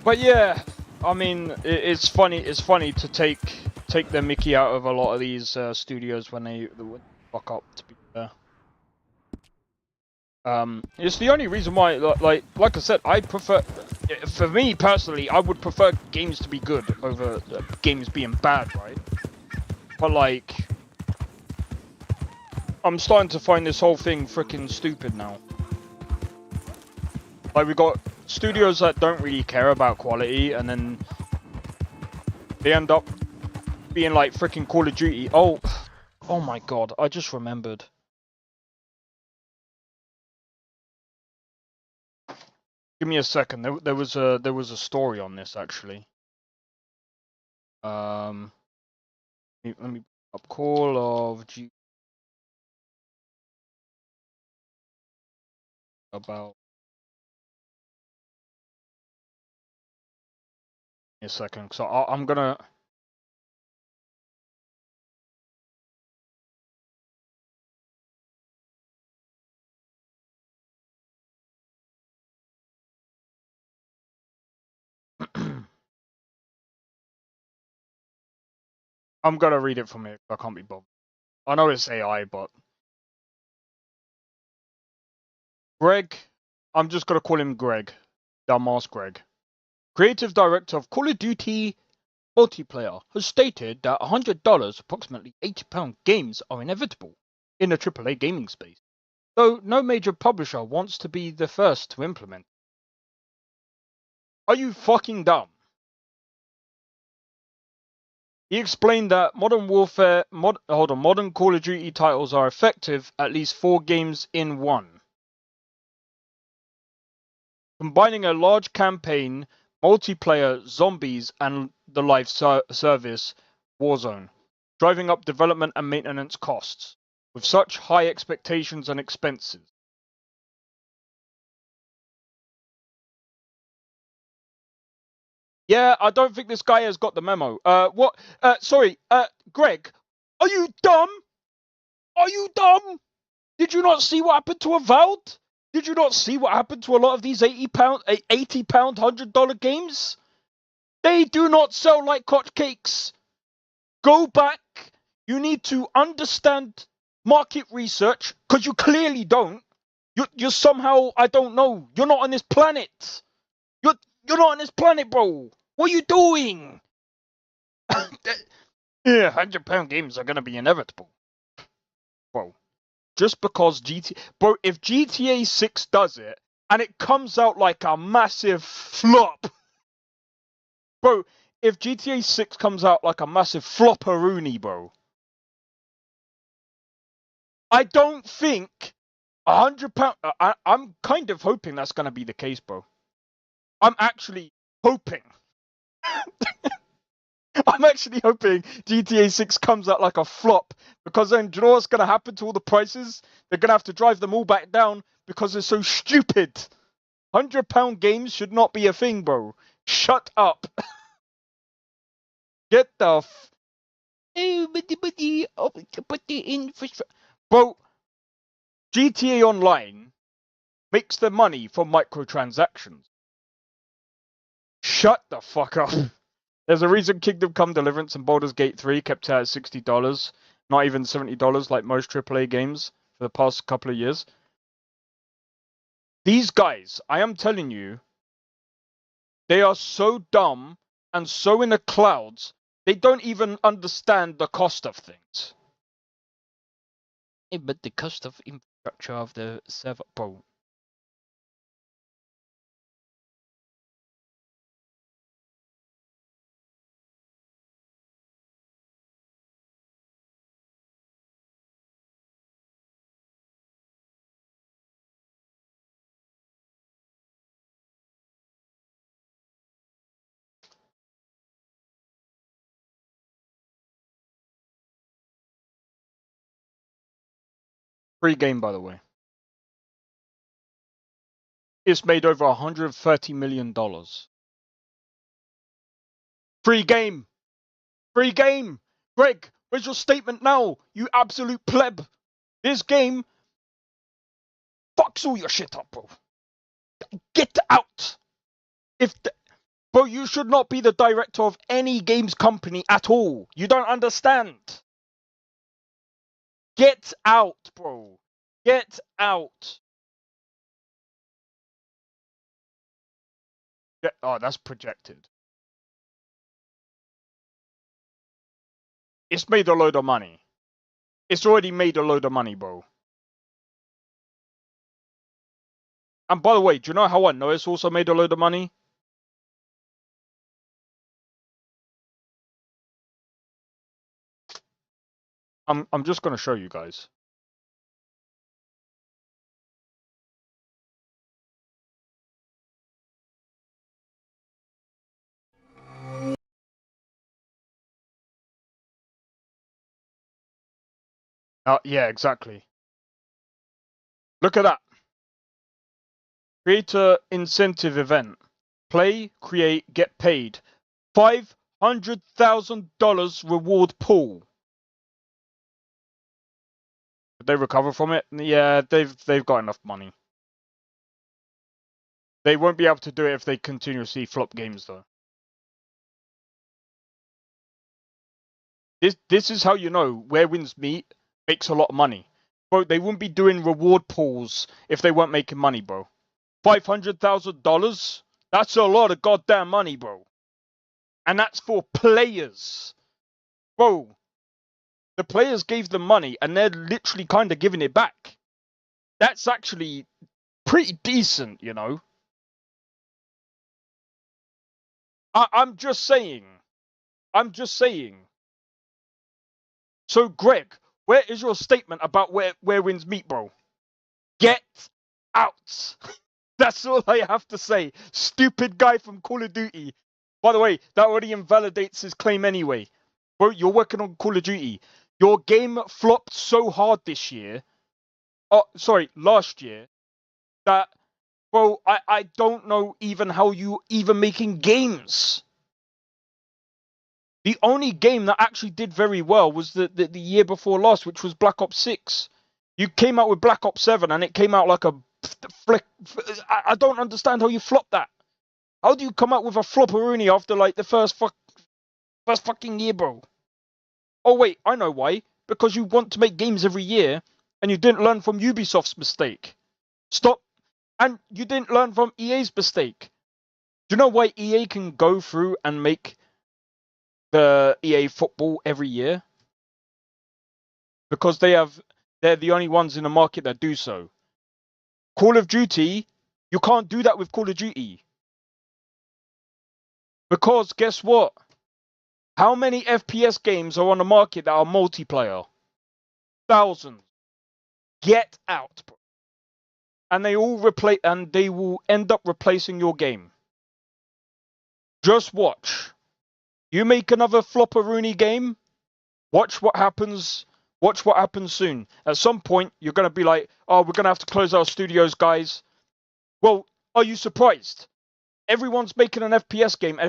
But yeah, I mean, it's funny. It's funny to take the Mickey out of a lot of these studios when they fuck up. To be fair, it's the only reason why. Like I said, I prefer. For me personally, I would prefer games to be good over games being bad, right? But like, I'm starting to find this whole thing freaking stupid now. Like, we got studios that don't really care about quality, and then they end up being like freaking Call of Duty. Oh my god! I just remembered. Give me a second. There was a story on this actually. Let me up Call of Duty about. Give me a second, so I'm gonna. I'm gonna read it from here. I can't be bothered. I know it's AI, but Greg, I'm just gonna call him Greg, Dumbass Greg, creative director of Call of Duty Multiplayer, has stated that $100, approximately £80 games are inevitable in the AAA gaming space, though no major publisher wants to be the first to implement. Are you fucking dumb? He explained that modern Call of Duty titles are effective at least 4 games in one, combining a large campaign, multiplayer, zombies, and the live service Warzone, driving up development and maintenance costs with such high expectations and expenses. Yeah, I don't think this guy has got the memo. Greg, are you dumb? Are you dumb? Did you not see what happened to Avowed? Did you not see what happened to a lot of these £80, $100 games? They do not sell like hotcakes. Go back. You need to understand market research, because you clearly don't. You're somehow, I don't know, you're not on this planet. You're not on this planet, bro. What are you doing? Yeah, £100 games are gonna be inevitable. Bro, just because if GTA 6 does it, and it comes out like a massive flop, bro, if GTA 6 comes out like a massive flopperoonie, bro, I don't think £100. I'm kind of hoping that's gonna be the case, bro. I'm actually hoping. I'm actually hoping GTA 6 comes out like a flop, because then do you know what's going to happen to all the prices? They're going to have to drive them all back down because they're so stupid. £100 games should not be a thing, bro. Shut up. Get the put the infrastructure. Bro, GTA Online makes their money from microtransactions. Shut the fuck up. There's a reason Kingdom Come Deliverance and Baldur's Gate 3 kept it at $60, not even $70 like most AAA games for the past couple of years. These guys, I am telling you, they are so dumb and so in the clouds, they don't even understand the cost of things. Yeah, but the cost of infrastructure of the server, bro. Free game, by the way. It's made over $130 million. Free game! Free game! Greg, where's your statement now? You absolute pleb! This game fucks all your shit up, bro. Get out! Bro, you should not be the director of any games company at all. You don't understand. Get out, bro. Get out. Oh, that's projected. It's made a load of money. It's already made a load of money, bro. And by the way, do you know how I know it's also made a load of money? I'm just going to show you guys. Yeah, exactly. Look at that. Creator incentive event. Play, create, get paid. $500,000 reward pool. Did they recover from it? Yeah, they've got enough money. They won't be able to do it if they continuously flop games, though. This is how you know Where Winds Meet makes a lot of money. Bro, they wouldn't be doing reward pools if they weren't making money, bro. $500,000? That's a lot of goddamn money, bro. And that's for players. Bro, the players gave them money and they're literally kind of giving it back. That's actually pretty decent, you know. I'm just saying. I'm just saying. So, Greg, where is your statement about where Winds Meet, bro? Get out. That's all I have to say. Stupid guy from Call of Duty. By the way, that already invalidates his claim anyway. Bro, you're working on Call of Duty. Your game flopped so hard this year. Oh, sorry, last year. That, bro, I don't know even how you even making games. The only game that actually did very well was the year before last, which was Black Ops 6. You came out with Black Ops 7 and it came out like a flick. I don't understand how you flopped that. How do you come out with a flopperoonie after like the first fucking year, bro? Oh wait, I know why. Because you want to make games every year and you didn't learn from Ubisoft's mistake. Stop. And you didn't learn from EA's mistake. Do you know why EA can go through and make the EA football every year? Because they're the only ones in the market that do so. Call of Duty, you can't do that with Call of Duty. Because guess what? How many FPS games are on the market that are multiplayer? Thousands. Get out, bro. And they will end up replacing your game. Just watch. You make another flopperoonie game, watch what happens. Watch what happens soon. At some point, you're going to be like, oh, we're going to have to close our studios, guys. Well, are you surprised? Everyone's making an FPS game.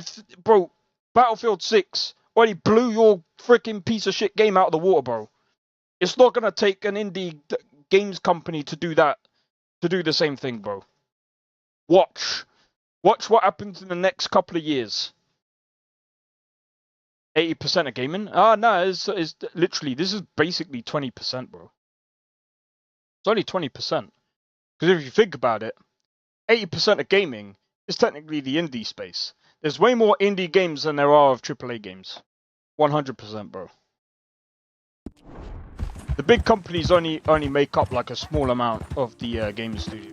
Bro, Battlefield 6 already blew your freaking piece of shit game out of the water, bro. It's not going to take an indie games company to do that, to do the same thing, bro. Watch. Watch what happens in the next couple of years. 80% of gaming? No, it's literally, this is basically 20%, bro. It's only 20%. Because if you think about it, 80% of gaming is technically the indie space. There's way more indie games than there are of AAA games. 100%, bro. The big companies only make up like a small amount of the gaming studio.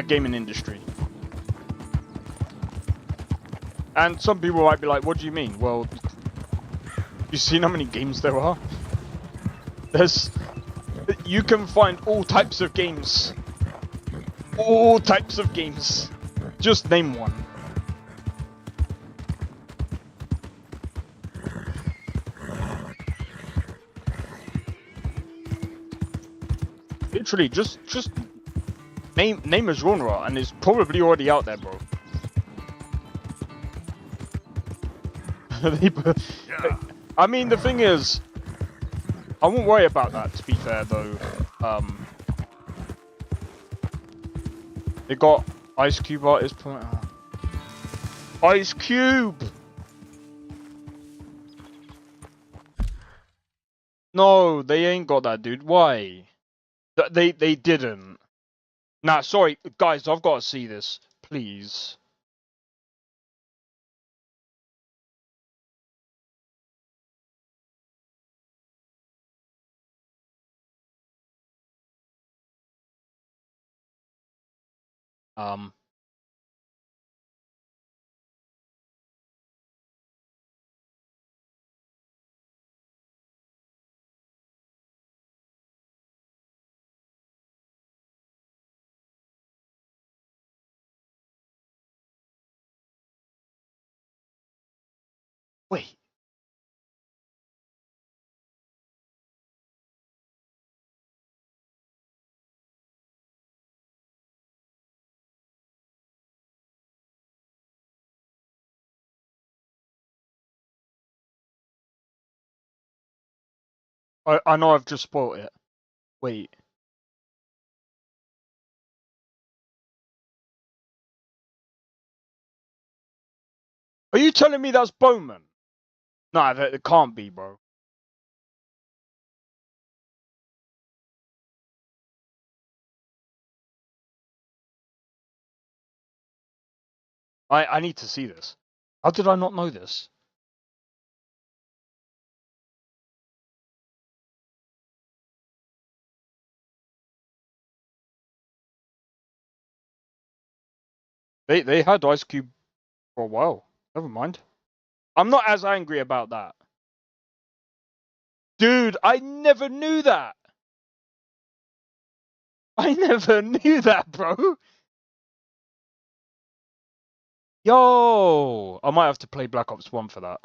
Gaming industry. And some people might be like, what do you mean? Well, you seen how many games there are? You can find all types of games. All types of games. Just name one. literally just name a genre, and it's probably already out there, bro. I mean, the thing is, I won't worry about that. To be fair, though, they got Ice Cube artist. Ice Cube. No, they ain't got that, dude. Why? They didn't. Nah, sorry, guys. I've got to see this, please. Wait. I know I've just spoiled it. Wait. Are you telling me that's Bowman? Nah, that it can't be, bro. I need to see this. How did I not know this? They had Ice Cube for a while. Never mind. I'm not as angry about that. Dude, I never knew that. I never knew that, bro. Yo, I might have to play Black Ops 1 for that.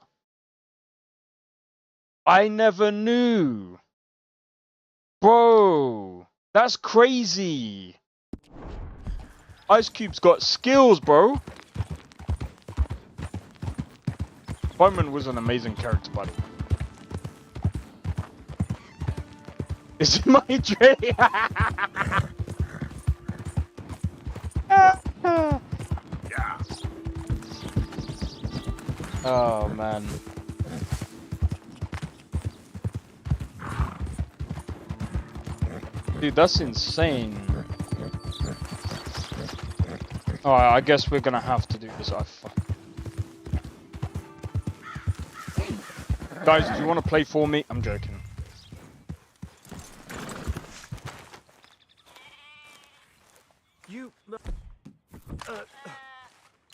I never knew. Bro, that's crazy. Ice Cube's got skills, bro. Bowman was an amazing character, buddy. Is it my dream? Oh man. Dude, that's insane. Alright, I guess we're gonna have to do this. Guys, do you want to play for me? I'm joking. You...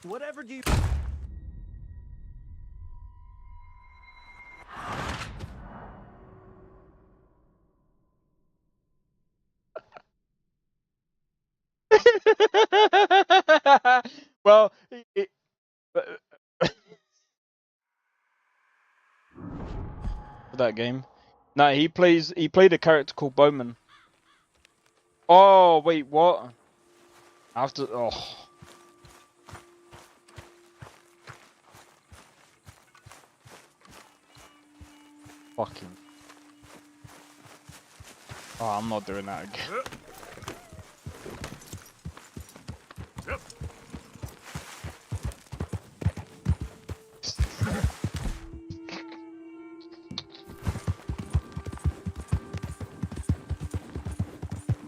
whatever do you... Well, that game. Nah, he played a character called Bowman. Oh wait, what? After fucking. Oh, I'm not doing that again.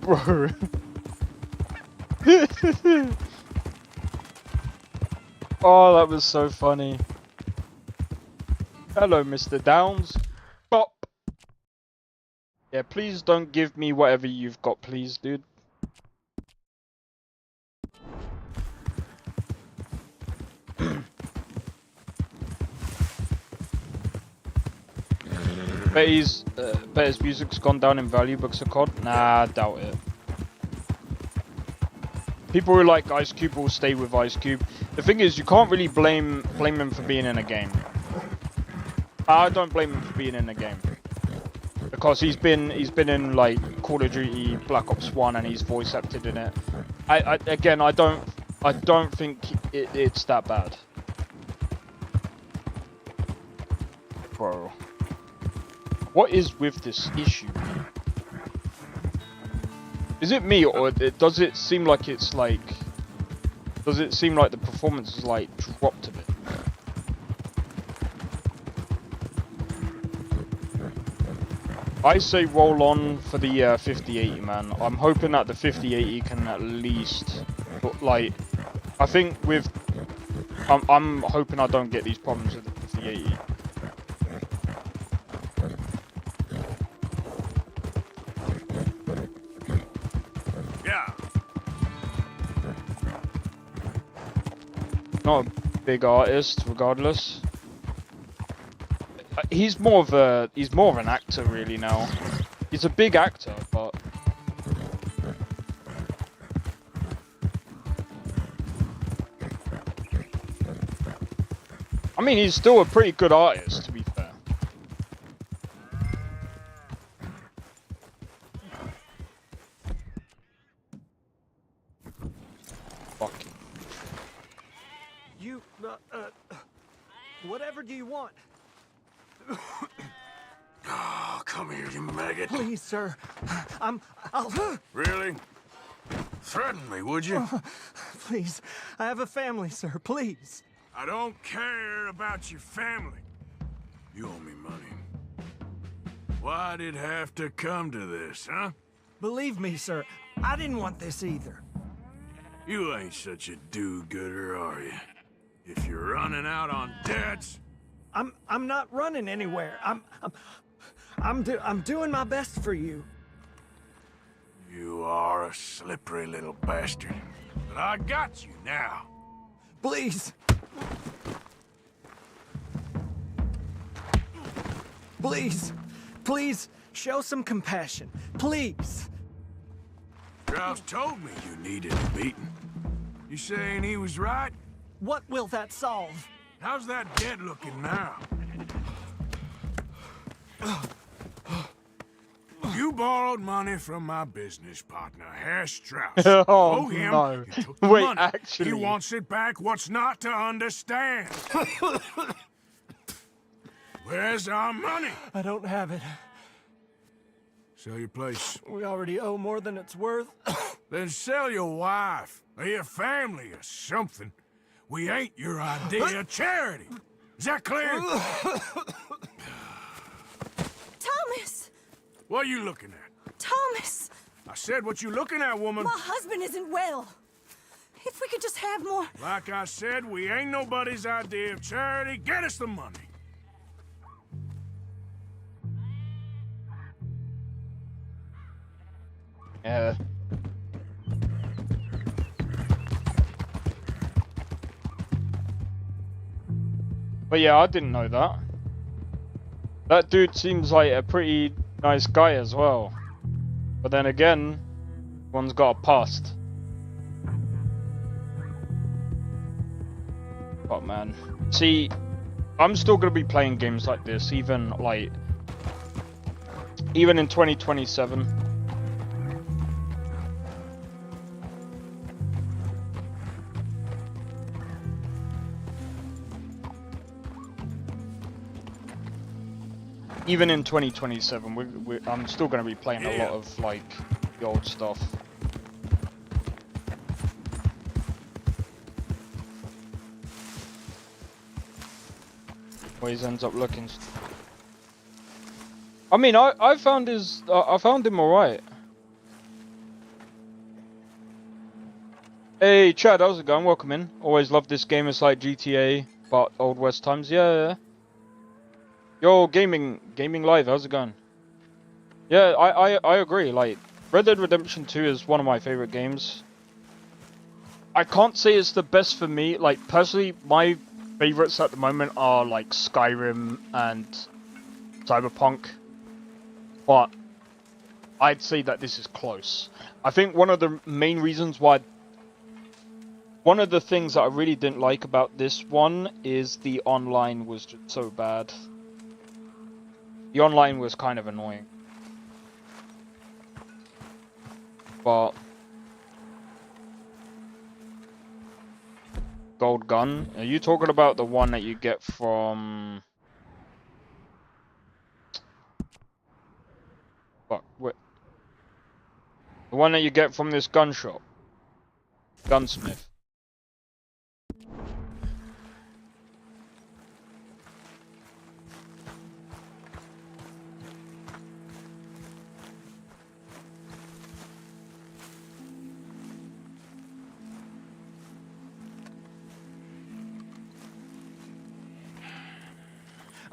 Bro. Oh, that was so funny. Hello, Mr. Downs. Bop. Yeah, please don't give me whatever you've got, please, dude. Bet his music's gone down in value because of COD? Nah, I doubt it. People who like Ice Cube will stay with Ice Cube. The thing is, you can't really blame him for being in a game. I don't blame him for being in a game because he's been in like Call of Duty Black Ops 1 and he's voice acted in it. I don't think it's that bad. Bro. What is with this issue? Is it me, or does it seem like it's like... Does it seem like the performance is like dropped a bit? I say roll on for the 5080, man. I'm hoping that the 5080 can at least, like, I think with, I'm hoping I don't get these problems with the 5080. Yeah. Not a big artist, regardless. He's more of an actor really now. He's a big actor, but I mean he's still a pretty good artist, to be fair. Fucking. You, whatever do you want? Oh, come here, you maggot. Please, sir. I'll... Really? Threaten me, would you? Please. I have a family, sir. Please. I don't care about your family. You owe me money. Why'd it have to come to this, huh? Believe me, sir. I didn't want this either. You ain't such a do-gooder, are you? If you're running out on debts... I'm not running anywhere. I'm doing my best for you. You are a slippery little bastard. But I got you now. Please. Please. Please, show some compassion. Please. Strauss told me you needed a beating. You saying he was right? What will that solve? How's that dead looking now? You borrowed money from my business partner, Herr Strauss. Oh, him. no. You took the Wait, money. actually. He wants it back. What's not to understand? Where's our money? I don't have it. Sell your place. We already owe more than it's worth. Then sell your wife, or your family, or something. We ain't your idea of charity. Is that clear? Thomas! What are you looking at? Thomas! I said what you looking at, woman. My husband isn't well. If we could just have more... Like I said, we ain't nobody's idea of charity. Get us the money. Yeah. But yeah, I didn't know that. That dude seems like a pretty nice guy as well. But then again, one's got a past. But man, see, I'm still gonna be playing games like this, even in 2027. Even in 2027, I'm still going to be playing a lot of the old stuff. Always ends up looking. I mean, I found him alright. Hey Chad, how's it going? Welcome in. Always love this game. It's like GTA, but Old West times. Yeah. Yo, gaming live, how's it going? Yeah, I agree. Like, Red Dead Redemption 2 is one of my favorite games. I can't say it's the best for me. Like, personally, my favorites at the moment are like Skyrim and Cyberpunk. But I'd say that this is close. I think one of the main reasons why... One of the things that I really didn't like about this one is the online was just so bad. The online was kind of annoying. but gold gun. Are you talking about the one that you get from? Fuck, wait. The one that you get from this gun shop, gunsmith.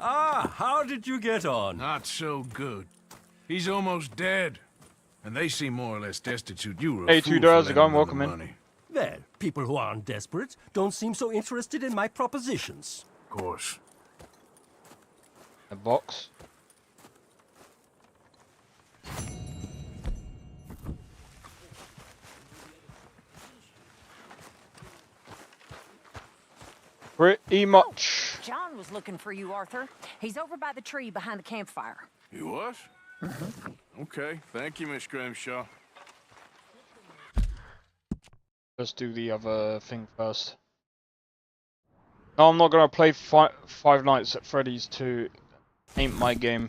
Ah, how did you get on? Not so good. He's almost dead. And they seem more or less destitute. You were a Hey, fool $2 for to go. lending Welcome them in. money. Well, people who aren't desperate don't seem so interested in my propositions. Of course. A box. Pretty much. John was looking for you, Arthur. He's over by the tree behind the campfire. He was? Okay, thank you, Miss Grimshaw. Let's do the other thing first. No, I'm not gonna play Five Nights at Freddy's 2. Ain't my game.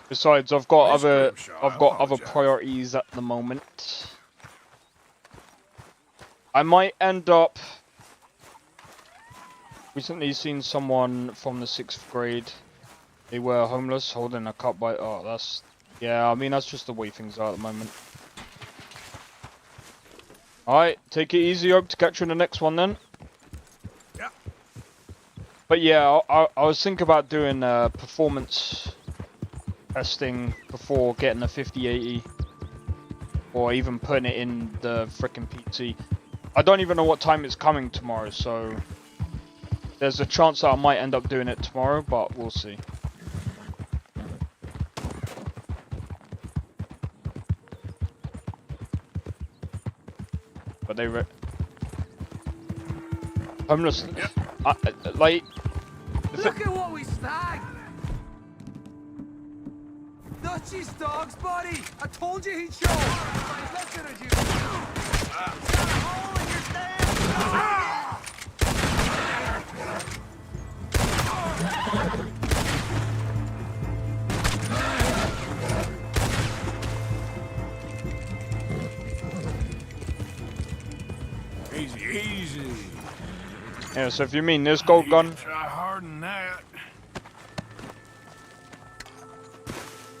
Besides, I've got other priorities at the moment. I might end up. Recently seen someone from the 6th grade. They were homeless, holding a cup by. Oh, that's. Yeah, I mean that's just the way things are at the moment. Alright, take it easy. Hope to catch you in the next one then. Yeah. But yeah, I was thinking about doing performance testing before getting a 5080, or even putting it in the frickin' PC. I don't even know what time it's coming tomorrow, so there's a chance that I might end up doing it tomorrow, but we'll see. But they homeless. Like. Look at what we snagged! Dutchie's dogs, buddy! I told you he'd show! Listen at you! Hole in your stand! Easy, easy. Yeah, so if you mean this gold gun, Try harder than that.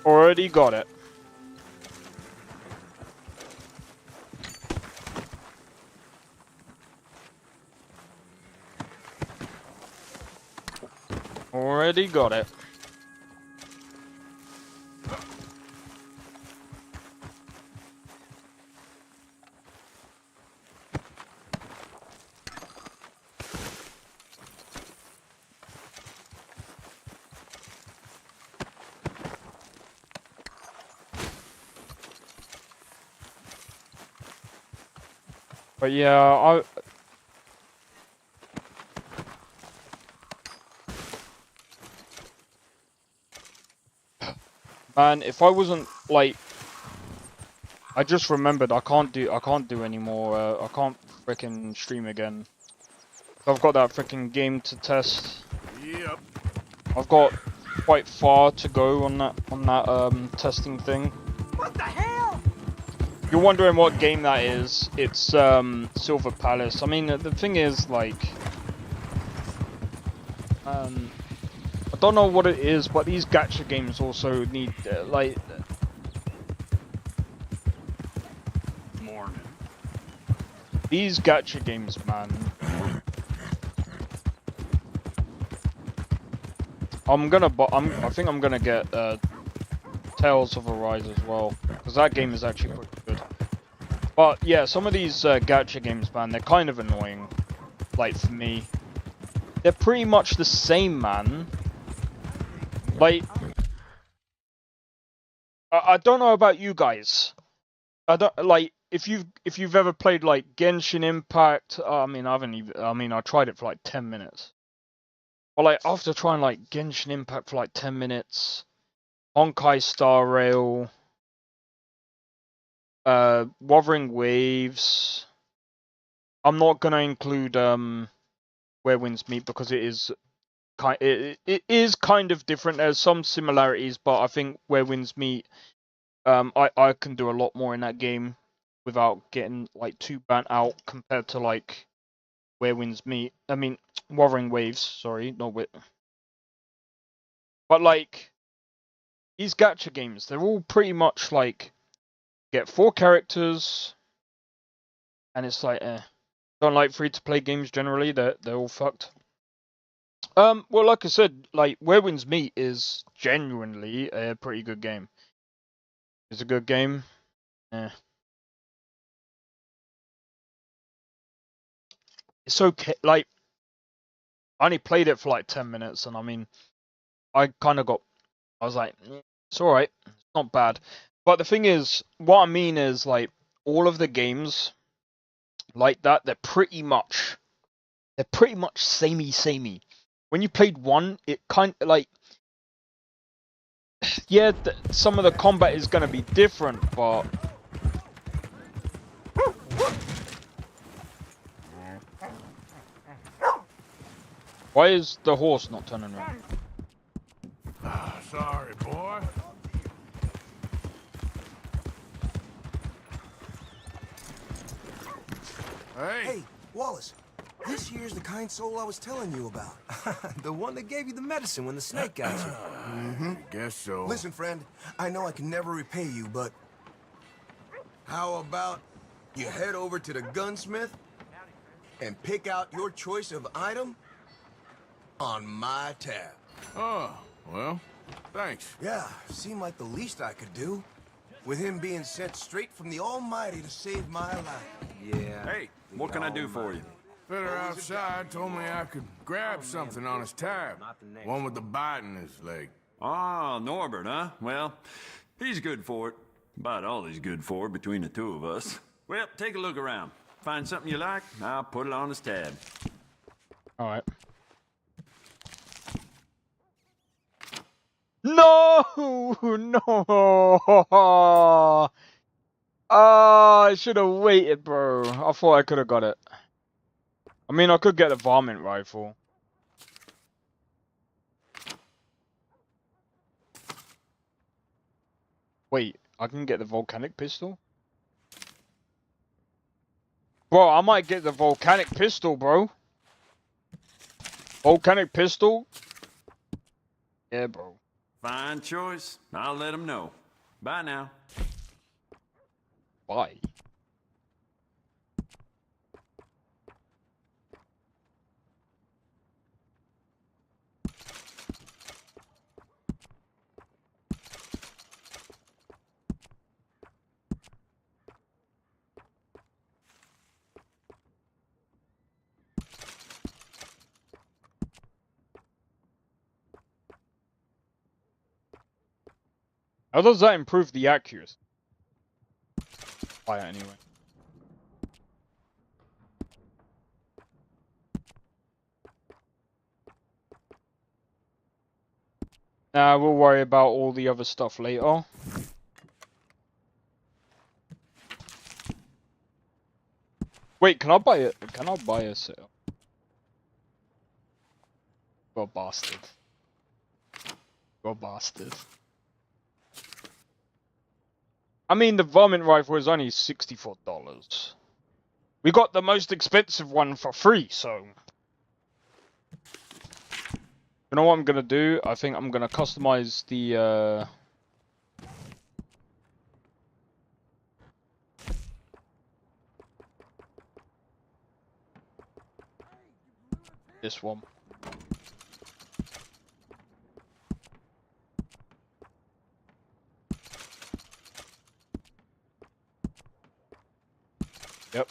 already got it. Already got it. But yeah, man, if I wasn't like, I just remembered I can't do any more. I can't frickin' stream again. I've got that frickin' game to test. Yep. I've got quite far to go on that testing thing. What the hell? You're wondering what game that is? It's Silver Palace. I mean, the thing is, like, I don't know what it is, but these gacha games also need like. Morning. These gacha games, man. I think I'm gonna get Tales of Arise as well, because that game is actually pretty good. But yeah, some of these gacha games, man, they're kind of annoying. Like for me, they're pretty much the same, man. Like, I don't know about you guys. I don't like if you've ever played like Genshin Impact. I mean, I haven't even. I mean, I tried it for like 10 minutes. But like after trying like Genshin Impact for like 10 minutes, Honkai Star Rail, Wuthering Waves. I'm not gonna include Where Winds Meet because it is kind of different. There's some similarities, but I think Where Winds Meet, I can do a lot more in that game without getting like too burnt out compared to like Where Winds Meet. I mean, Wuthering Waves. Sorry, not with. But like these gacha games, they're all pretty much like get 4 characters, and it's like don't like free-to-play games generally. They're all fucked. Well, like I said, like Where Winds Meet is genuinely a pretty good game. It's a good game. Yeah. It's okay. Like, I only played it for like 10 minutes, and I mean, I was like, it's alright. It's not bad. But the thing is, what I mean is, like, all of the games like that, they're pretty much samey. When you played one, it kind of like, yeah, some of the combat is going to be different, but why is the horse not turning around? Sorry, boy. Hey, Wallace. This here's the kind soul I was telling you about. The one that gave you the medicine when the snake got you. Mm-hmm. Guess so. Listen, friend, I know I can never repay you, but how about you head over to the gunsmith and pick out your choice of item on my tab? Oh, well, thanks. Yeah, seemed like the least I could do. With him being sent straight from the Almighty to save my life. Yeah. Hey, what can I do for you? Fitter outside told me I could grab something on his tab. One with the bite in his leg. Ah, Norbert, huh? Well, he's good for it. About all he's good for between the two of us. Well, take a look around. Find something you like, I'll put it on his tab. Alright. No! No! I should have waited, bro. I thought I could have got it. I mean, I could get the varmint rifle. Wait, I can get the volcanic pistol? Bro, I might get the volcanic pistol, bro. Volcanic pistol? Yeah, bro. Fine choice. I'll let him know. Bye now. Bye. How does that improve the accuracy? Fire anyway. Nah, we'll worry about all the other stuff later. Wait, can I buy it? Can I buy a set? You bastard. You bastard. I mean, the varmint rifle is only $64. We got the most expensive one for free, so... You know what I'm gonna do? I think I'm gonna customize the, this one. Yep.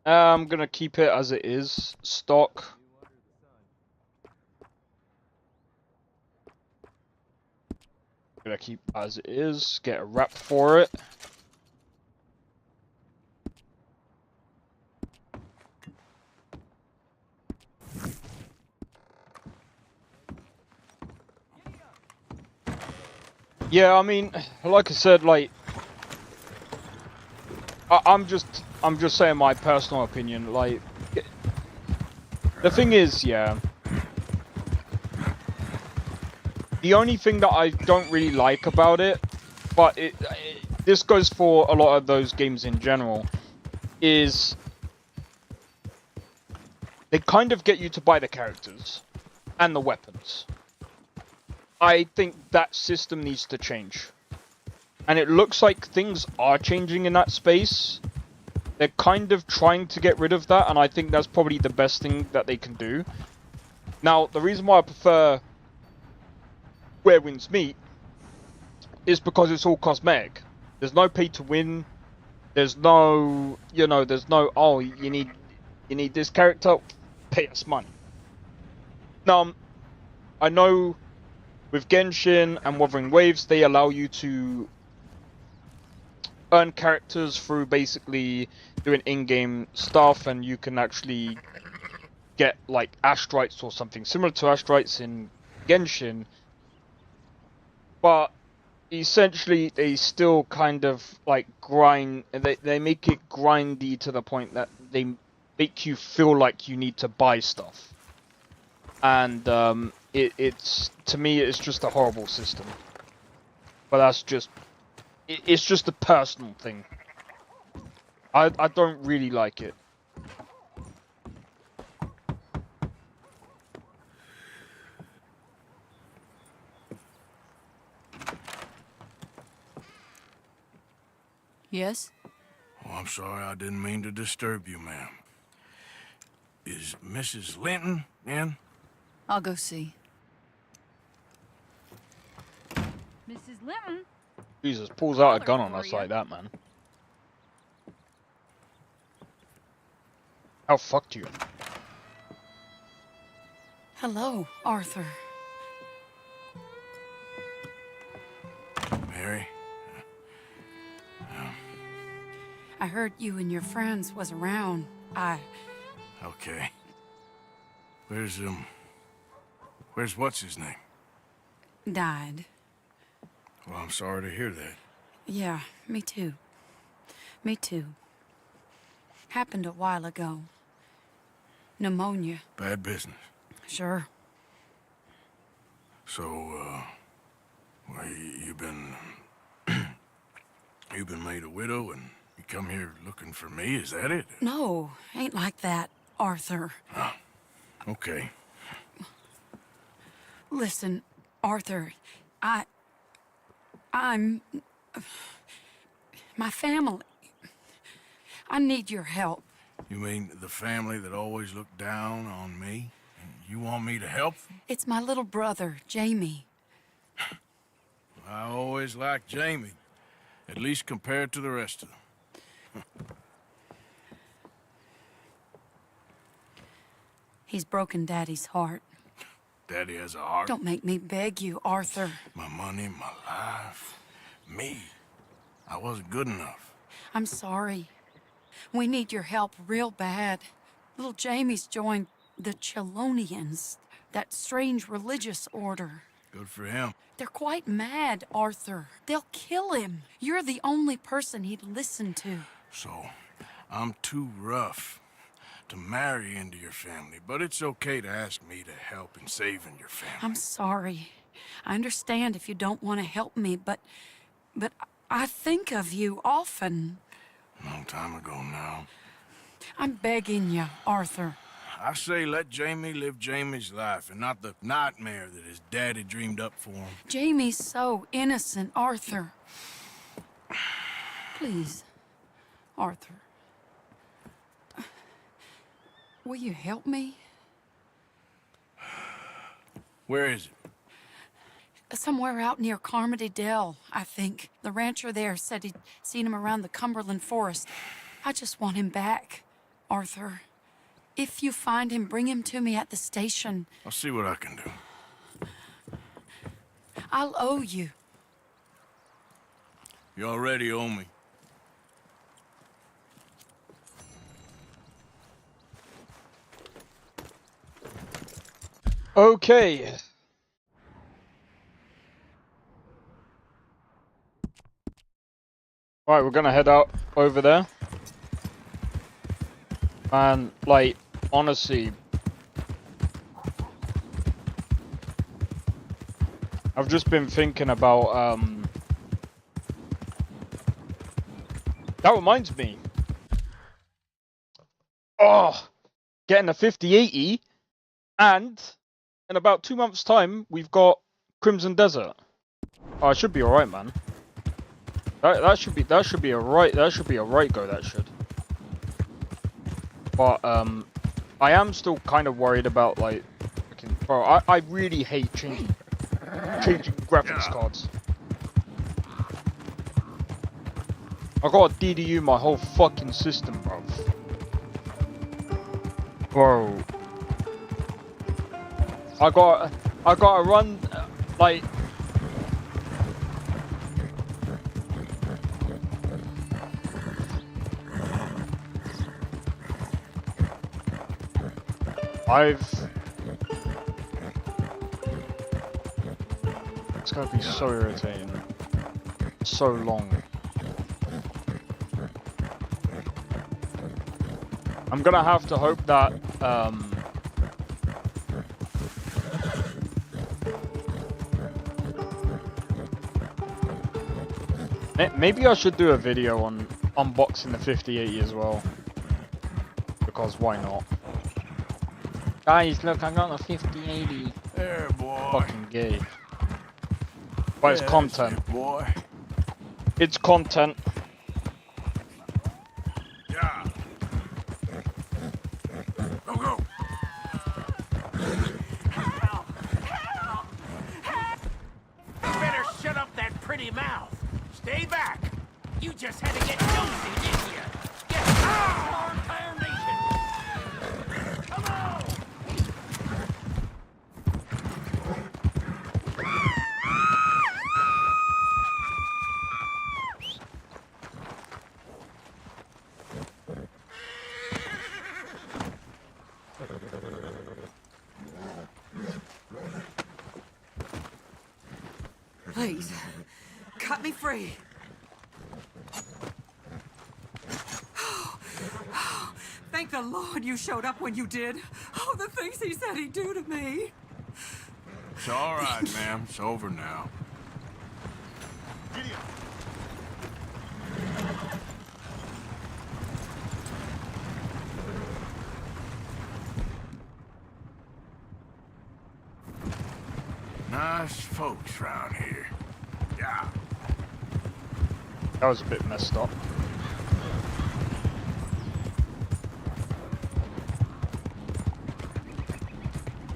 I'm gonna keep it as it is, stock. Gonna keep as it is, get a wrap for it. Yeah, I mean, like I said, like I'm just saying my personal opinion. Like, the thing is, yeah, the only thing that I don't really like about it, but this goes for a lot of those games in general, is they kind of get you to buy the characters and the weapons. I think that system needs to change. And it looks like things are changing in that space. They're kind of trying to get rid of that, and I think that's probably the best thing that they can do. Now, the reason why I prefer Where Winds Meet is because it's all cosmetic. There's no pay to win. There's no, you know, there's no, oh, you need this character, pay us money. Now, I know with Genshin and Wuthering Waves, they allow you to earn characters through basically doing in-game stuff, and you can actually get like Astrites or something similar to Astrites in Genshin. But essentially, they still kind of like grind. They make it grindy to the point that they make you feel like you need to buy stuff. And it's to me, it's just a horrible system. But that's just it's just a personal thing. I don't really like it. Yes? Oh, I'm sorry, I didn't mean to disturb you, ma'am. Is Mrs. Linton in? I'll go see. Mrs. Linton? Jesus, pulls out a gun on us like that, man. How fucked you? Hello, Arthur. Mary? I heard you and your friends was around. Okay. Where's what's his name? Died. Well, I'm sorry to hear that. Yeah, me too. Me too. Happened a while ago. Pneumonia. Bad business. Sure. So, well, you've been made a widow and you come here looking for me, is that it? No, ain't like that, Arthur. Oh, okay. Listen, Arthur, I'm... my family. I need your help. You mean the family that always looked down on me? And you want me to help them? It's my little brother, Jamie. I always liked Jamie, at least compared to the rest of them. He's broken Daddy's heart. Daddy has a heart. Don't make me beg you, Arthur. My money, my life, me. I wasn't good enough. I'm sorry. We need your help real bad. Little Jamie's joined the Chelonians, that strange religious order. Good for him. They're quite mad, Arthur. They'll kill him. You're the only person he'd listen to. So, I'm too rough to marry into your family, but it's okay to ask me to help in saving your family. I'm sorry. I understand if you don't want to help me, but I think of you often. Long time ago now. I'm begging you, Arthur. I say let Jamie live Jamie's life and not the nightmare that his daddy dreamed up for him. Jamie's so innocent, Arthur. Please, Arthur. Will you help me? Where is it? Somewhere out near Carmody Dell, I think. The rancher there said he'd seen him around the Cumberland Forest. I just want him back, Arthur. If you find him, bring him to me at the station. I'll see what I can do. I'll owe you. You already owe me. Okay. Right, we're gonna head out over there. And, like, honestly, I've just been thinking about, that reminds me. Oh, getting a 5080, and in about 2 months' time, we've got Crimson Desert. Oh, it should be alright, man. That should be alright. That should be a right go. That should. But I am still kind of worried about like, bro. I really hate changing graphics cards. I gotta DDU my whole fucking system, bro. Bro. I gotta run like. It's gonna be so irritating. So long. I'm gonna have to hope that, maybe I should do a video on unboxing the 5080 as well. Because why not? Guys, look, I got a 5080. There, boy. Fucking gay. But it's Yeah, content. boy. It's content. Yeah. Go, go. You better shut up that pretty mouth. Stay back. You just had to get nosy, didn't you? Get our entire nation. Come on. Please, cut me free. Thank the Lord you showed up when you did. Oh, the things he said he'd do to me. It's all right, ma'am. It's over now. Nice folks round here. Yeah. That was a bit messed up.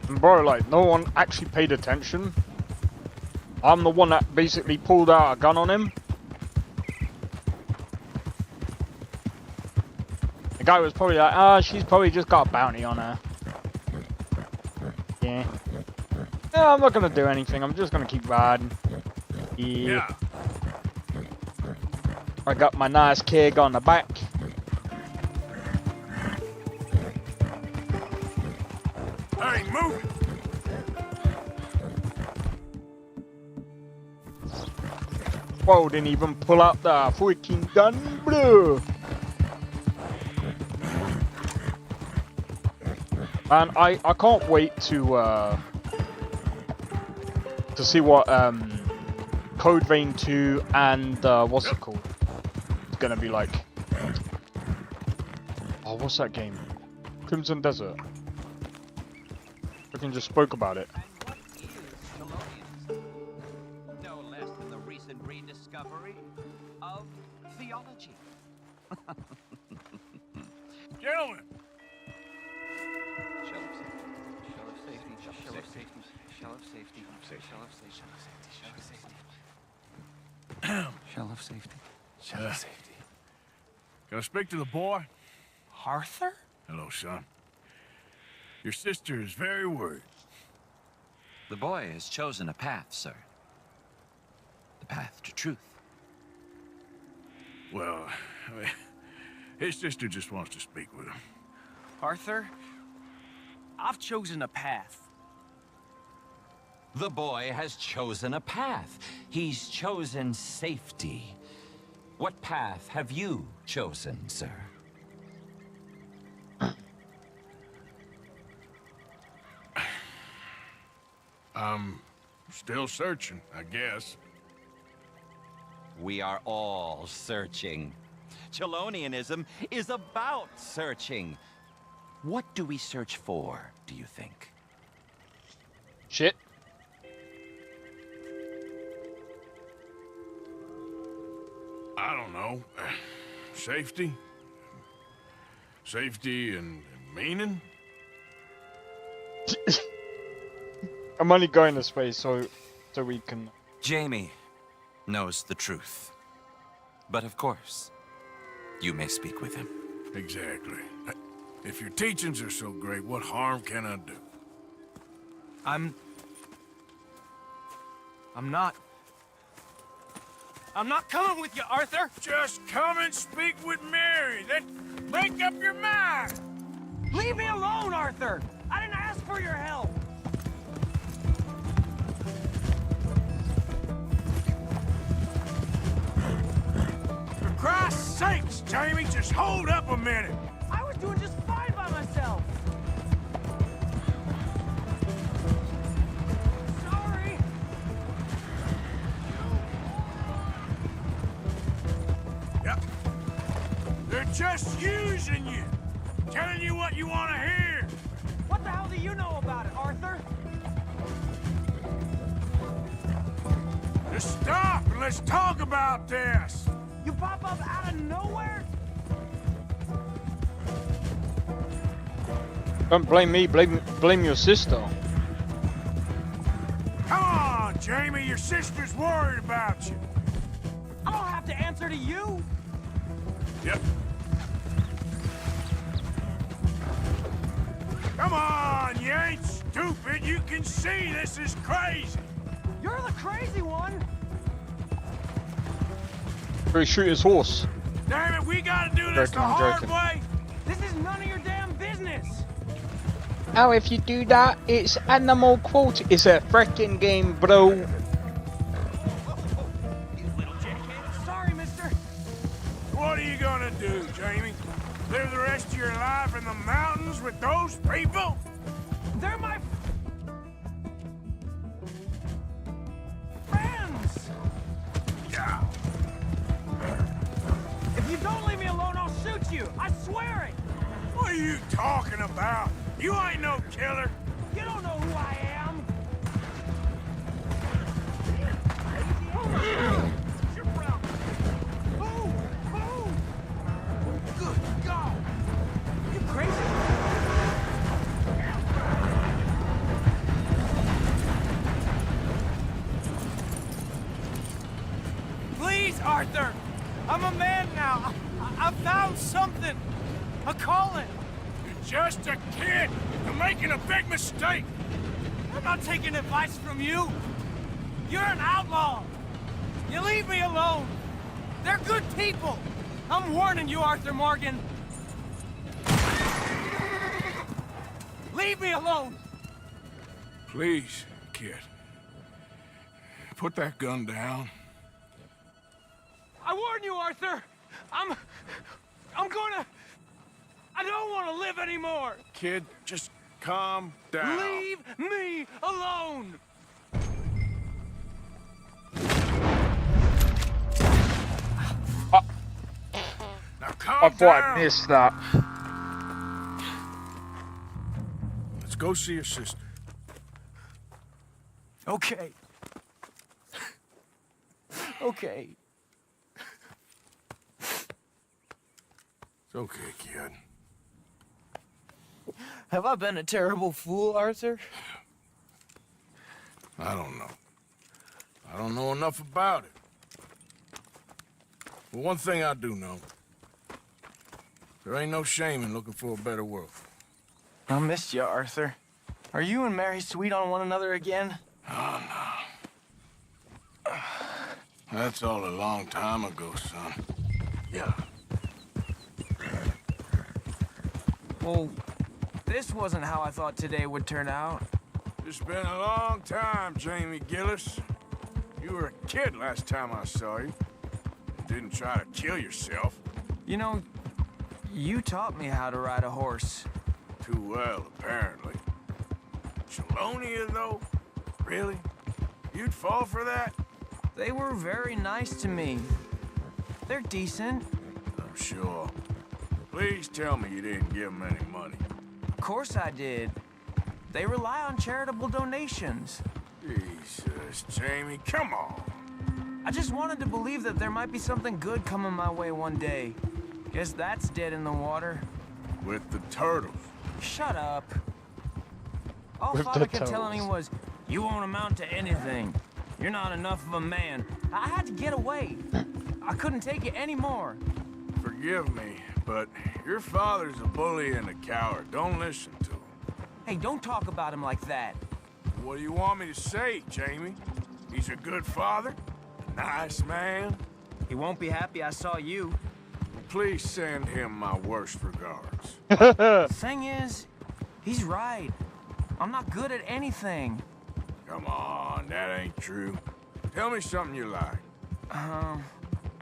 And bro, like, no one actually paid attention. I'm the one that basically pulled out a gun on him. The guy was probably like, ah, she's probably just got a bounty on her. Yeah. Yeah, I'm not gonna do anything. I'm just gonna keep riding. Yeah. I got my nice keg on the back. Hey, move! Whoa, didn't even pull out the freaking gun, bro. And I can't wait to see what Code Vein 2 and what's it called? It's gonna be like. Oh, what's that game? Crimson Desert. Freaking just spoke about it. No less than the recent rediscovery of theology. Gentlemen. Shell of safety. Shell of safety. Shell of safety. Shell of safety. Shell of safety. Shell of safety. Can I speak to the boy? Arthur? Hello, son. Your sister is very worried. The boy has chosen a path, sir. The path to truth. Well, I mean, his sister just wants to speak with him. Arthur, I've chosen a path. The boy has chosen a path. He's chosen safety. What path have you chosen, sir? I'm still searching, I guess. We are all searching. Chelonianism is about searching. What do we search for, do you think? Shit. I don't know. Safety? Safety and meaning? I'm only going this way so we can... Jamie knows the truth. But of course, you may speak with him. Exactly. If your teachings are so great, what harm can I do? I'm not coming with you, Arthur! Just come and speak with Mary, then make up your mind! Leave me alone, Arthur! I didn't ask for your help! For Christ's sakes, Jamie, just hold up a minute! I was doing just fine by myself! Sorry! Yep. They're just using you! Telling you what you want to hear! What the hell do you know about it, Arthur? Just stop and let's talk about this! You pop up out of nowhere? Don't blame me, blame your sister. Come on, Jamie, your sister's worried about you. I don't have to answer to you. Yep. Come on, you ain't stupid. You can see this is crazy. You're the crazy one. He shoot his horse. Damn it, we gotta do this the hard way. This is none of your damn business. Oh, if you do that, it's animal cruelty. It's a freaking game, bro. Sorry, mister. What are you gonna do, Jamie? Live the rest of your life in the mountains with those people? They're my friends. Yeah. If you don't leave me alone, I'll shoot you. I swear it. What are you talking about? You ain't no killer. You don't know who I am. You're proud. Who? Good God. You crazy? Please, Arthur. I'm a man now. I found something. A calling. You're just a kid. You're making a big mistake. I'm not taking advice from you. You're an outlaw. You leave me alone. They're good people. I'm warning you, Arthur Morgan. Leave me alone. Please, kid. Put that gun down. I warn you, Arthur. I don't want to live anymore. Kid, just calm down. Leave me alone. Now calm I thought down. I missed that. Let's go see your sister. Okay. Okay. It's okay, kid. Have I been a terrible fool, Arthur? I don't know. I don't know enough about it. But one thing I do know. There ain't no shame in looking for a better world. I missed you, Arthur. Are you and Mary sweet on one another again? Oh, no. That's all a long time ago, son. Yeah. Well, this wasn't how I thought today would turn out. It's been a long time, Jamie Gillis. You were a kid last time I saw you. didn't try to kill yourself. You know, you taught me how to ride a horse. Too well, apparently. Chelonia, though? Really? You'd fall for that? They were very nice to me. They're decent. I'm sure. Please tell me you didn't give them any money. Of course I did. They rely on charitable donations. Jesus, Jamie, come on. I just wanted to believe that there might be something good coming my way one day. Guess that's dead in the water. With the turtles. Shut up. All With Father the kept telling me turtles. was, you won't amount to anything. You're not enough of a man. I had to get away. I couldn't take it anymore. Forgive me, but your father's a bully and a coward. Don't listen to him. Hey, don't talk about him like that. What do you want me to say, Jamie? He's a good father? A nice man? He won't be happy I saw you. Please send him my worst regards. Thing is, he's right. I'm not good at anything. Come on, that ain't true. Tell me something you like.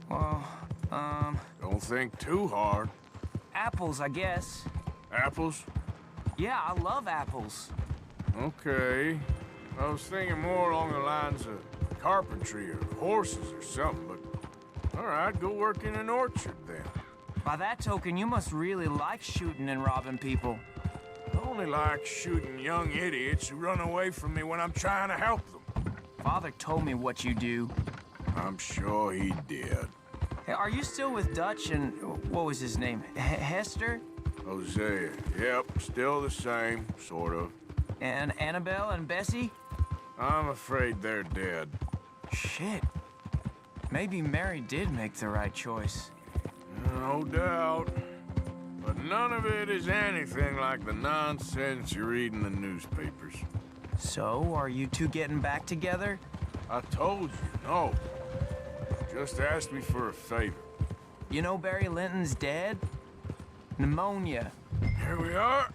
Don't think too hard. Apples, I guess. Apples? Yeah, I love apples. Okay. I was thinking more along the lines of carpentry or horses or something, but... All right, go work in an orchard then. By that token, you must really like shooting and robbing people. I only like shooting young idiots who run away from me when I'm trying to help them. Father told me what you do. I'm sure he did. Hey, are you still with Dutch and... what was his name? Hester? Hosea. Yep, still the same, sort of. And Annabelle and Bessie? I'm afraid they're dead. Shit. Maybe Mary did make the right choice. No doubt. But none of it is anything like the nonsense you read in the newspapers. So, are you two getting back together? I told you, no. Just ask me for a favor. You know Barry Linton's dead? Pneumonia. Here we are.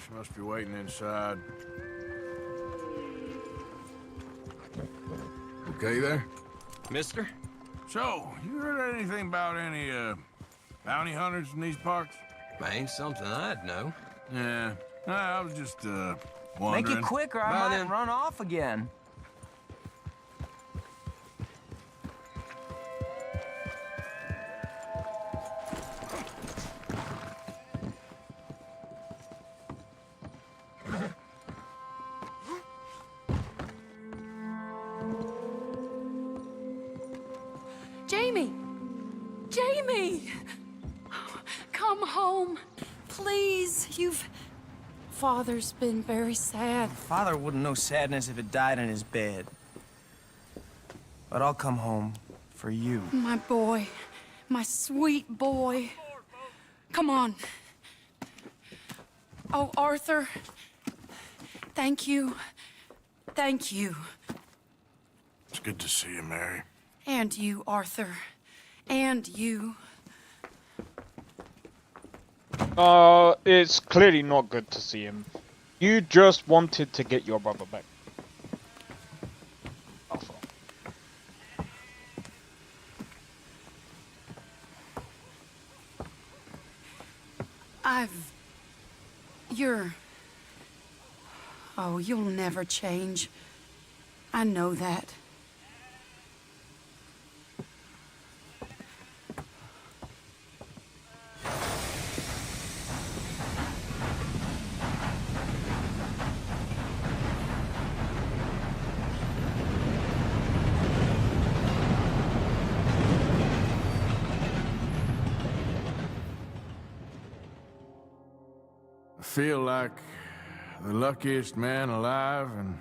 She must be waiting inside. Okay there? Mister? So, you heard anything about any, bounty hunters in these parts? Ain't something I'd know. Yeah. I was just, wondering. Make it quick or I might run off again. Jamie! Jamie! Come home. Please, Father's been very sad. Father wouldn't know sadness if it died in his bed. But I'll come home for you. My boy. My sweet boy. Come on. Oh, Arthur. Thank you. Thank you. It's good to see you, Mary. And you, Arthur. And you. It's clearly not good to see him. You just wanted to get your brother back. Arthur. Oh, you'll never change. I know that. I feel like the luckiest man alive, and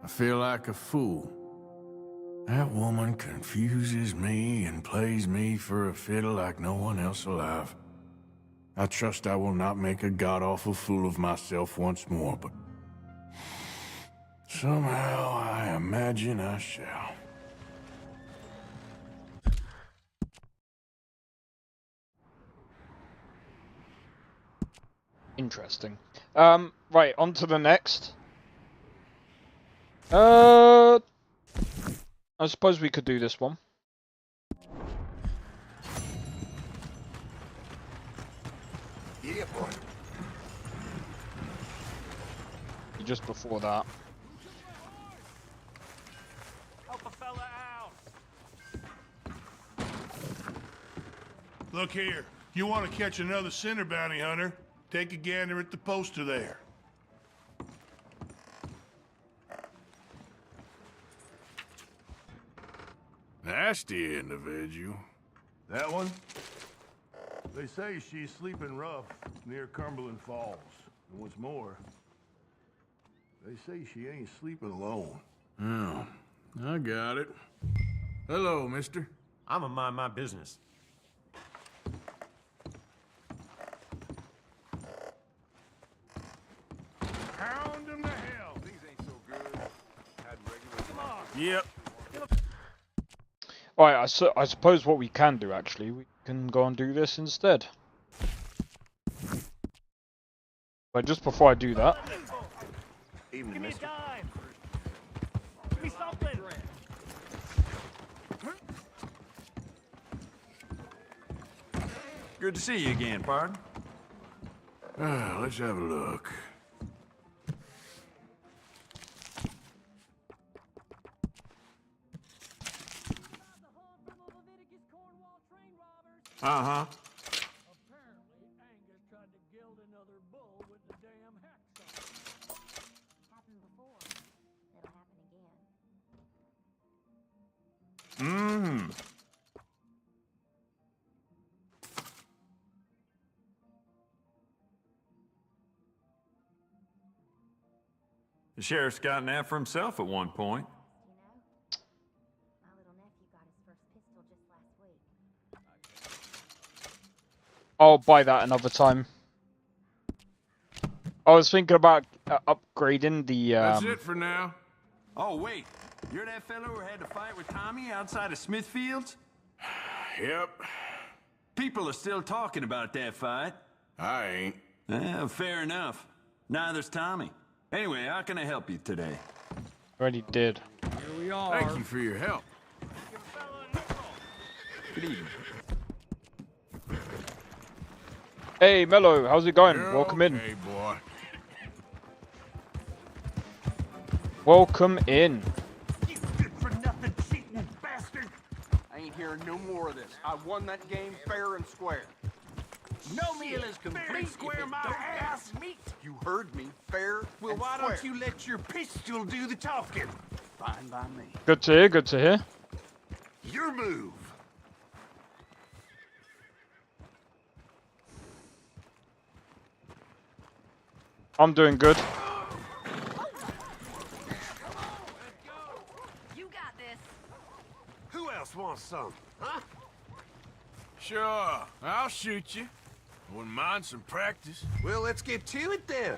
I feel like a fool. That woman confuses me and plays me for a fiddle like no one else alive. I trust I will not make a god-awful fool of myself once more, but somehow I imagine I shall. Interesting. Right, on to the next. I suppose we could do this one. Yeah, boy. Just before that. Help a fella out. Look here. You want to catch another sinner bounty hunter? Take a gander at the poster there. Nasty individual. That one? They say she's sleeping rough near Cumberland Falls. And what's more, they say she ain't sleeping alone. Oh, I got it. Hello, mister. I'ma mind my business. Pound them to hell. Things ain't so good. Had regular. Come on. Yep. Alright, I suppose what we can do actually, we can go and do this instead. But just before I do that, Give me a dime. Give me something. Good to see you again, pardon. Let's have a look. Uh-huh. Apparently, Angus tried to gild another bull with the damn hacksaw. Happened before. It'll happen again. Mm-hmm. The sheriff's gotten that for himself at one point. My little nephew got his first pistol just last week. I'll buy that another time. I was thinking about upgrading the. That's it for now. Oh, wait. You're that fellow who had to fight with Tommy outside of Smithfields? Yep. People are still talking about that fight. I ain't. Fair enough. Neither's Tommy. Anyway, how can I help you today? Already did. Here we are. Thank you for your help. Good evening. Hey, Mello, how's it going? You're Welcome in. okay, boy. Welcome in. You good for nothing cheating bastard. I ain't hearing no more of this. I won that game fair and square. No meal is complete square my ass meat. You heard me, fair Well, and why square. don't you let your pistol do the talking? Fine by me. Good to hear, good to hear. Your move. I'm doing good. You got this. Who else wants some? Huh? Sure, I'll shoot you. Wouldn't mind some practice. Well, let's get to it then.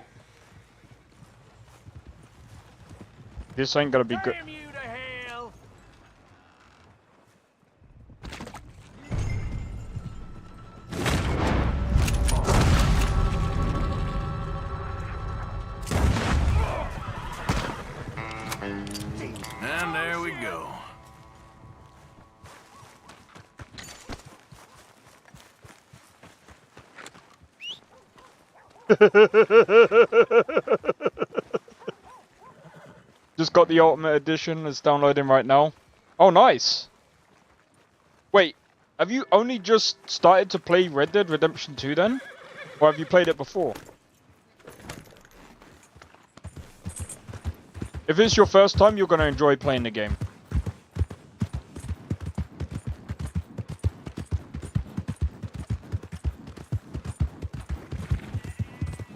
This ain't gonna be good. Damn you to hell. And there we go. Just got the Ultimate Edition. It's downloading right now. Oh, nice. Wait, have you only just started to play Red Dead Redemption 2 then? Or have you played it before? If it's your first time, you're going to enjoy playing the game.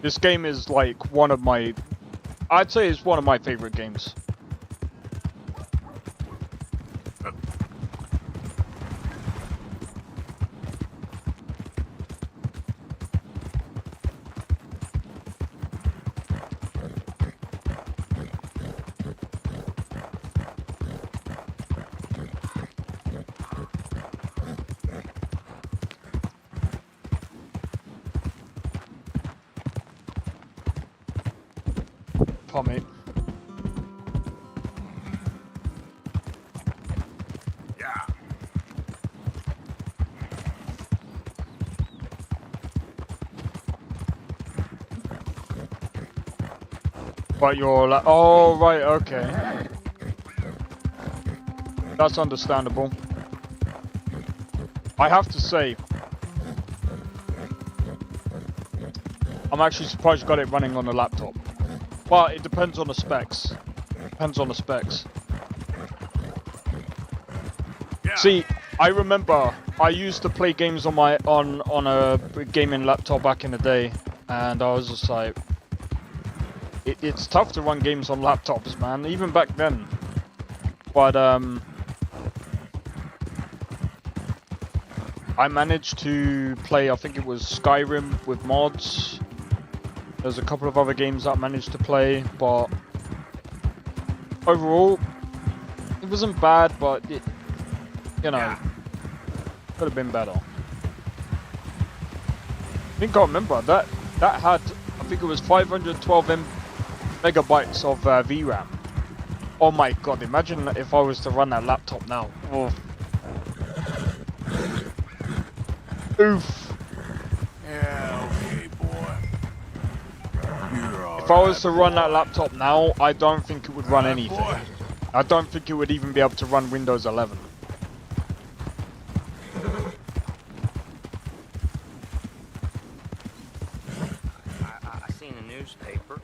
This game is like one of my... I'd say it's one of my favorite games. Pommy. Yeah. But you're like, oh right, okay. That's understandable. I have to say, I'm actually surprised you got it running on a laptop. Well, it depends on the specs. Depends on the specs. Yeah. See, I remember I used to play games on my on a gaming laptop back in the day, and I was just like, it's tough to run games on laptops, man. Even back then. But I managed to play, I think it was Skyrim with mods. There's a couple of other games that I managed to play, but overall, it wasn't bad, but it, you know, could have been better. I think I remember that had, I think it was 512 megabytes of VRAM. Oh my god, imagine if I was to run that laptop now. Oh. Oof. Yeah, okay, boy. You're all If I was right, to run boy. that laptop now, I don't think it would run anything. Boy. I don't think it would even be able to run Windows 11. I seen a newspaper.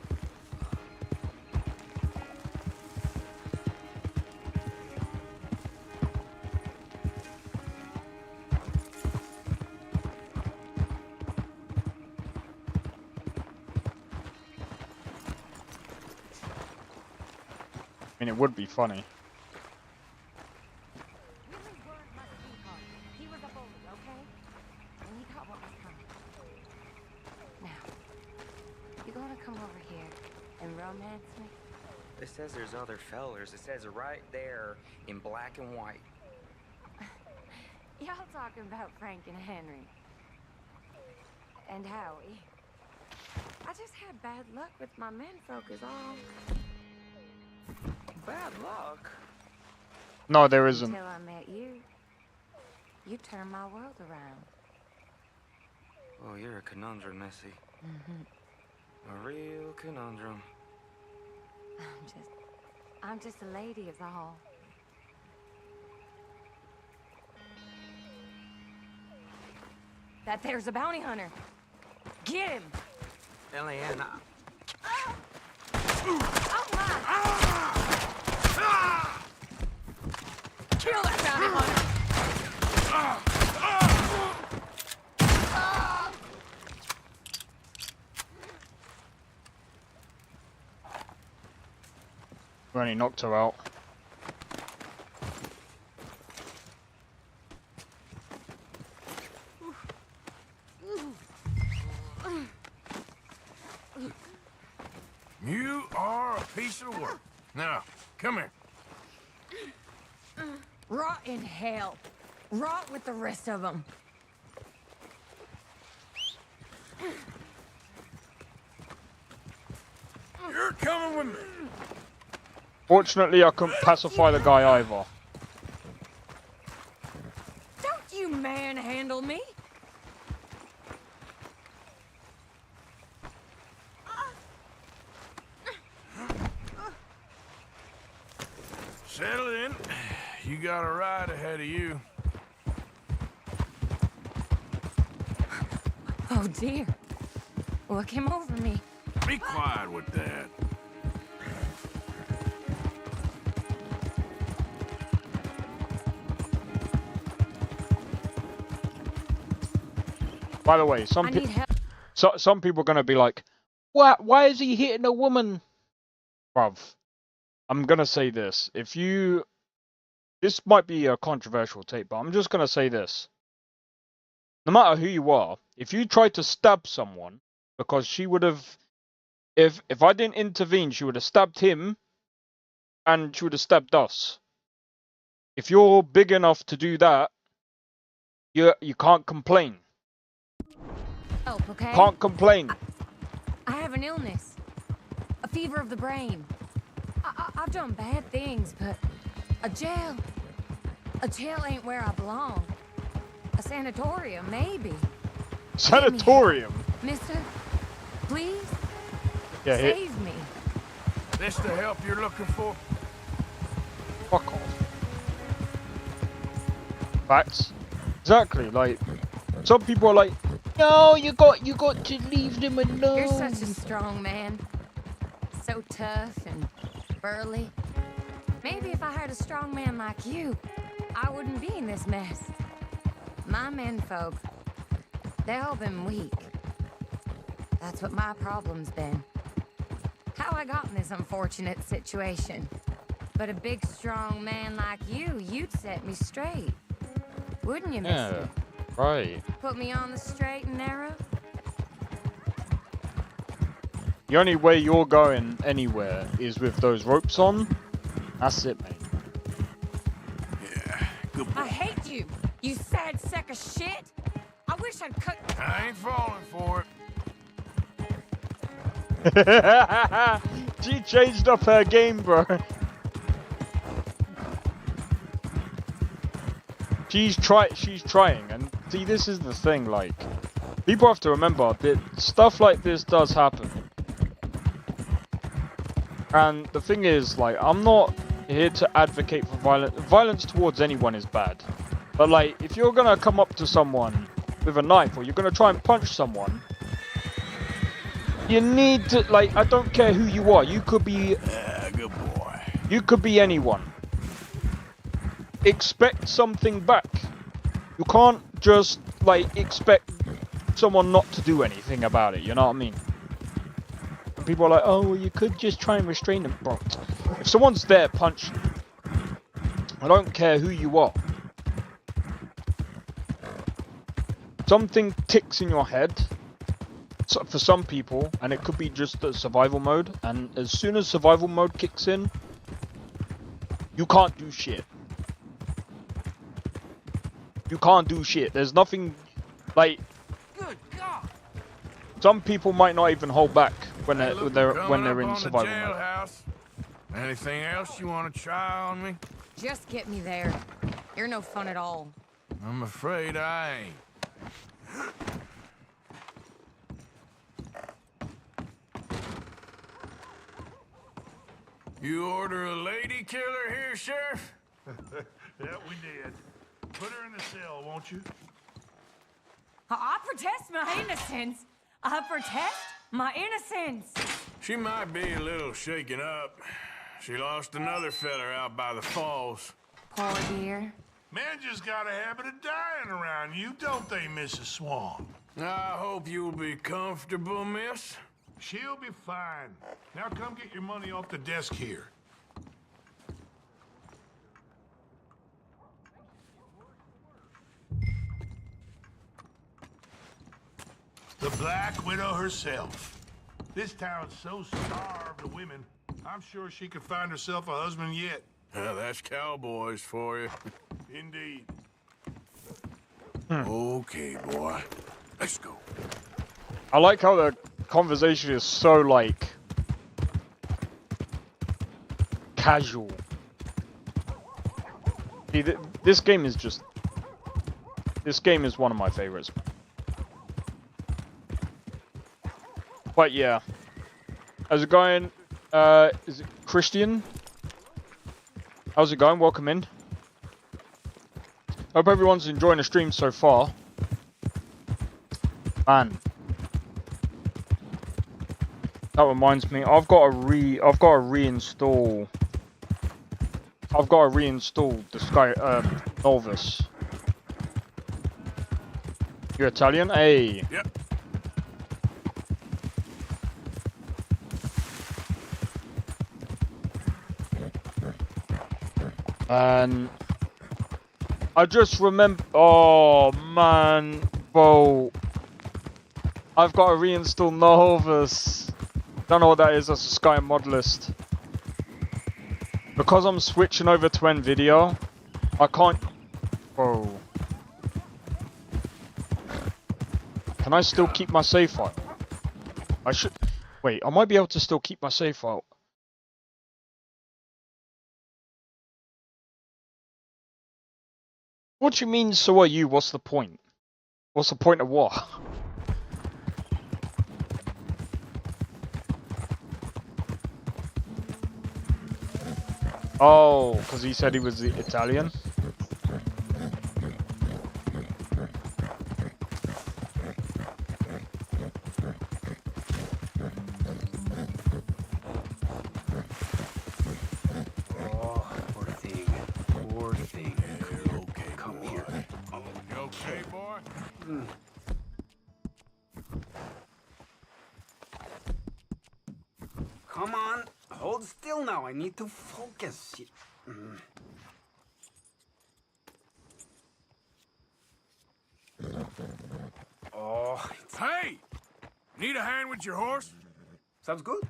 I mean, it would be funny. He was a bully, okay? And he got what was coming. Now, you gonna come over here and romance me? It says there's other fellers. It says it right there in black and white. Y'all talking about Frank and Henry. And Howie. I just had bad luck with my menfolk is all. Bad luck? No, there isn't. Until I met you. You turned my world around. Oh, you're a conundrum, Missy. A real conundrum. I'm just a lady is all. That there's a bounty hunter. Get him! Eliana. Oh my! Kill that bounty hunter! Only knocked her out. You are a piece of work. Now, come here. Rot in hell. Rot with the rest of them. You're coming with me. Fortunately, I couldn't pacify the guy either. Don't you manhandle me. Settle in. You got a ride ahead of you. Oh dear. What came over me? Be quiet with that. By the way, some people are gonna be like, "What? Why is he hitting a woman?" Bruv, I'm gonna say this. This might be a controversial take, but I'm just gonna say this. No matter who you are, if you try to stab someone, because she would have, if I didn't intervene, she would have stabbed him, and she would have stabbed us. If you're big enough to do that, you can't complain. Help, okay? Can't complain. I have an illness. A fever of the brain. I've done bad things, but a jail ain't where I belong. A sanatorium, maybe. Sanatorium? Mister, please? Yeah, Save me. This the help you're looking for? Fuck off. Facts. Exactly. Like, some people are like, no, you got to leave them alone. You're such a strong man. So tough and burly. Maybe if I had a strong man like you, I wouldn't be in this mess. My menfolk, they've all been weak. That's what my problem's been. How I got in this unfortunate situation. But a big, strong man like you, you'd set me straight. Wouldn't you, mister? Yeah, right. Put me on the straight and narrow? The only way you're going anywhere is with those ropes on. That's it, mate. Yeah, good boy. I hate you, you sad sack of shit. I wish I'd cut... I ain't falling for it. She changed up her game, bro. She's trying, and see, this is the thing, like, people have to remember that stuff like this does happen. And the thing is, like, I'm not here to advocate for violence. Violence towards anyone is bad. But, like, if you're gonna come up to someone with a knife, or you're gonna try and punch someone, you need to, like, I don't care who you are. You could be... good boy. You could be anyone. Expect something back. You can't just, like, expect someone not to do anything about it, you know what I mean? And people are like, oh, well, you could just try and restrain them. Bro, if someone's there punching, I don't care who you are. Something ticks in your head. So for some people, and it could be just the survival mode, and as soon as survival mode kicks in, you can't do shit. You can't do shit. There's nothing, like... Good God. Some people might not even hold back when they're in survival mode. Anything else you want to try on me? Just get me there. You're no fun at all. I'm afraid I ain't. You order a lady killer here, Sheriff? Yeah, we did. Put her in the cell, won't you? I protest my innocence. I protest my innocence. She might be a little shaken up. She lost another feller out by the falls. Poor dear. Men just got a habit of dying around you, don't they, Mrs. Swan? I hope you'll be comfortable, miss. She'll be fine. Now come get your money off the desk here. The Black Widow herself. This town's so starved of women, I'm sure she could find herself a husband yet. That's cowboys for you. Indeed. Okay, boy. Let's go. I like how the conversation is so, like, casual. See, this game is just... This game is one of my favorites. But yeah. How's it going? Is it Christian? How's it going? Welcome in. Hope everyone's enjoying the stream so far. Man. That reminds me, I've got to reinstall the Sky Novus. You're Italian? Hey. Yep. And I just remember, oh man, bro, I've got to reinstall Novus. Don't know what that is. That's a Sky mod list. Because I'm switching over to NVIDIA, I can't. Bro, can I still keep my save file? I should. Wait, I might be able to still keep my save file. What do you mean, so are you? What's the point? What's the point of what? Oh, because he said he was Italian. Oh, poor thing. Poor thing. Okay, Come boy. here. You okay, boy? Come on. Hold still now. I need to focus. Oh, Hey! Need a hand with your horse? sounds good.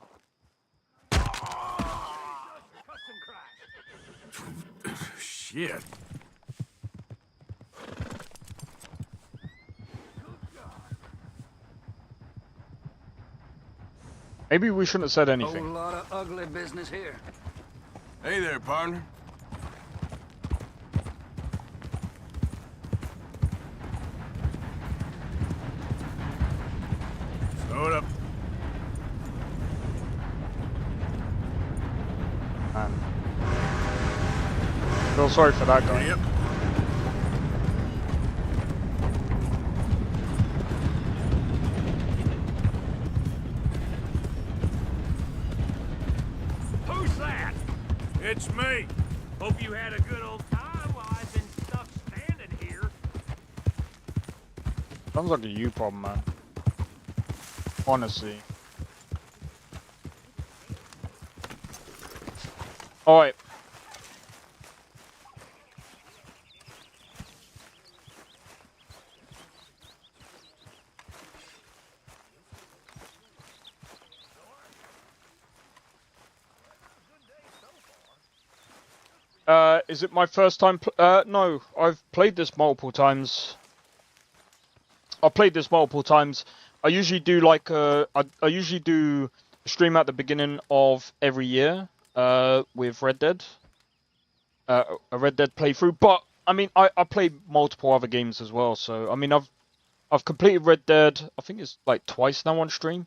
Shit. Maybe we shouldn't have said Whole anything. lot of ugly business here. Hey there, partner. Slow it up. Man. Feel sorry for that guy. Yep. Who's that? It's me. Hope you had a good old time while I've been stuck standing here. Sounds like a you problem, man. Honestly. Alright. Is it my first time? No, I've played this multiple times. I've played this multiple times. I usually do like I usually do a stream at the beginning of every year with Red Dead. A Red Dead playthrough, but I mean I play multiple other games as well. So I mean I've completed Red Dead. I think it's like twice now on stream.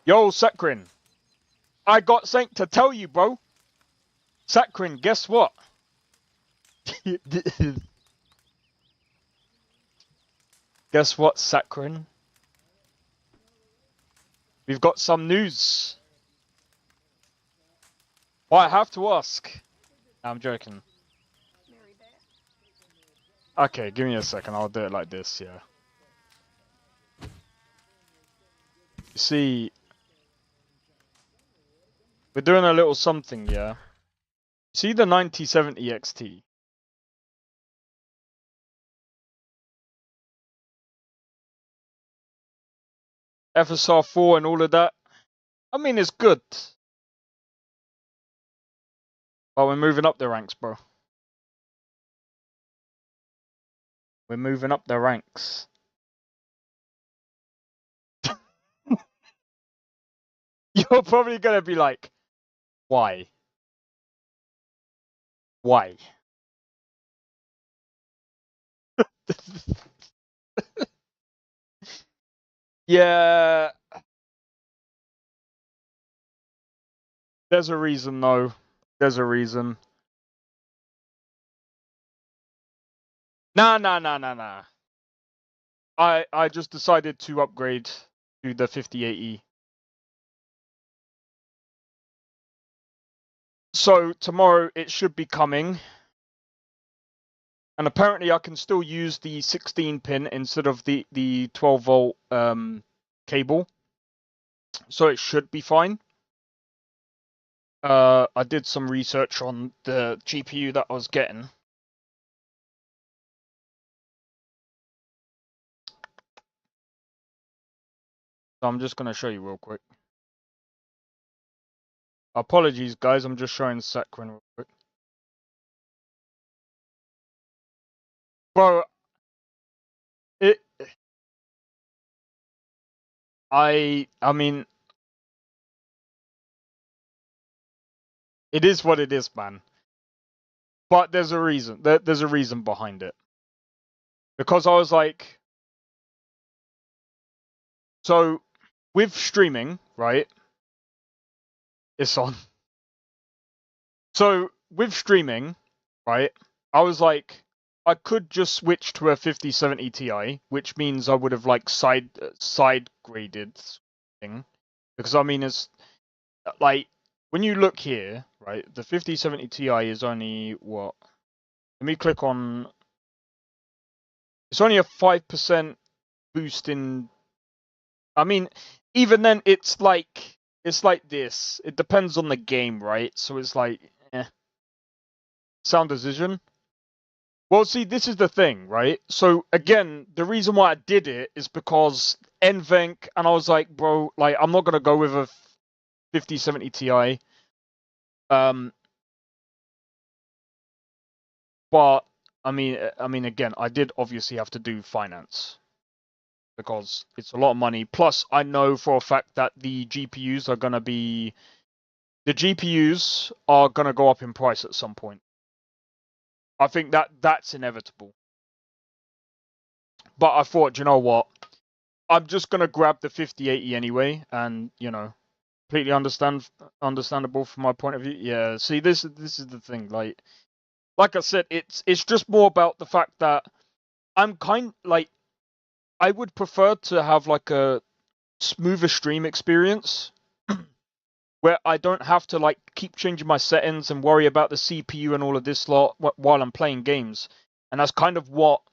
Yo, Sakrin, I got something to tell you, bro. Sakrin, guess what? Guess what, Sakrin? We've got some news. Well, I have to ask. I'm joking. Okay, give me a second. I'll do it like this, yeah. You see, we're doing a little something, yeah. See the 9070 XT? FSR 4 and all of that. I mean, it's good. But we're moving up the ranks, bro. We're moving up the ranks. You're probably going to be like, why? Why? Yeah. There's a reason, though. There's a reason. Nah. I just decided to upgrade to the 5080. So tomorrow it should be coming. And apparently I can still use the 16 pin instead of the 12 volt cable. So it should be fine. I did some research on the GPU that I was getting. So I'm just going to show you real quick. Apologies, guys. I'm just showing Sakrin real quick. Bro, I mean, it is what it is, man. But there's a reason. There's a reason behind it. Because I was like, so with streaming, right? It's on. So with streaming, right, I was like, I could just switch to a 5070 Ti, which means I would have like side graded thing, because I mean it's like when you look here, right, the 5070 Ti is only what? Let me click on. It's only a 5% boost in. I mean, even then, it's like this. It depends on the game, right? So it's like, sound decision. Well, see, this is the thing, right? So again, the reason why I did it is because NVENC, and I was like, bro, like I'm not gonna go with a 5070 Ti. But I mean, again, I did obviously have to do finance because it's a lot of money. Plus, I know for a fact that the GPUs are gonna go up in price at some point. I think that's inevitable. But I thought, you know what? I'm just gonna grab the 5080 anyway, and you know, completely understandable from my point of view. Yeah. See, this is the thing. Like I said, it's just more about the fact that I'm I would prefer to have like a smoother stream experience where I don't have to like keep changing my settings and worry about the CPU and all of this lot while I'm playing games. And that's kind of what's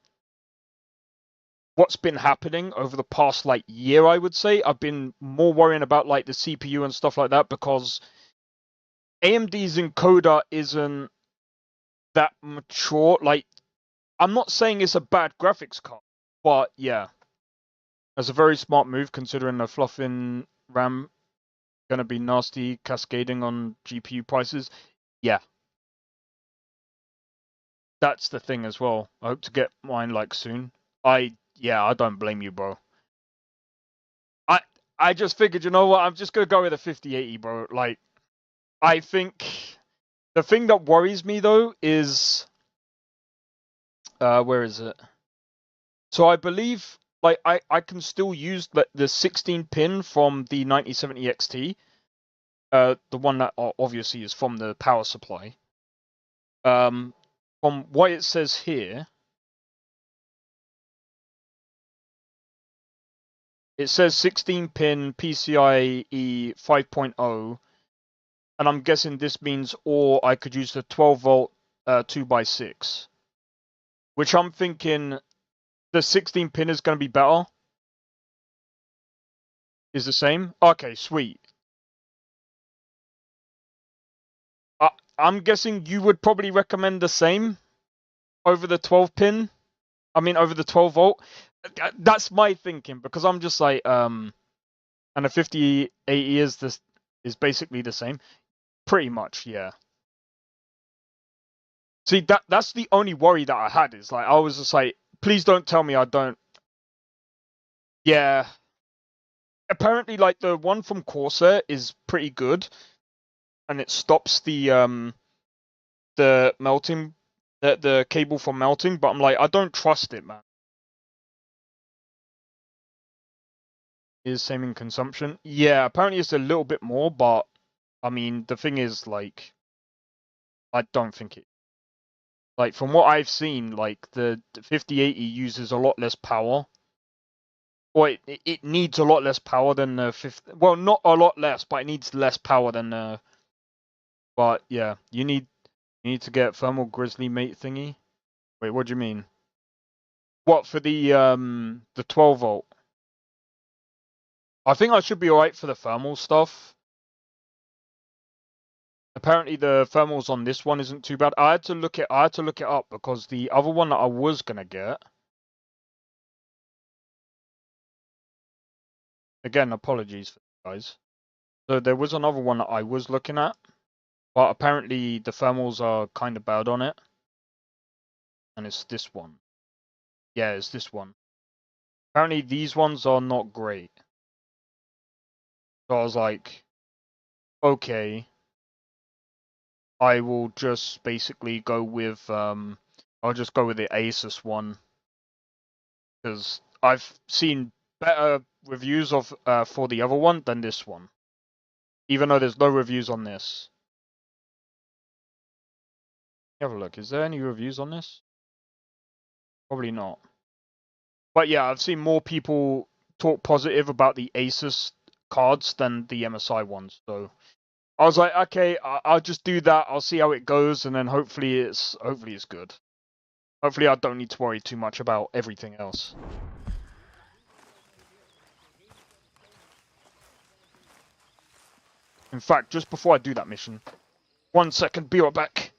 been happening over the past like year, I would say. I've been more worrying about like the CPU and stuff like that because AMD's encoder isn't that mature. Like, I'm not saying it's a bad graphics card, but yeah, it's a very smart move considering the fluffing RAM gonna be nasty cascading on GPU prices. Yeah, that's the thing as well. I hope to get mine like soon. I don't blame you, bro. I just figured, you know what, I'm just gonna go with a 5080, bro. Like, I think the thing that worries me though is where is it? So I believe like I can still use the 16 pin from the 9070 XT. The one that obviously is from the power supply. From what it says here, it says 16 pin PCIe 5.0, and I'm guessing this means, or I could use the 12 volt 2x6, which I'm thinking the 16 pin is going to be better. Is the same? Okay, sweet. I'm guessing you would probably recommend the same over the 12 pin. I mean, over the 12 volt. That's my thinking, because I'm just like, and a 5080 is basically the same, pretty much, yeah. See, that's the only worry that I had, is like I was just like, please don't tell me I don't. Yeah. Apparently, like the one from Corsair is pretty good, and it stops the melting, the cable from melting. But I'm like, I don't trust it, man. Is same in consumption? Yeah, apparently it's a little bit more, but I mean, the thing is, like, I don't think it. Like, from what I've seen, like the 5080 uses a lot less power. Or it needs a lot less power than the 50. Well, not a lot less, but it needs less power than the. But yeah, you need to get thermal grizzly mate thingy. Wait, what do you mean? What, for the 12 volt? I think I should be alright for the thermal stuff. Apparently the thermals on this one isn't too bad. I had to look it up because the other one that I was gonna get. Again, apologies for you guys. So there was another one that I was looking at, but apparently the thermals are kind of bad on it. And it's this one. Yeah, it's this one. Apparently these ones are not great. So I was like, okay, I will just basically go with, I'll just go with the Asus one. Because I've seen better reviews of for the other one than this one. Even though there's no reviews on this. Have a look. Is there any reviews on this? Probably not. But yeah, I've seen more people talk positive about the Asus cards than the MSI ones. So I was like, okay, I'll just do that. I'll see how it goes, and then hopefully it's good. Hopefully I don't need to worry too much about everything else. In fact, just before I do that mission, 1 second, be right back.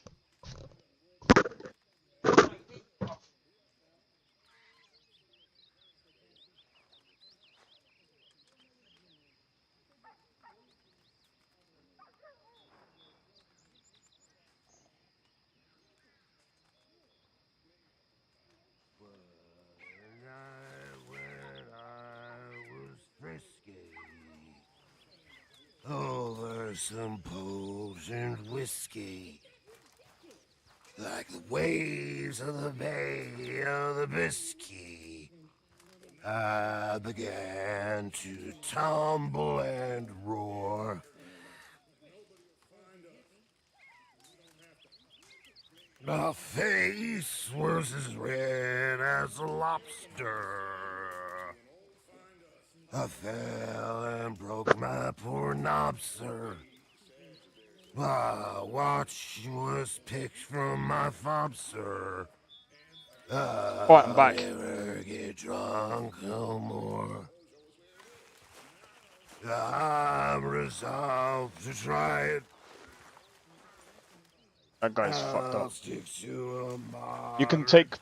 Over some potent whiskey, like the waves of the Bay of the Biscay, I began to tumble and roar. My face was as red as a lobster. I fell and broke my poor knob, sir. My watch was picked from my fob, sir. I'm back. Never get drunk no more. I'm resolved to try it. That guy's fucked up. Stick to a You can take...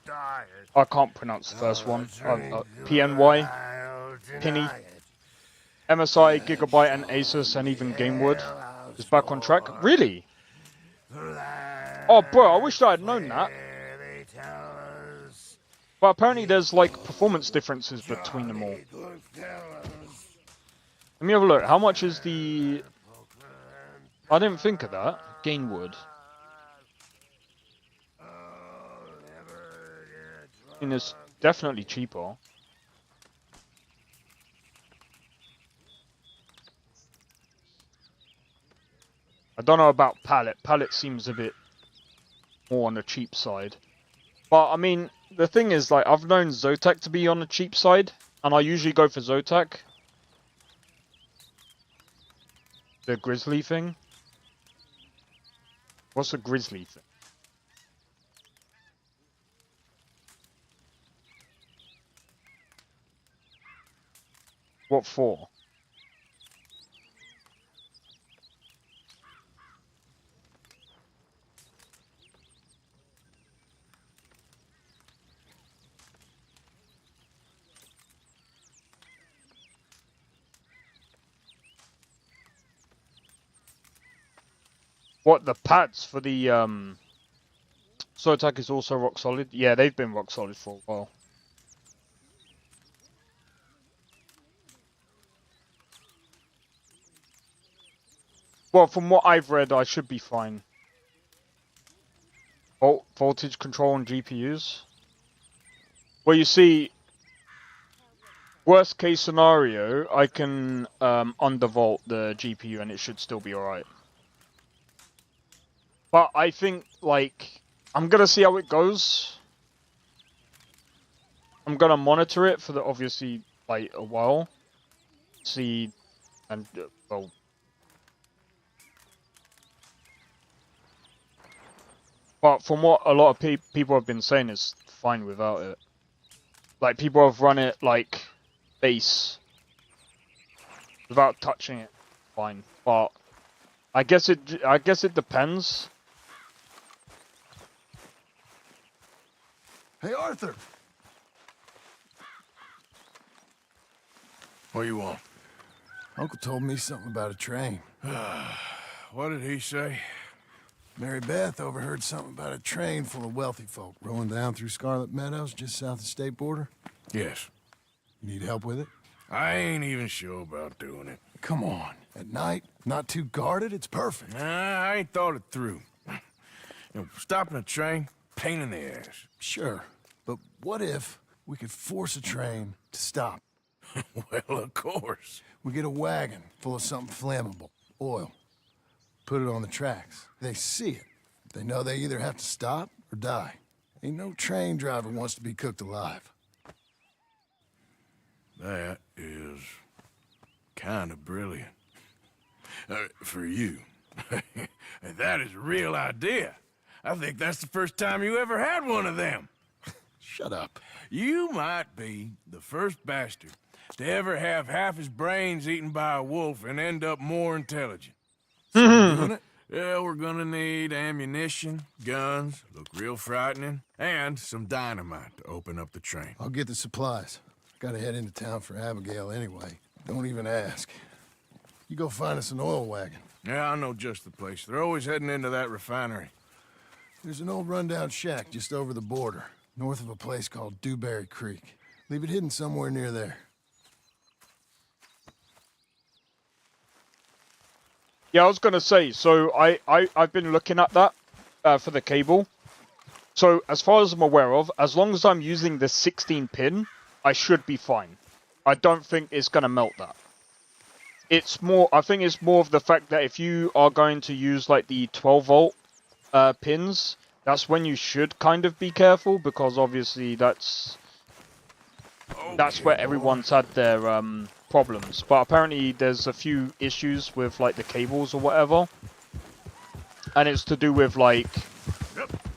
I can't pronounce the first one. PNY, Penny, MSI, Gigabyte, and Asus, and even Gamewood is back on track. Really? Oh, bro, I wish I had known that. But apparently there's, like, performance differences between them all. Let me have a look. How much is the... I didn't think of that. Gamewood. I mean, it's definitely cheaper. I don't know about Pallet. Pallet seems a bit more on the cheap side. But, I mean, the thing is, like, I've known Zotac to be on the cheap side, and I usually go for Zotac. The Grizzly thing. What's a Grizzly thing? What for? What, the pads for the Zotac is also rock solid? Yeah, they've been rock solid for a while. Well, from what I've read, I should be fine. Voltage control on GPUs. Well, you see, worst case scenario, I can undervolt the GPU and it should still be alright. But I think, like, I'm gonna see how it goes. I'm gonna monitor it for the, obviously, like, a while. See, and, well... But from what a lot of people have been saying, it's fine without it. Like, people have run it, like, base. Without touching it. Fine. But I guess it depends. Hey, Arthur! What do you want? Uncle told me something about a train. What did he say? Mary Beth overheard something about a train full of wealthy folk rolling down through Scarlet Meadows just south of the state border. Yes. You need help with it? I ain't even sure about doing it. Come on. At night, not too guarded, it's perfect. Nah, I ain't thought it through. You know, stopping a train, pain in the ass. Sure, but what if we could force a train to stop? Well, of course. We get a wagon full of something flammable, oil. Put it on the tracks. They see it. They know they either have to stop or die. Ain't no train driver wants to be cooked alive. That is kind of brilliant. For you. That is a real idea. I think that's the first time you ever had one of them. Shut up. You might be the first bastard to ever have half his brains eaten by a wolf and end up more intelligent. So doing it? Yeah, we're gonna need ammunition, guns, look real frightening, and some dynamite to open up the train. I'll get the supplies. Gotta head into town for Abigail anyway. Don't even ask. You go find us an oil wagon. Yeah, I know just the place. They're always heading into that refinery. There's an old rundown shack just over the border, north of a place called Dewberry Creek. Leave it hidden somewhere near there. Yeah, I was gonna say, so I've been looking at that for the cable. So as far as I'm aware of, as long as I'm using the 16 pin, I should be fine. I don't think it's gonna melt that. It's more, I think it's more of the fact that if you are going to use like the 12 volt pins, that's when you should kind of be careful, because obviously that's where everyone's had their problems. But apparently there's a few issues with like the cables or whatever, and it's to do with like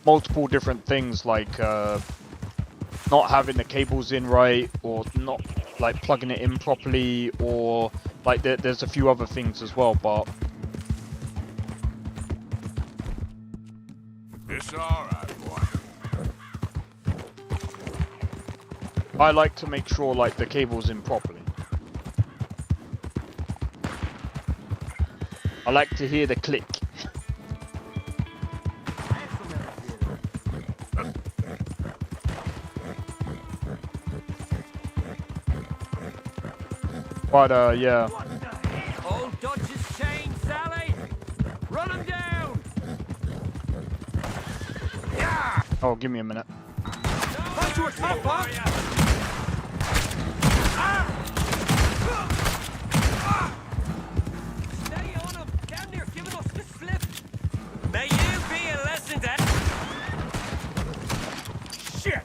multiple different things, like not having the cables in right, or not like plugging it in properly, or like there's a few other things as well. But It's all right, boy. I like to make sure like the cable's in properly. I like to hear the click. But yeah. Old Dodge's chain, Sally! Run him down! Yeah! Oh, give me a minute. Punch you a tough one! Stay on him! Damn near giving us the slip! May you be a lesson to... Shit!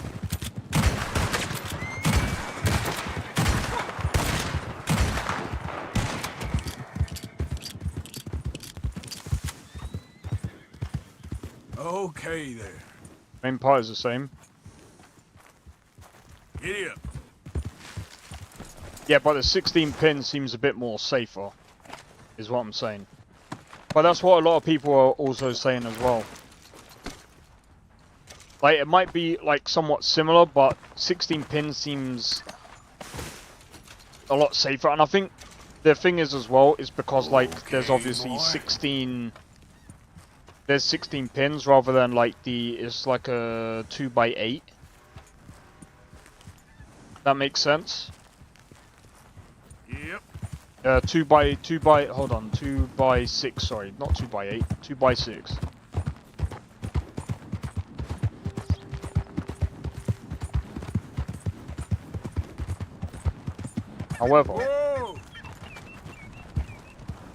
Okay there. Main part is the same. Giddy up. Yeah, but the 16 pin seems a bit more safer, is what I'm saying. But that's what a lot of people are also saying as well. Like, it might be like somewhat similar, but 16 pin seems a lot safer. And I think the thing is as well, is because like there's obviously 16... There's 16 pins rather than like it's like a 2x8. That makes sense. Yep. 2 by hold on, 2x6, sorry, not 2x8, 2x6. However,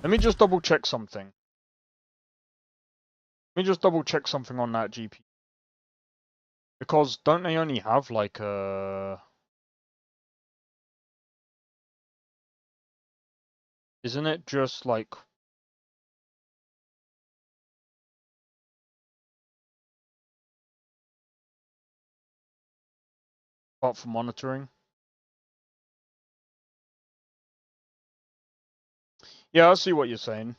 let me just double check something. Let me just double check something on that GP. Because don't they only have like a... Isn't it just like... Apart from monitoring? Yeah, I see what you're saying.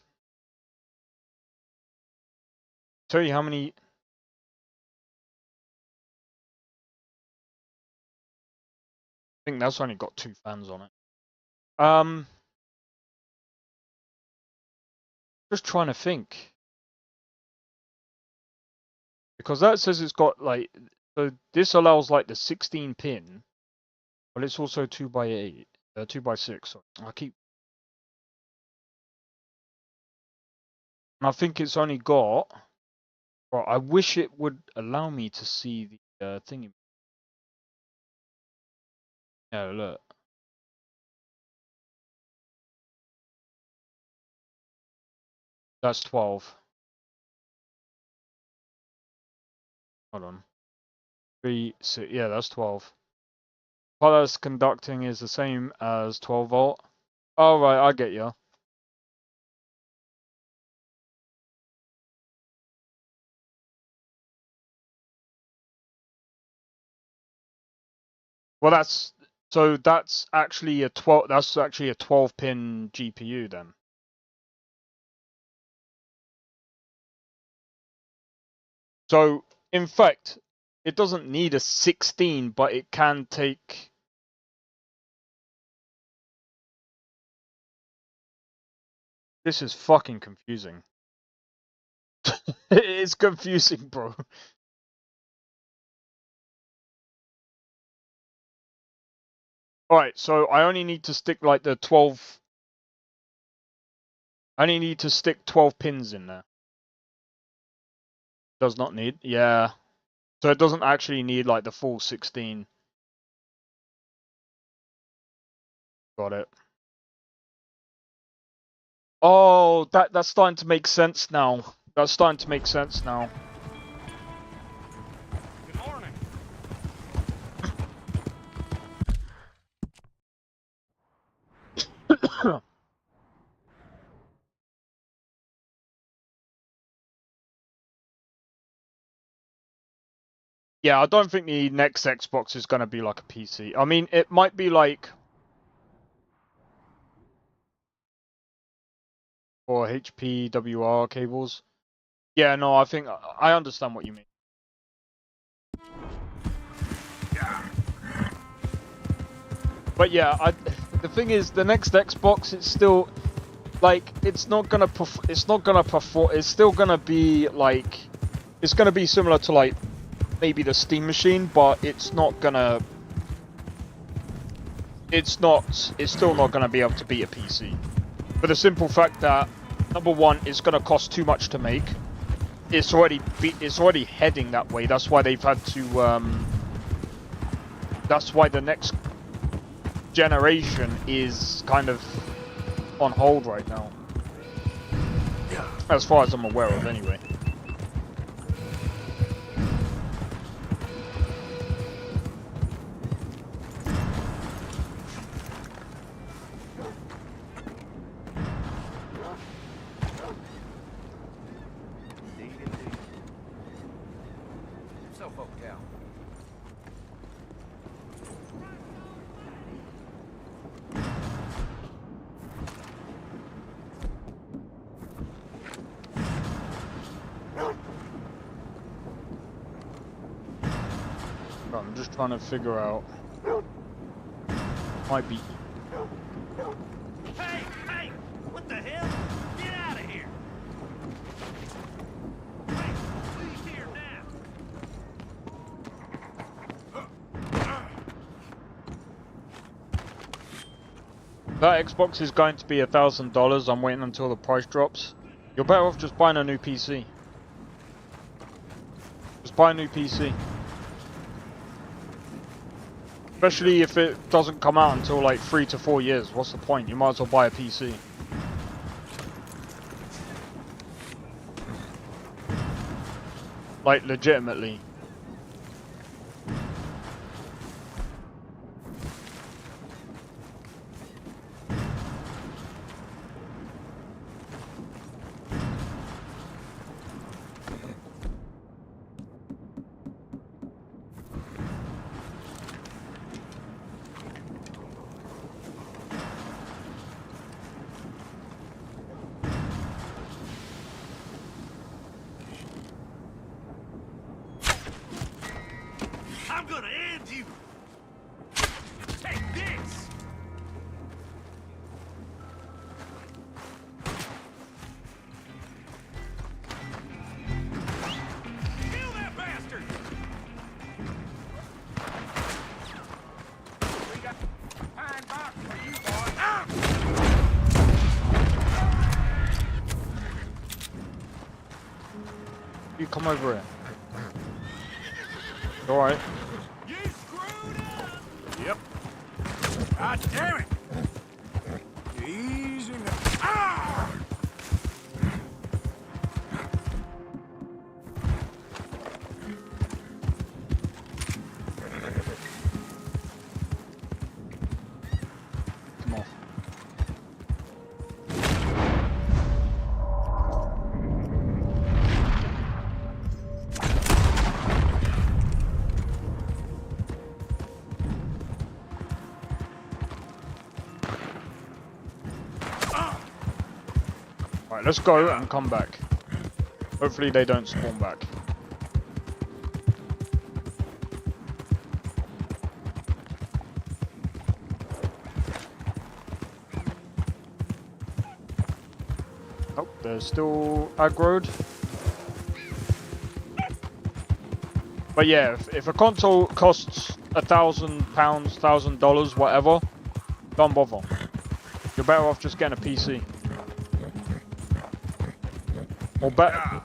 Tell you how many... I think that's only got 2 fans on it. Just trying to think. Because that says it's got like... So this allows like the 16 pin. But it's also 2x8. 2x6, sorry. I keep... And I think it's only got... Well, I wish it would allow me to see the thingy. Yeah, look. That's 12. Hold on. 3, 6, yeah, that's 12. Pulse conducting is the same as 12 volt. Oh, right, I get you. Well, that's actually a 12 pin GPU then. So, in fact, it doesn't need a 16, but it can take... This is fucking confusing. It is confusing, bro. Alright, so I only need to stick like the 12... I only need to stick 12 pins in there. Does not need, yeah. So it doesn't actually need like the full 16. Got it. Oh, that's starting to make sense now. That's starting to make sense now. Good morning. Yeah, I don't think the next Xbox is going to be like a PC. I mean, it might be like... Or HP, WR cables. Yeah, no, I think... I understand what you mean. But yeah, the thing is, the next Xbox, it's still... Like, it's not gonna perform... It's still gonna be, like... It's gonna be similar to, like... Maybe the Steam machine, but it's not gonna... It's still not gonna be able to beat a PC. For the simple fact that, number one, it's gonna cost too much to make. It's already heading that way. That's why they've had to, that's why the next generation is kind of on hold right now. As far as I'm aware of, anyway. I'm just trying to figure out. Might be. Hey, hey! What the hell? Get out of here! Hey, please here now! That Xbox is going to be $1,000. I'm waiting until the price drops. You're better off just buying a new PC. Just buy a new PC. Especially if it doesn't come out until like 3 to 4 years. What's the point? You might as well buy a PC. Like, legitimately. I'm gonna end you! Take this! Kill that bastard! We got pine box for you, boy. Ah! You come over here. Alright. You screwed up! Yep. God damn it! Easy now. Ah! Alright, let's go and come back. Hopefully they don't spawn back. Oh, they're still aggroed. But yeah, if a console costs £1,000, $1,000, whatever, don't bother. You're better off just getting a PC. Or better.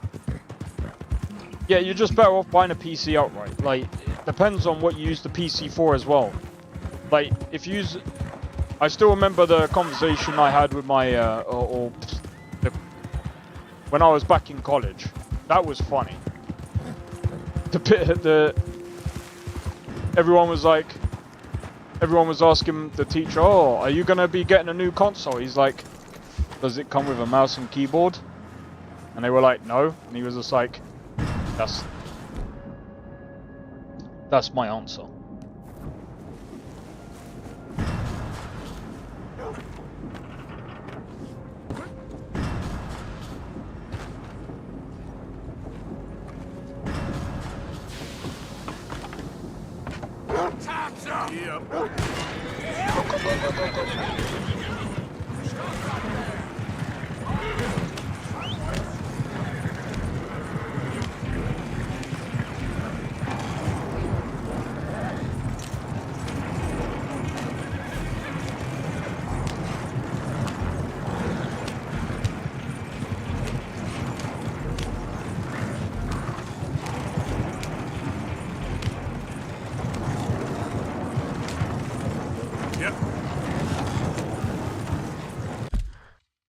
Yeah, you're just better off buying a PC outright. Like, it depends on what you use the PC for as well. Like, if you use... I still remember the conversation I had with my, when I was back in college. That was funny. Everyone was asking the teacher, oh, are you gonna be getting a new console? He's like, does it come with a mouse and keyboard? And they were like, no. And he was just like, that's my answer. Time's up. Yep.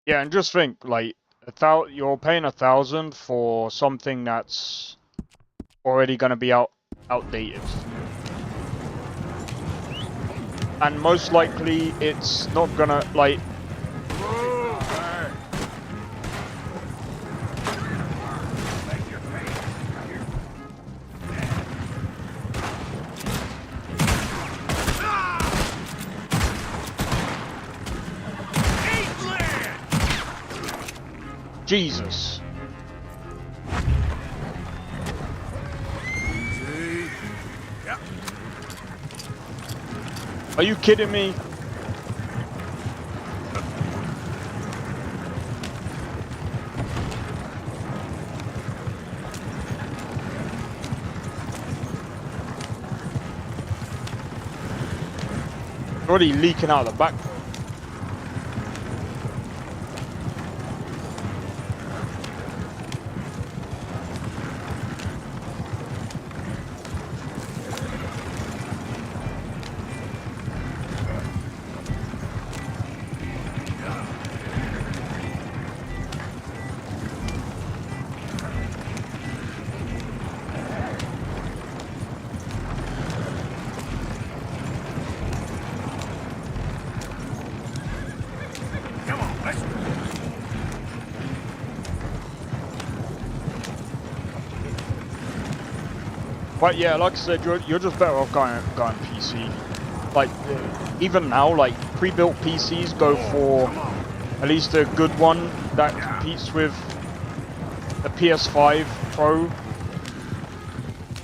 Yeah, and just think, like, you're paying $1,000 for something that's already going to be outdated. And most likely, it's not gonna, like... Jesus. Yep. Are you kidding me? Already leaking out of the back. But yeah, like I said, you're just better off going PC. Like, even now, like, pre-built PCs go for at least a good one that competes with the PS5 Pro.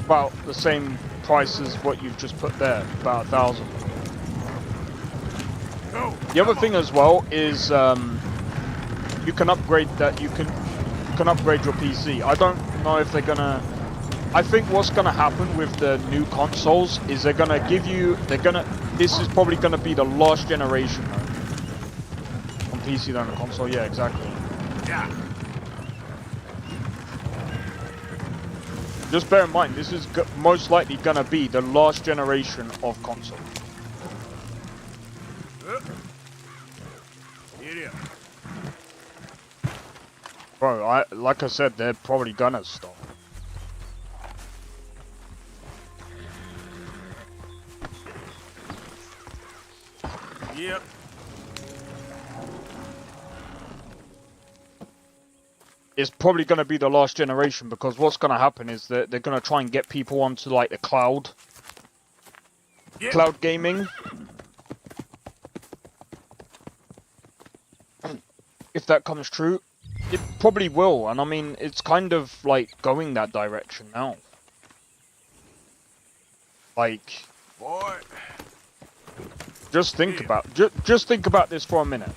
About the same price as what you've just put there, about $1,000. The other thing as well is you can upgrade that. You can upgrade your PC. I don't know if they're gonna. I think what's gonna happen with the new consoles is they're gonna give you. This is probably gonna be the last generation on PC than the console. Yeah, exactly. Yeah. Just bear in mind, this is most likely gonna be the last generation of console. Bro, like I said, they're probably gonna stop. Yep. It's probably going to be the last generation because what's going to happen is that they're going to try and get people onto like the cloud. Yep. Cloud gaming. If that comes true. it probably will, and I mean, it's kind of like going that direction now. Like, Boy. just think just think about this for a minute.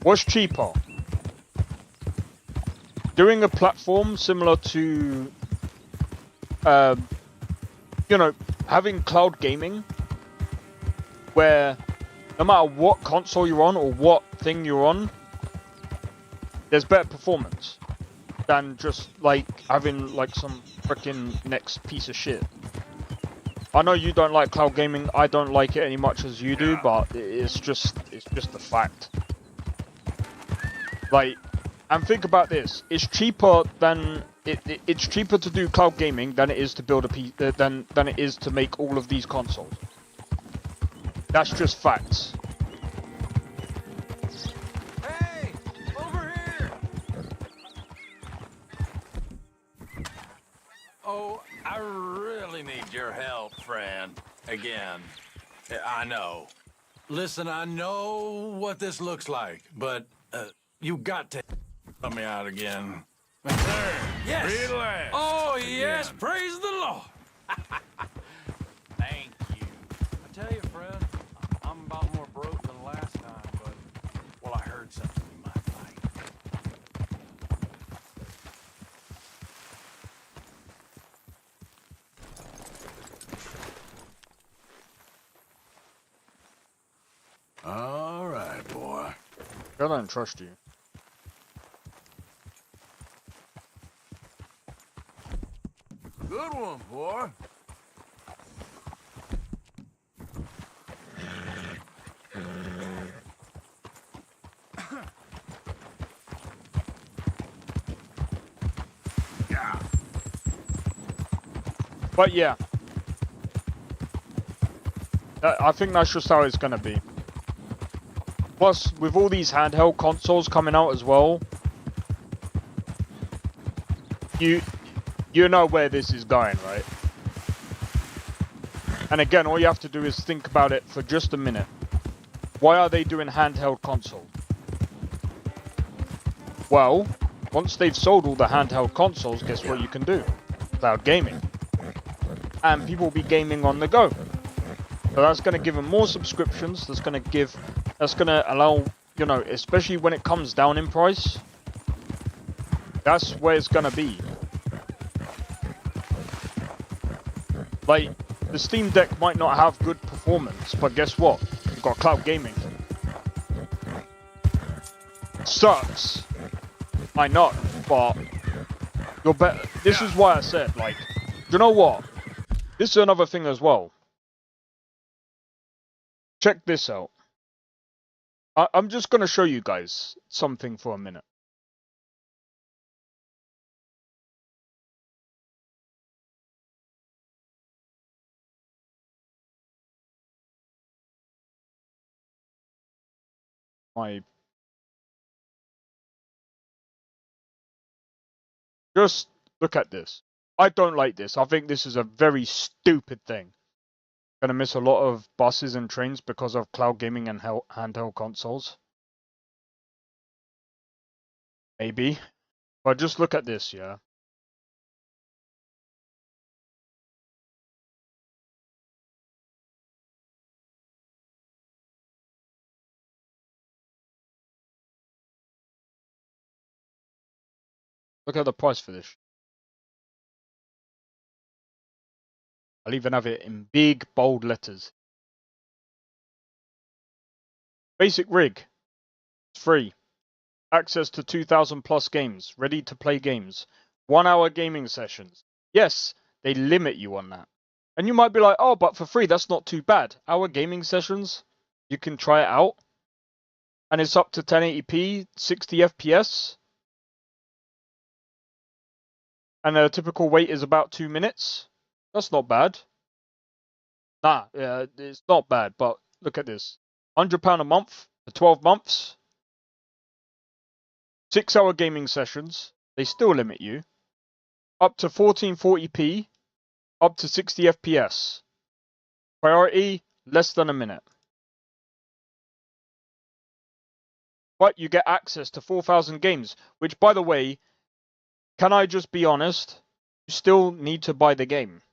What's cheaper? Doing a platform similar to, you know, having cloud gaming, where no matter what console you're on or what thing you're on, there's better performance than just like having like some freaking next piece of shit. I know you don't like cloud gaming. I don't like it any much as you do, but it's just a fact. Like, and think about this: it's cheaper than it's cheaper to do cloud gaming than it is to build than it is to make all of these consoles. That's just facts. Hey, over here. Oh, I really need your help, friend. Again. I know. Listen, I know what this looks like, but you got to help me out again. There. Yes. Relax. Oh, yes. Praise the Lord. Thank you. I tell you, friend, I'm about more broke than last time, but, well, I heard something you might like. All right, boy. I don't trust you. Good one, boy. But yeah, I think that's just how it's gonna be. Plus, with all these handheld consoles coming out as well, you know where this is going, right? And again, all you have to do is think about it for just a minute. Why are they doing handheld consoles? Well, once they've sold all the handheld consoles, guess what you can do? Cloud gaming. And people will be gaming on the go. So that's going to give them more subscriptions. That's going to allow, you know, especially when it comes down in price. That's where it's going to be. Like, the Steam Deck might not have good performance, but guess what? You've got cloud gaming. Sucks. I know, but you're better. This is why I said, like, you know what? This is another thing as well. Check this out. I'm just going to show you guys something for a minute. Just look at this. I don't like this. I think this is a very stupid thing. Gonna miss a lot of buses and trains because of cloud gaming and handheld consoles. Maybe. But just look at this, yeah. Look at the price for this. I'll even have it in big, bold letters. Basic rig. It's free. Access to 2,000 plus games. Ready to play games. 1 hour gaming sessions. Yes, they limit you on that. And you might be like, oh, but for free, that's not too bad. Hour gaming sessions, you can try it out. And it's up to 1080p, 60 FPS. And a typical wait is about 2 minutes. That's not bad. Nah, yeah, it's not bad, but look at this. £100 a month for 12 months. 6 hour gaming sessions. They still limit you. Up to 1440p. Up to 60 FPS. Priority, less than a minute. but you get access to 4,000 games, which, by the way, can I just be honest? You still need to buy the game.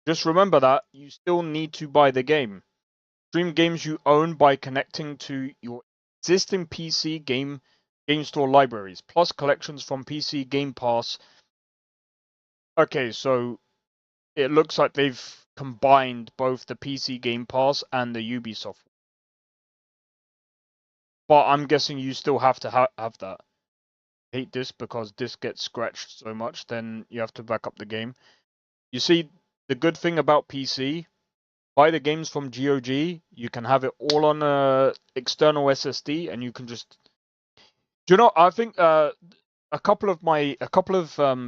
Just remember that. You still need to buy the game. Stream games you own by connecting to your existing PC game store libraries, plus collections from PC Game Pass. Okay, so it looks like they've combined both the PC Game Pass and the Ubisoft. But I'm guessing you still have to have that. I hate this because this gets scratched so much, then you have to back up the game. You see, the good thing about PC, buy the games from GOG, you can have it all on a external SSD, and you can just... Do you know, I think a couple of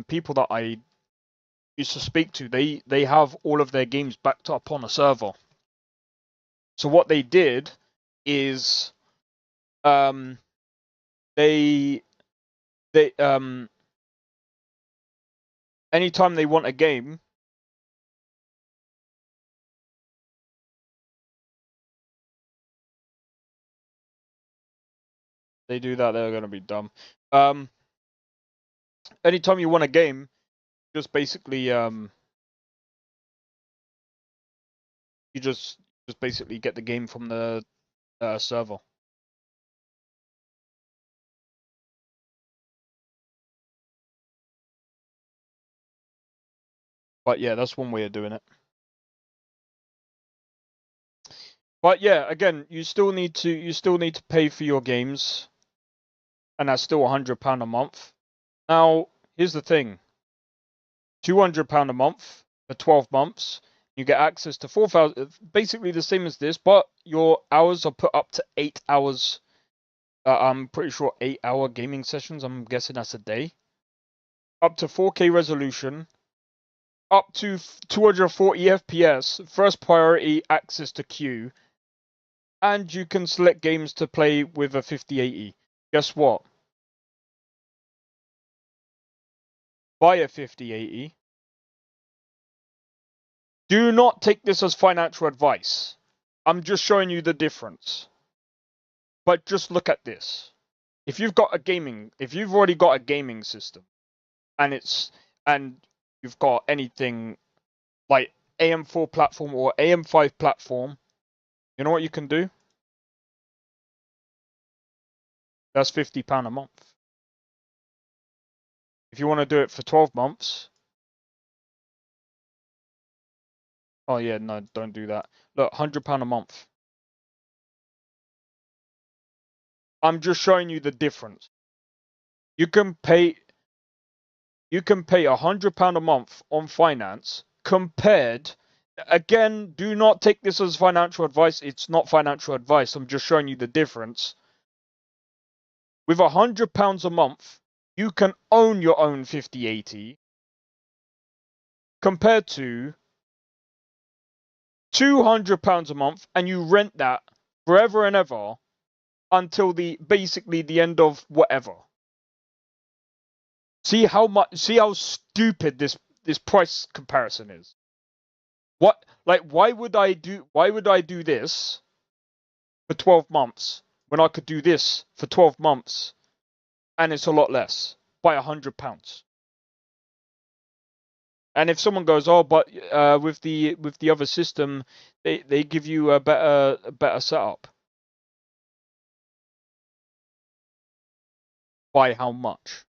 people that I used to speak to, they have all of their games backed up on a server. So what they did is anytime they want a game, they do that, they're gonna be dumb. Anytime you want a game, just basically you just basically get the game from the server. But yeah, that's one way of doing it. But yeah, again, you still need to pay for your games, and that's still £100 a month. Now, here's the thing: £200 a month for 12 months. You get access to 4,000, basically the same as this, but your hours are put up to 8 hours. I'm pretty sure 8-hour gaming sessions. I'm guessing that's a day. Up to 4K resolution. Up to 240 FPS, first priority access to queue, and you can select games to play with a 5080. Guess what? Buy a 5080. Do not take this as financial advice. I'm just showing you the difference. But just look at this. If you've already got a gaming system, and you've got anything like AM4 platform or AM5 platform, you know what you can do? That's £50 a month. If you want to do it for 12 months... Oh yeah, no, don't do that. Look, £100 a month. I'm just showing you the difference. You can pay £100 a month on finance compared, again, do not take this as financial advice. It's not financial advice. I'm just showing you the difference. With £100 a month, you can own your own 5080 compared to £200 a month, and you rent that forever and ever until basically the end of whatever. See how stupid this price comparison is. Why would I do this for 12 months when I could do this for 12 months and it's a lot less by £100? And if someone goes, oh, but with the other system, they give you a better setup. By how much?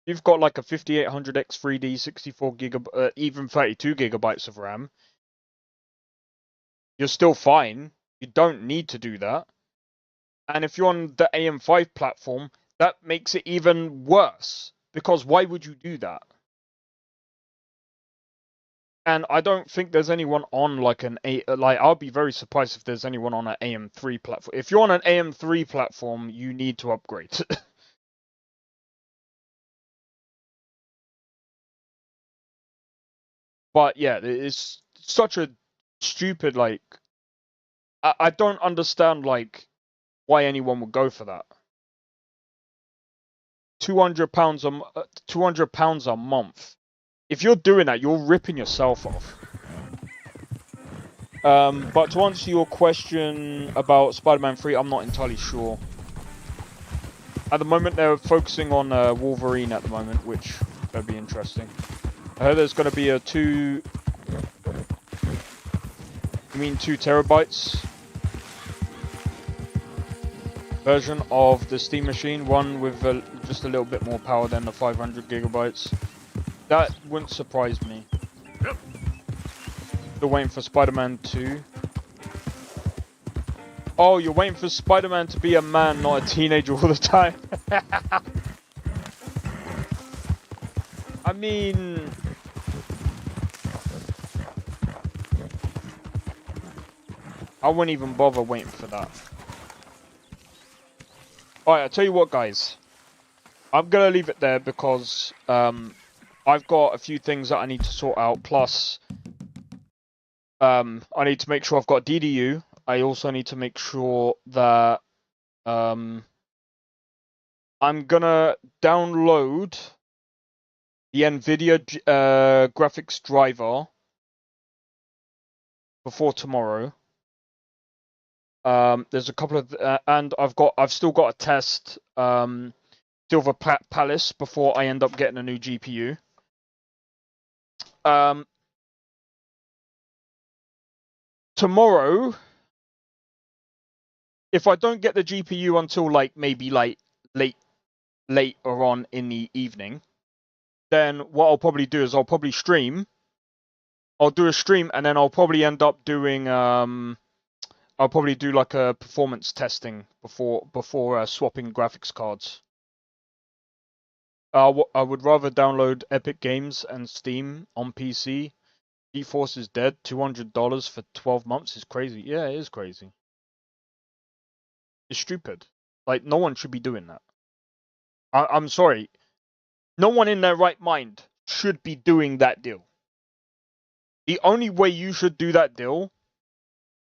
You've got like a 5800X 3D, 64 GB, even 32 gigabytes of RAM. You're still fine. You don't need to do that. And if you're on the AM5 platform, that makes it even worse. Because why would you do that? And I don't think there's anyone on like I'll be very surprised if there's anyone on an AM3 platform. If you're on an AM3 platform, you need to upgrade. But yeah, it's such a stupid, like, I don't understand, like, why anyone would go for that. £200 a month. If you're doing that, you're ripping yourself off. But to answer your question about Spider-Man 3, I'm not entirely sure. At the moment, they're focusing on Wolverine at the moment, which could be interesting. I heard there's going to be a 2 terabytes version of the Steam Machine, one with just a little bit more power than the 500 gigabytes. That wouldn't surprise me. Still waiting for Spider-Man 2. Oh, you're waiting for Spider-Man to be a man, not a teenager all the time. I mean... I wouldn't even bother waiting for that. Alright, I'll tell you what, guys. I'm going to leave it there because I've got a few things that I need to sort out. Plus, I need to make sure I've got DDU. I also need to make sure that I'm going to download the NVIDIA graphics driver before tomorrow. There's a couple of, and I've still got to test Silver Palace before I end up getting a new GPU. Tomorrow, if I don't get the GPU until maybe later on in the evening, then what I'll probably do is I'll probably stream. I'll do a stream and then I'll probably end up doing I'll probably do like a performance testing before swapping graphics cards. I would rather download Epic Games and Steam on PC. GeForce is dead. $200 for 12 months is crazy. Yeah, it is crazy. It's stupid. Like, no one should be doing that. I'm sorry. No one in their right mind should be doing that deal. The only way you should do that deal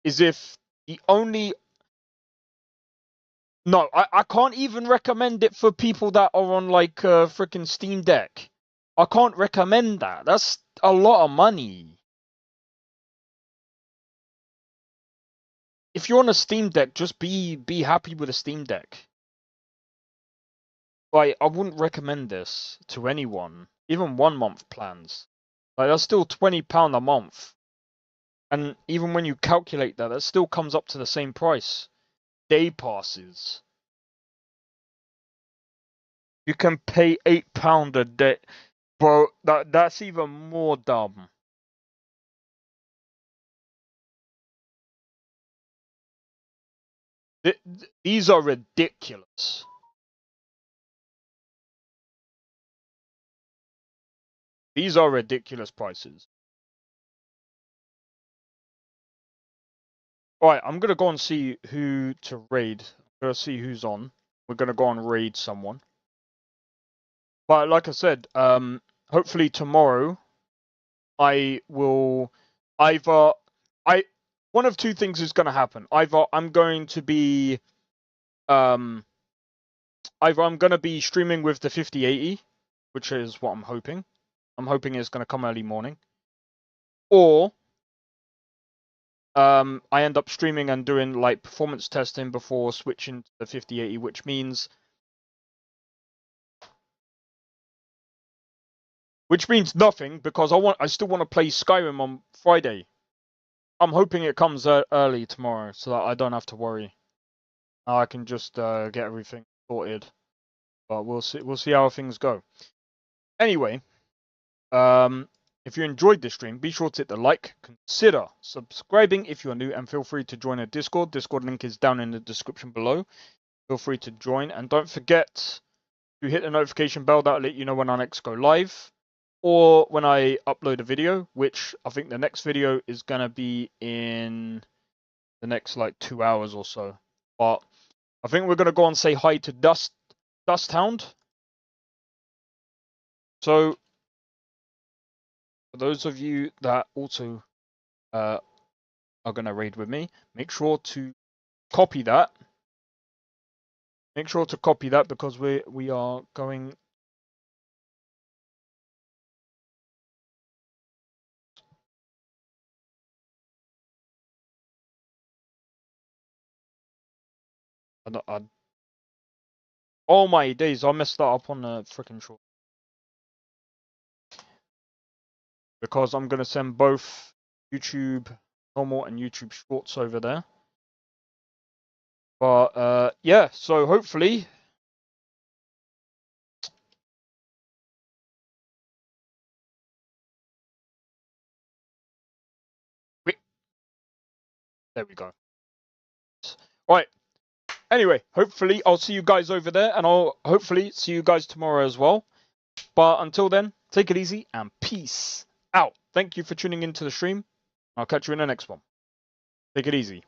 is if No, I can't even recommend it for people that are on like freaking Steam Deck. I can't recommend that. That's a lot of money. If you're on a Steam Deck, just be happy with a Steam Deck. Like, I wouldn't recommend this to anyone. Even 1 month plans. Like, that's still £20 a month. And even when you calculate that, that still comes up to the same price. Day passes. You can pay £8 a day. Bro, that's even more dumb. These are ridiculous. These are ridiculous prices. Alright, I'm going to go and see who to raid. I'm going to see who's on. We're going to go and raid someone. But like I said, hopefully tomorrow I will one of two things is going to happen. Either I'm going to be streaming with the 5080, which is what I'm hoping. I'm hoping it's going to come early morning. Or I end up streaming and doing like performance testing before switching to the 5080, which means nothing because I still want to play Skyrim on Friday. I'm hoping it comes early tomorrow so that I don't have to worry. I can just get everything sorted. But we'll see how things go. Anyway, if you enjoyed this stream, be sure to hit the like, consider subscribing if you are new, and feel free to join a Discord. Discord link is down in the description below. Feel free to join, and don't forget to hit the notification bell. That'll let you know when our next go live, or when I upload a video, which I think the next video is gonna be in the next like 2 hours or so. But I think we're gonna go and say hi to Dusthound. So for those of you that also are going to raid with me, make sure to copy that. Make sure to copy that because we are going Oh my days, I messed that up on the freaking short. Because I'm going to send both YouTube normal and YouTube shorts over there. But, yeah, so hopefully... There we go. Right. Anyway, hopefully I'll see you guys over there, and I'll hopefully see you guys tomorrow as well. But until then, take it easy and peace out. Thank you for tuning into the stream. I'll catch you in the next one. Take it easy.